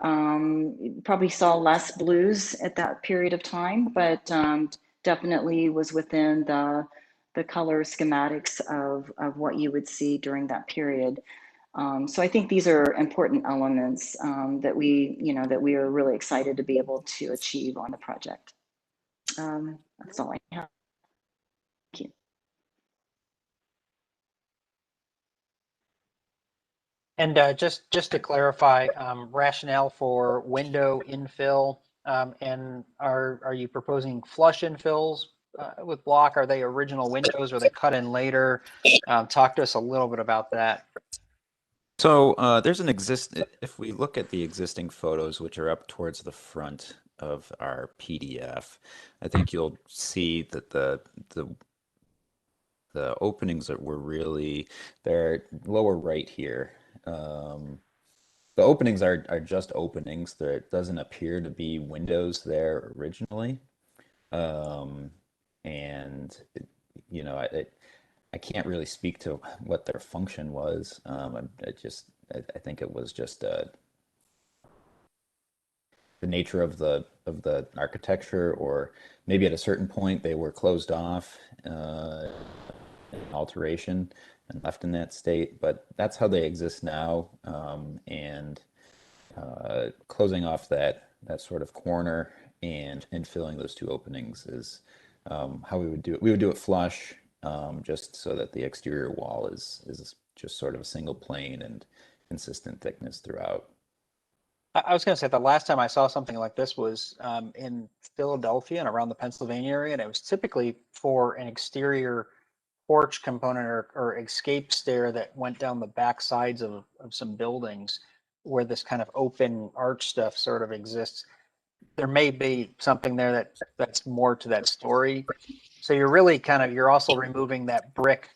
probably saw less blues at that period of time, but definitely was within the color schematics of what you would see during that period. So I think these are important elements that we are really excited to be able to achieve on the project. That's all I have. Thank you. And just to clarify, rationale for window infill, and are you proposing flush infills with block? Are they original windows? Or are they cut in later? Talk to us a little bit about that. So there's an if we look at the existing photos, which are up towards the front of our PDF, I think you'll see that the openings that were really, they're lower right here. The openings are just openings. There doesn't appear to be windows there originally. And I can't really speak to what their function was. I think it was just the nature of the architecture, or maybe at a certain point they were closed off, alteration, and left in that state. But that's how they exist now. And closing off that sort of corner and filling those 2 openings is how we would do it. We would do it flush, just so that the exterior wall is just sort of a single plane and consistent thickness throughout. I was going to say the last time I saw something like this was in Philadelphia and around the Pennsylvania area, and it was typically for an exterior porch component or escape stair that went down the back sides of some buildings where this kind of open arch stuff sort of exists. There may be something there that's more to that story. So you're really you're also removing that brick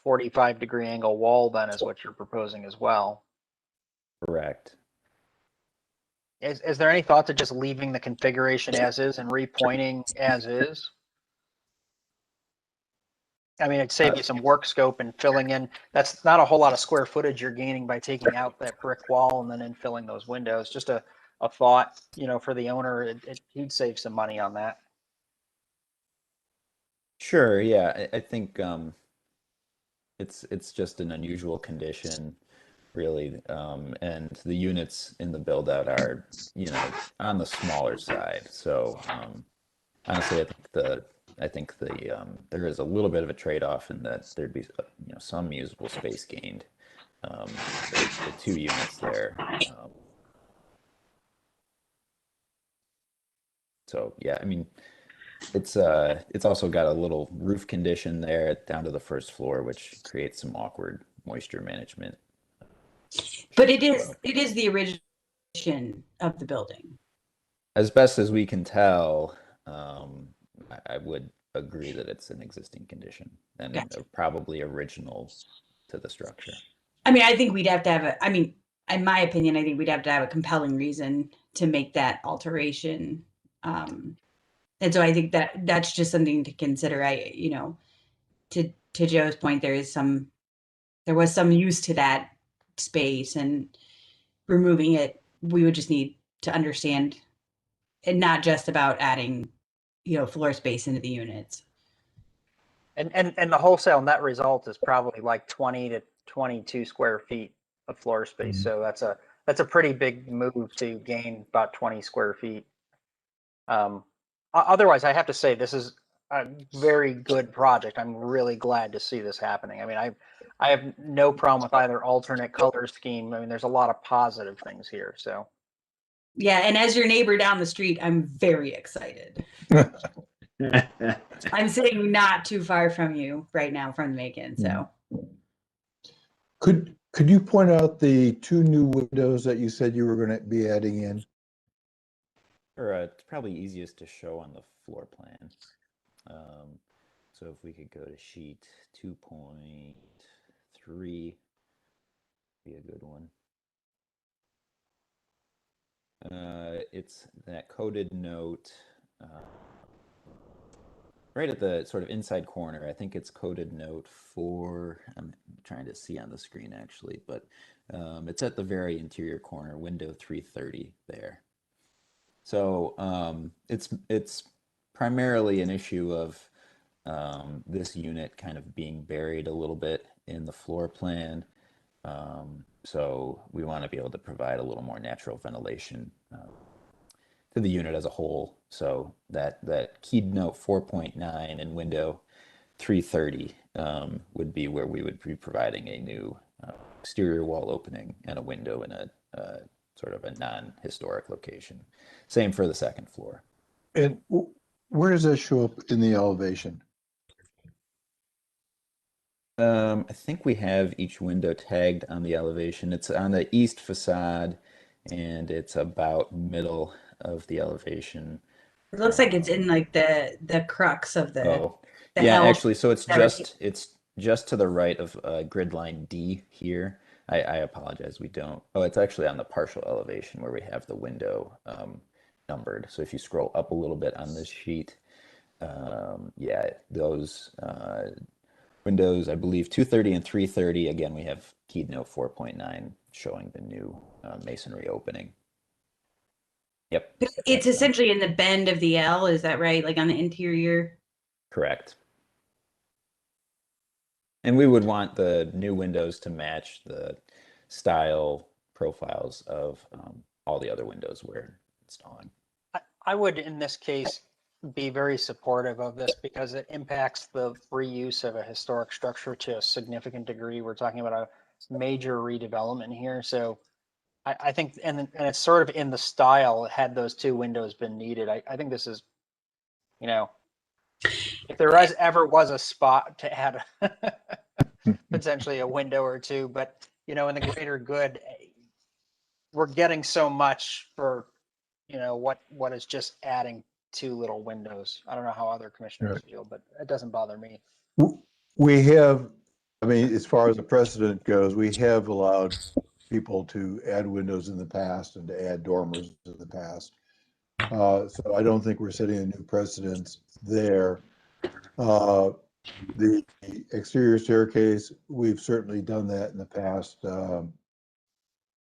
45-degree angle wall then is what you're proposing as well. Correct. Is there any thought to just leaving the configuration as is and repointing as is? I mean, it'd save you some work scope and filling in. That's not a whole lot of square footage you're gaining by taking out that brick wall and then infilling those windows. Just a thought, for the owner, he'd save some money on that. Sure. Yeah, I think it's just an unusual condition, really, and the units in the build out are on the smaller side. So honestly, I think there is a little bit of a trade-off in that there'd be some usable space gained. The 2 units there. So yeah, I mean, it's also got a little roof condition there down to the first floor, which creates some awkward moisture management. But it is the original of the building. As best as we can tell, I would agree that it's an existing condition and Gotcha. Probably original to the structure. I mean, I think we'd have to have in my opinion, I think we'd have to have a compelling reason to make that alteration. And so I think that's just something to consider. To Joe's point, there was some use to that space, and removing it, we would just need to understand, and not just about adding, floor space into the units. And the wholesale net result is probably like 20 to 22 square feet of floor space. So that's a pretty big move to gain about 20 square feet. Otherwise, I have to say this is a very good project. I'm really glad to see this happening. I mean, I have no problem with either alternate color scheme. I mean, there's a lot of positive things here. So yeah, and as your neighbor down the street, I'm very excited. I'm sitting not too far from you right now from Macon, so Could you point out the 2 new windows that you said you were going to be adding in? Or it's probably easiest to show on the floor plan. So if we could go to sheet 2.3, be a good one. It's that coded note right at the sort of inside corner. I think it's coded note 4. I'm trying to see on the screen actually, but it's at the very interior corner, window 330 there. So it's primarily an issue of this unit kind of being buried a little bit in the floor plan. So we want to be able to provide a little more natural ventilation to the unit as a whole. So that keyed note 4.9 in window 330 would be where we would be providing a new exterior wall opening and a window in a sort of a non-historic location. Same for the second floor. And where does that show up in the elevation? I think we have each window tagged on the elevation. It's on the east facade, and it's about middle of the elevation. It looks like it's in like the crux of the yeah, L actually, so it's 17. just to the right of grid line D here. I apologize, we don't. Oh, it's actually on the partial elevation where we have the window numbered. So if you scroll up a little bit on this sheet, yeah, those windows, I believe 230 and 330, again, we have keyed note 4.9 showing the new masonry opening. Yep. It's essentially in the bend of the L, is that right? Like on the interior? Correct. And we would want the new windows to match the style profiles of all the other windows we're installing. I would, in this case, be very supportive of this because it impacts the reuse of a historic structure to a significant degree. We're talking about a major redevelopment here. So I think, and it's sort of in the style, had those 2 windows been needed. I think this is, you know, if there ever was a spot to add potentially a window or 2, but, you know, in the greater good, we're getting so much for, you know, what is just adding 2 little windows. I don't know how other commissioners feel, but it doesn't bother me. We have, I mean, as far as the precedent goes, we have allowed people to add windows in the past and to add dormers in the past. So I don't think we're setting a new precedence there. The exterior staircase, we've certainly done that in the past.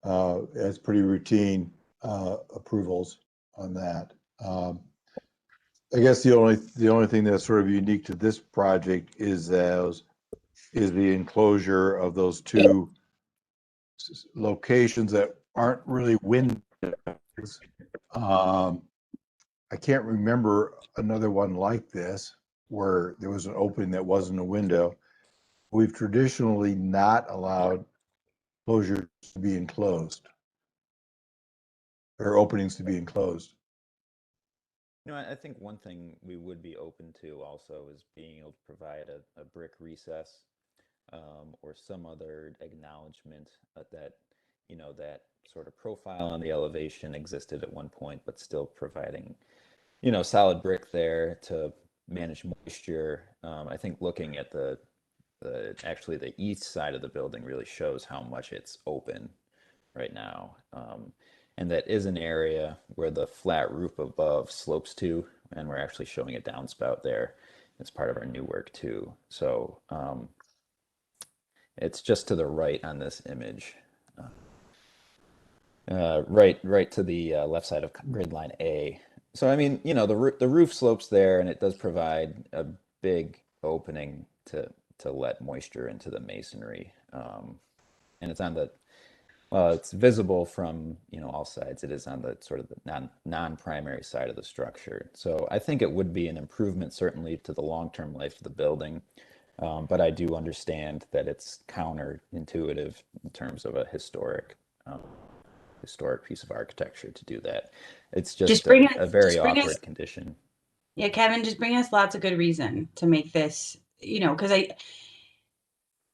As pretty routine approvals on that. I guess the only thing that's sort of unique to this project is the enclosure of those 2 locations that aren't really windows. I can't remember another one like this where there was an opening that wasn't a window. We've traditionally not allowed closures to be enclosed or openings to be enclosed. You know, I think one thing we would be open to also is being able to provide a brick recess or some other acknowledgement that, you know, that sort of profile on the elevation existed at one point, but still providing, you know, solid brick there to manage moisture. I think looking at actually the east side of the building really shows how much it's open right now. And that is an area where the flat roof above slopes to, and we're actually showing a downspout there. It's part of our new work too. So it's just to the right on this image. Right to the left side of grid line A. So I mean, you know, the roof slopes there, and it does provide a big opening to let moisture into the masonry. And it's on the it's visible from, you know, all sides. It is on the sort of the non-primary side of the structure. So I think it would be an improvement certainly to the long-term life of the building. But I do understand that it's counterintuitive in terms of a historic piece of architecture to do that. It's just a very awkward condition. Yeah, Kevin, just bring us lots of good reason to make this, you know, because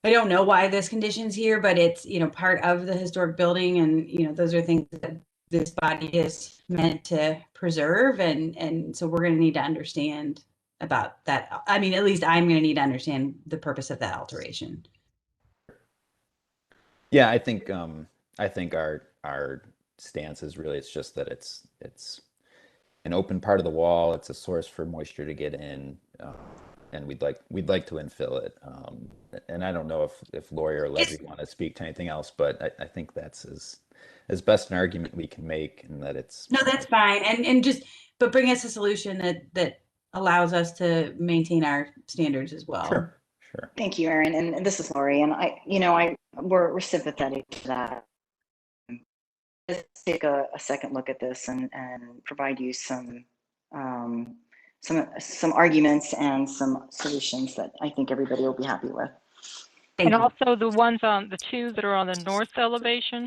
I don't know why this condition's here, but it's, part of the historic building, and, those are things that this body is meant to preserve, and so we're going to need to understand about that. I mean, at least I'm going to need to understand the purpose of that alteration. Yeah, I think our stance is really it's just that it's an open part of the wall. It's a source for moisture to get in, and we'd like to infill it. And I don't know if Lori or Levy want to speak to anything else, but I think that's as best an argument we can make, and that it's No, that's fine, and but bring us a solution that allows us to maintain our standards as well. Sure. Thank you, Erin. And this is Lori. And we're sympathetic to that. Let's take a second look at this and provide you some arguments and some solutions that I think everybody will be happy with. And also the ones on the two that are on the north elevation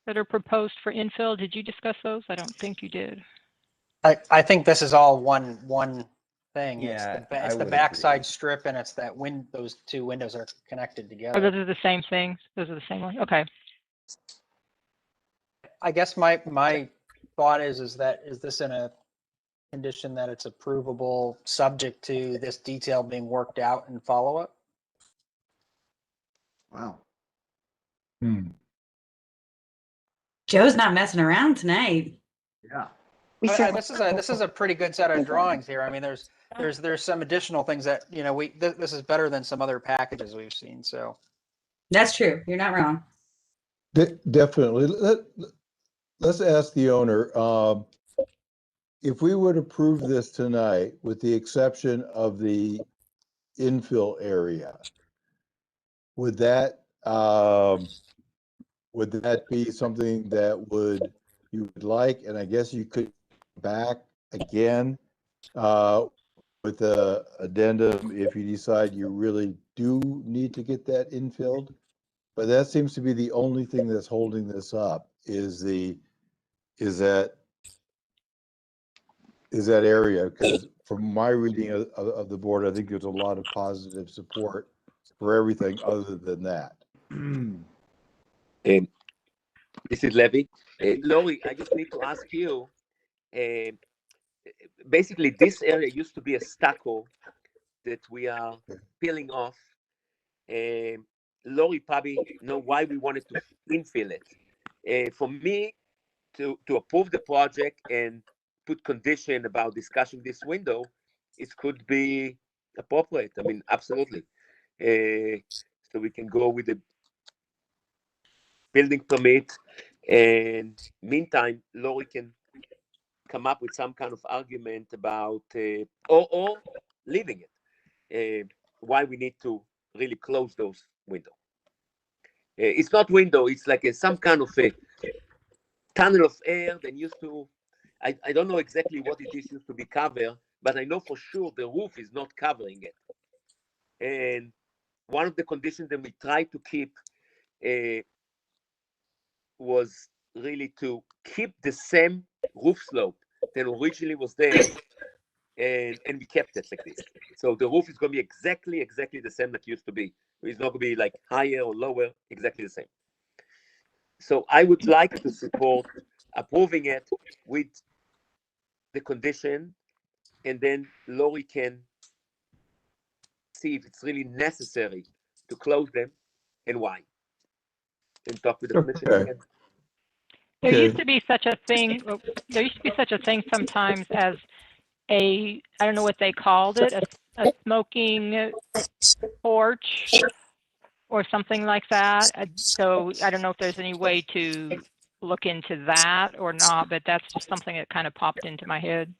that are proposed for infill. Did you discuss those? I don't think you did. I think this is all one thing. Yeah, It's the backside strip, and it's that those two windows are connected together. Oh, those are the same things. Those are the same one. Okay. I guess my thought is this in a condition that it's approvable, subject to this detail being worked out and follow up? Wow. Joe's not messing around tonight. Yeah. This is a pretty good set of drawings here. I mean, there's some additional things that this is better than some other packages we've seen. So that's true. You're not wrong. Definitely. Let's ask the owner. If we would approve this tonight, with the exception of the infill area, would that be something that you would like? And I guess you could back again with the addendum if you decide you really do need to get that infilled. But that seems to be the only thing that's holding this up is that area, because from my reading of the board, I think there's a lot of positive support for everything other than that. This is Levy. Lori, I just need to ask you, basically this area used to be a stucco that we are peeling off. Lori probably know why we wanted to infill it. For me to approve the project and put condition about discussing this window, it could be appropriate. I mean, absolutely. So we can go with the building permit, and meantime, Lori can come up with some kind of argument about or leaving it. Why we need to really close those windows. It's not window. It's like some kind of a tunnel of air that used to. I don't know exactly what it is used to be covered, but I know for sure the roof is not covering it. And one of the conditions that we tried to keep was really to keep the same roof slope that originally was there, and we kept it like this. So the roof is going to be exactly the same that used to be. It's not going to be like higher or lower, exactly the same. So I would like to support approving it with the condition, and then Lori can see if it's really necessary to close them and why, and talk with the commission again. There used to be such a thing. There used to be such a thing sometimes as I don't know what they called it, a smoking porch or something like that. So I don't know if there's any way to look into that or not, but that's just something that kind of popped into my head.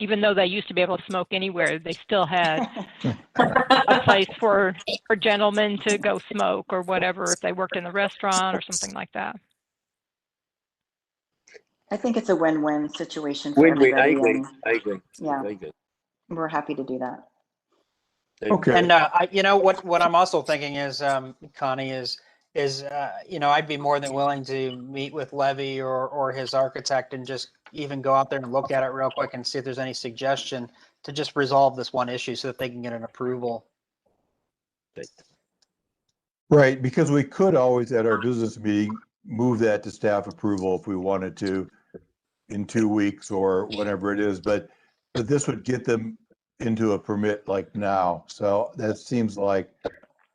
Even though they used to be able to smoke anywhere, they still had a place for gentlemen to go smoke or whatever if they worked in the restaurant or something like that. I think it's a win-win situation for everybody. I agree. Yeah, Very good. we're happy to do that. Okay. And what I'm also thinking is, Connie, is is, you know, I'd be more than willing to meet with Levy or his architect and just even go out there and look at it real quick and see if there's any suggestion to just resolve this one issue so that they can get an approval. Right, because we could always at our business meeting, move that to staff approval if we wanted to in 2 weeks or whatever it is, but this would get them into a permit like now. So that seems like,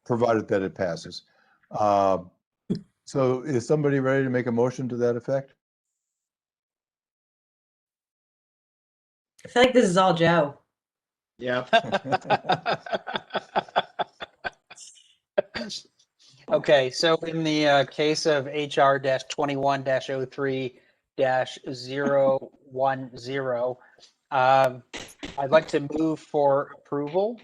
provided that it passes. So is somebody ready to make a motion to that effect? I feel like this is all Joe. Yep. Okay, so in the case of HR-21-03-010, I'd like to move for approval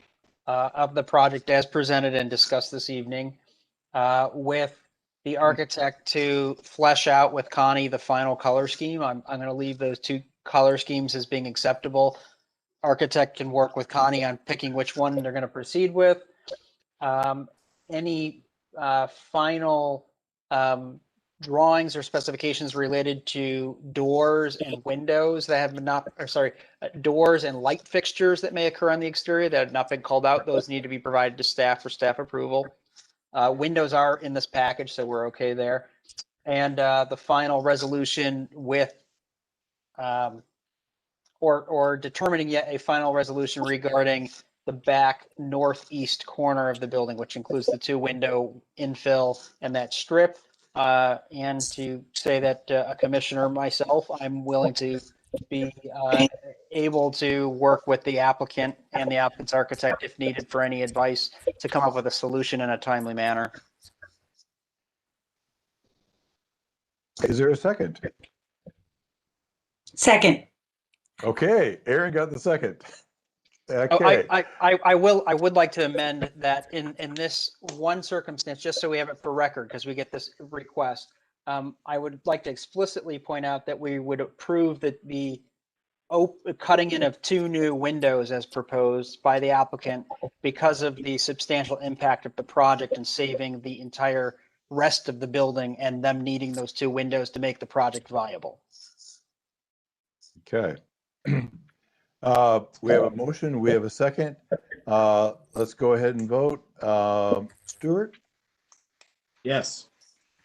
of the project as presented and discussed this evening, with the architect to flesh out with Connie the final color scheme. I'm going to leave those two color schemes as being acceptable. Architect can work with Connie on picking which one they're going to proceed with. Any final drawings or specifications related to doors and windows that have not, or sorry, doors and light fixtures that may occur on the exterior that have not been called out, those need to be provided to staff for staff approval. Windows are in this package, so we're okay there. And the final resolution with, or determining yet a final resolution regarding the back northeast corner of the building, which includes the 2 window infill and that strip. And to say that a commissioner, myself, I'm willing to be able to work with the applicant and the applicant's architect if needed for any advice to come up with a solution in a timely manner. Is there a second? Second. Okay, Aaron got the second. Oh, Okay. I would like to amend that in this one circumstance, just so we have it for record, because we get this request. I would like to explicitly point out that we would approve that the cutting in of 2 new windows as proposed by the applicant because of the substantial impact of the project and saving the entire rest of the building and them needing those 2 windows to make the project viable. Okay. We have a motion, we have a second. Let's go ahead and vote. Stuart? Yes.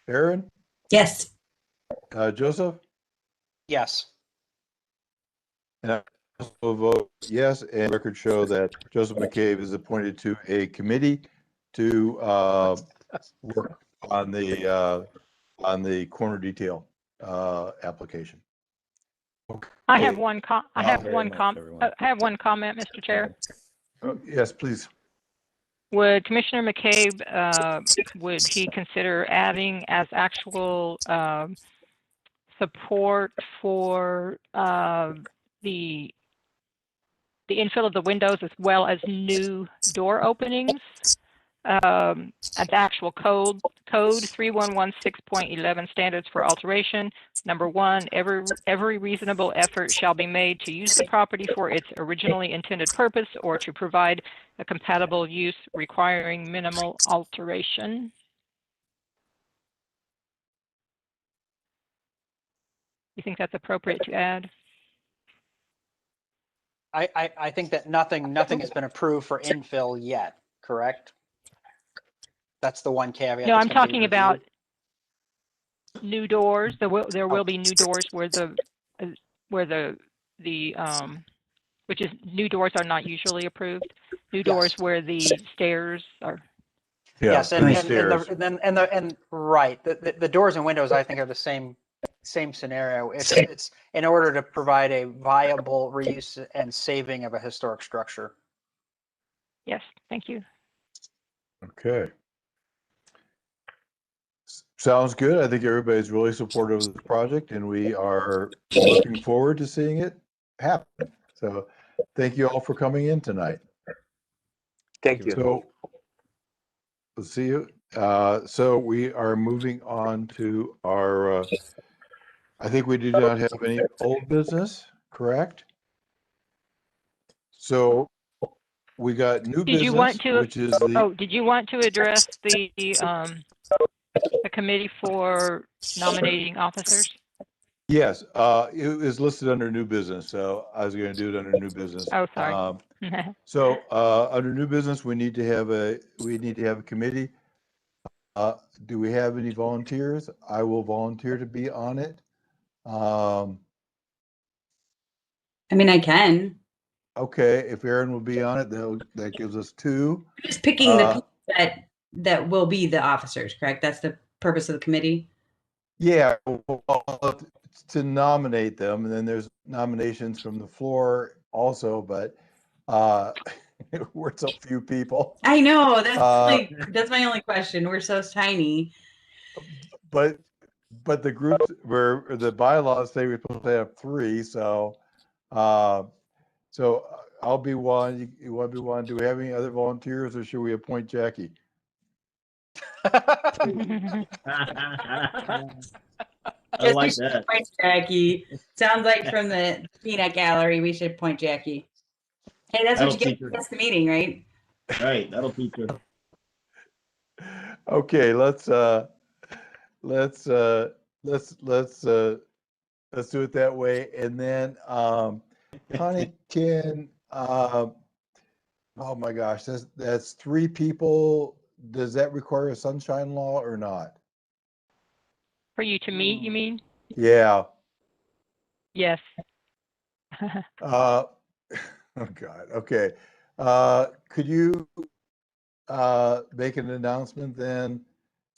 Aaron? Yes. Joseph? Yes. And I also vote yes, and record show that Joseph McCabe is appointed to a committee to work on the corner detail application. Okay. I have one comment, Mr. Chair. Yes, please. Would Commissioner McCabe, would he consider adding as actual support for the infill of the windows as well as new door openings? At the actual code 3116.11 standards for alteration. Number 1, every reasonable effort shall be made to use the property for its originally intended purpose or to provide a compatible use requiring minimal alteration. You think that's appropriate to add? I think that nothing has been approved for infill yet, correct? That's the one caveat. No, I'm talking about new doors. There will be new doors where which is new doors are not usually approved. New doors where the stairs are. Yeah, yes, and right. The doors and windows I think are the same scenario. It's in order to provide a viable reuse and saving of a historic structure. Yes, thank you. Okay. Sounds good. I think everybody's really supportive of the project and we are looking forward to seeing it happen. So thank you all for coming in tonight. Thank you. So let's see you. So we are moving on to our, I think we do not have any old business, correct? So we got new business, which is the. Oh, did you want to address the a committee for nominating officers? Yes, it is listed under new business, so I was gonna do it under new business. Oh, sorry. So, under new business, we need to have a committee. Do we have any volunteers? I will volunteer to be on it. I mean, I can. Okay, if Aaron will be on it, that gives us 2. Just picking the people that will be the officers, correct? That's the purpose of the committee? Yeah, well, to nominate them, and then there's nominations from the floor also, but we're so few people. I know, that's my only question. We're so tiny. But the groups where the bylaws say we're supposed to have 3, so I'll be one. You want to be one? Do we have any other volunteers, or should we appoint Jackie? I like that. Point Jackie. Sounds like from the peanut gallery, we should point Jackie. Hey, that's what you get for the meeting, right? Right, that'll teach her. Okay, let's do it that way, and then Connie can. Oh my gosh, that's 3 people. Does that require a sunshine law or not? For you to meet, you mean? Yeah. Yes. Oh God. Okay. Could you make an announcement then,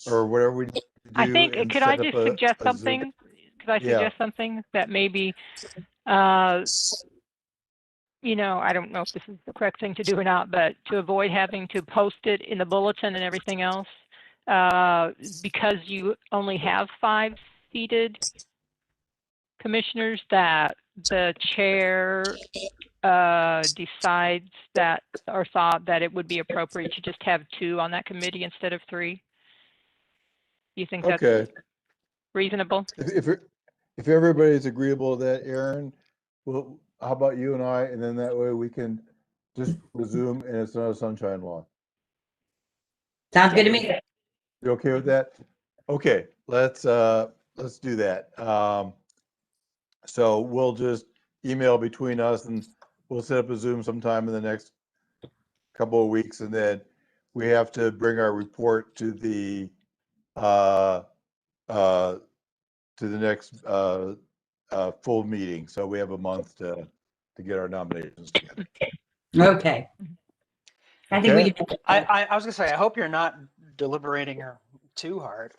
or whatever we need to do? I think, could I just suggest something? Could I suggest something that maybe, you know, I don't know if this is the correct thing to do or not, but to avoid having to post it in the bulletin and everything else, because you only have 5 seated commissioners, that the chair decides that, or thought that it would be appropriate to just have 2 on that committee instead of 3. Do you think that's reasonable? If everybody's agreeable to that, Aaron, well, how about you and I, and then that way we can just resume, and it's not a sunshine law. Sounds good to me. You okay with that? Okay, let's do that. So we'll just email between us, and we'll set up a Zoom sometime in the next couple of weeks, and then we have to bring our report to the next full meeting. So we have a month to get our nominations together. Okay. I think we can. I was gonna say, I hope you're not deliberating her too hard.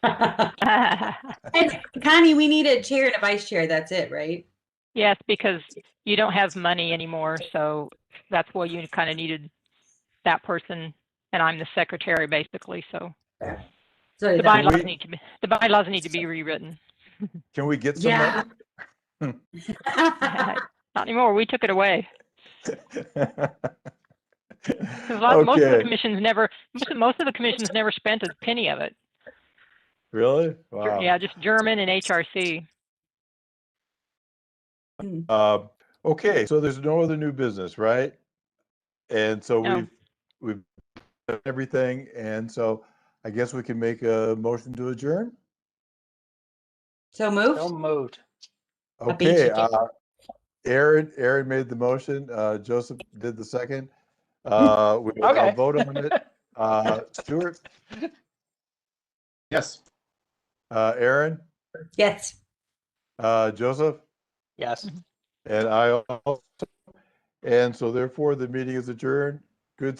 And Connie, we need a chair and a vice chair. That's it, right? Yes, because you don't have money anymore, so that's why you kind of needed that person, and I'm the secretary basically. So the bylaws need to be rewritten. Can we get some? Yeah. Not anymore. We took it away. Most of the commissions never spent a penny of it. Really? Wow. Yeah, just German and HRC. Okay, so there's no other new business, right? And so we've done everything, and so I guess we can make a motion to adjourn. So moved. So moved. Okay. Aaron made the motion. Joseph did the second. I'll vote on it. Stuart. Yes. Aaron. Yes. Joseph. Yes. And I also. And so therefore the meeting is adjourned.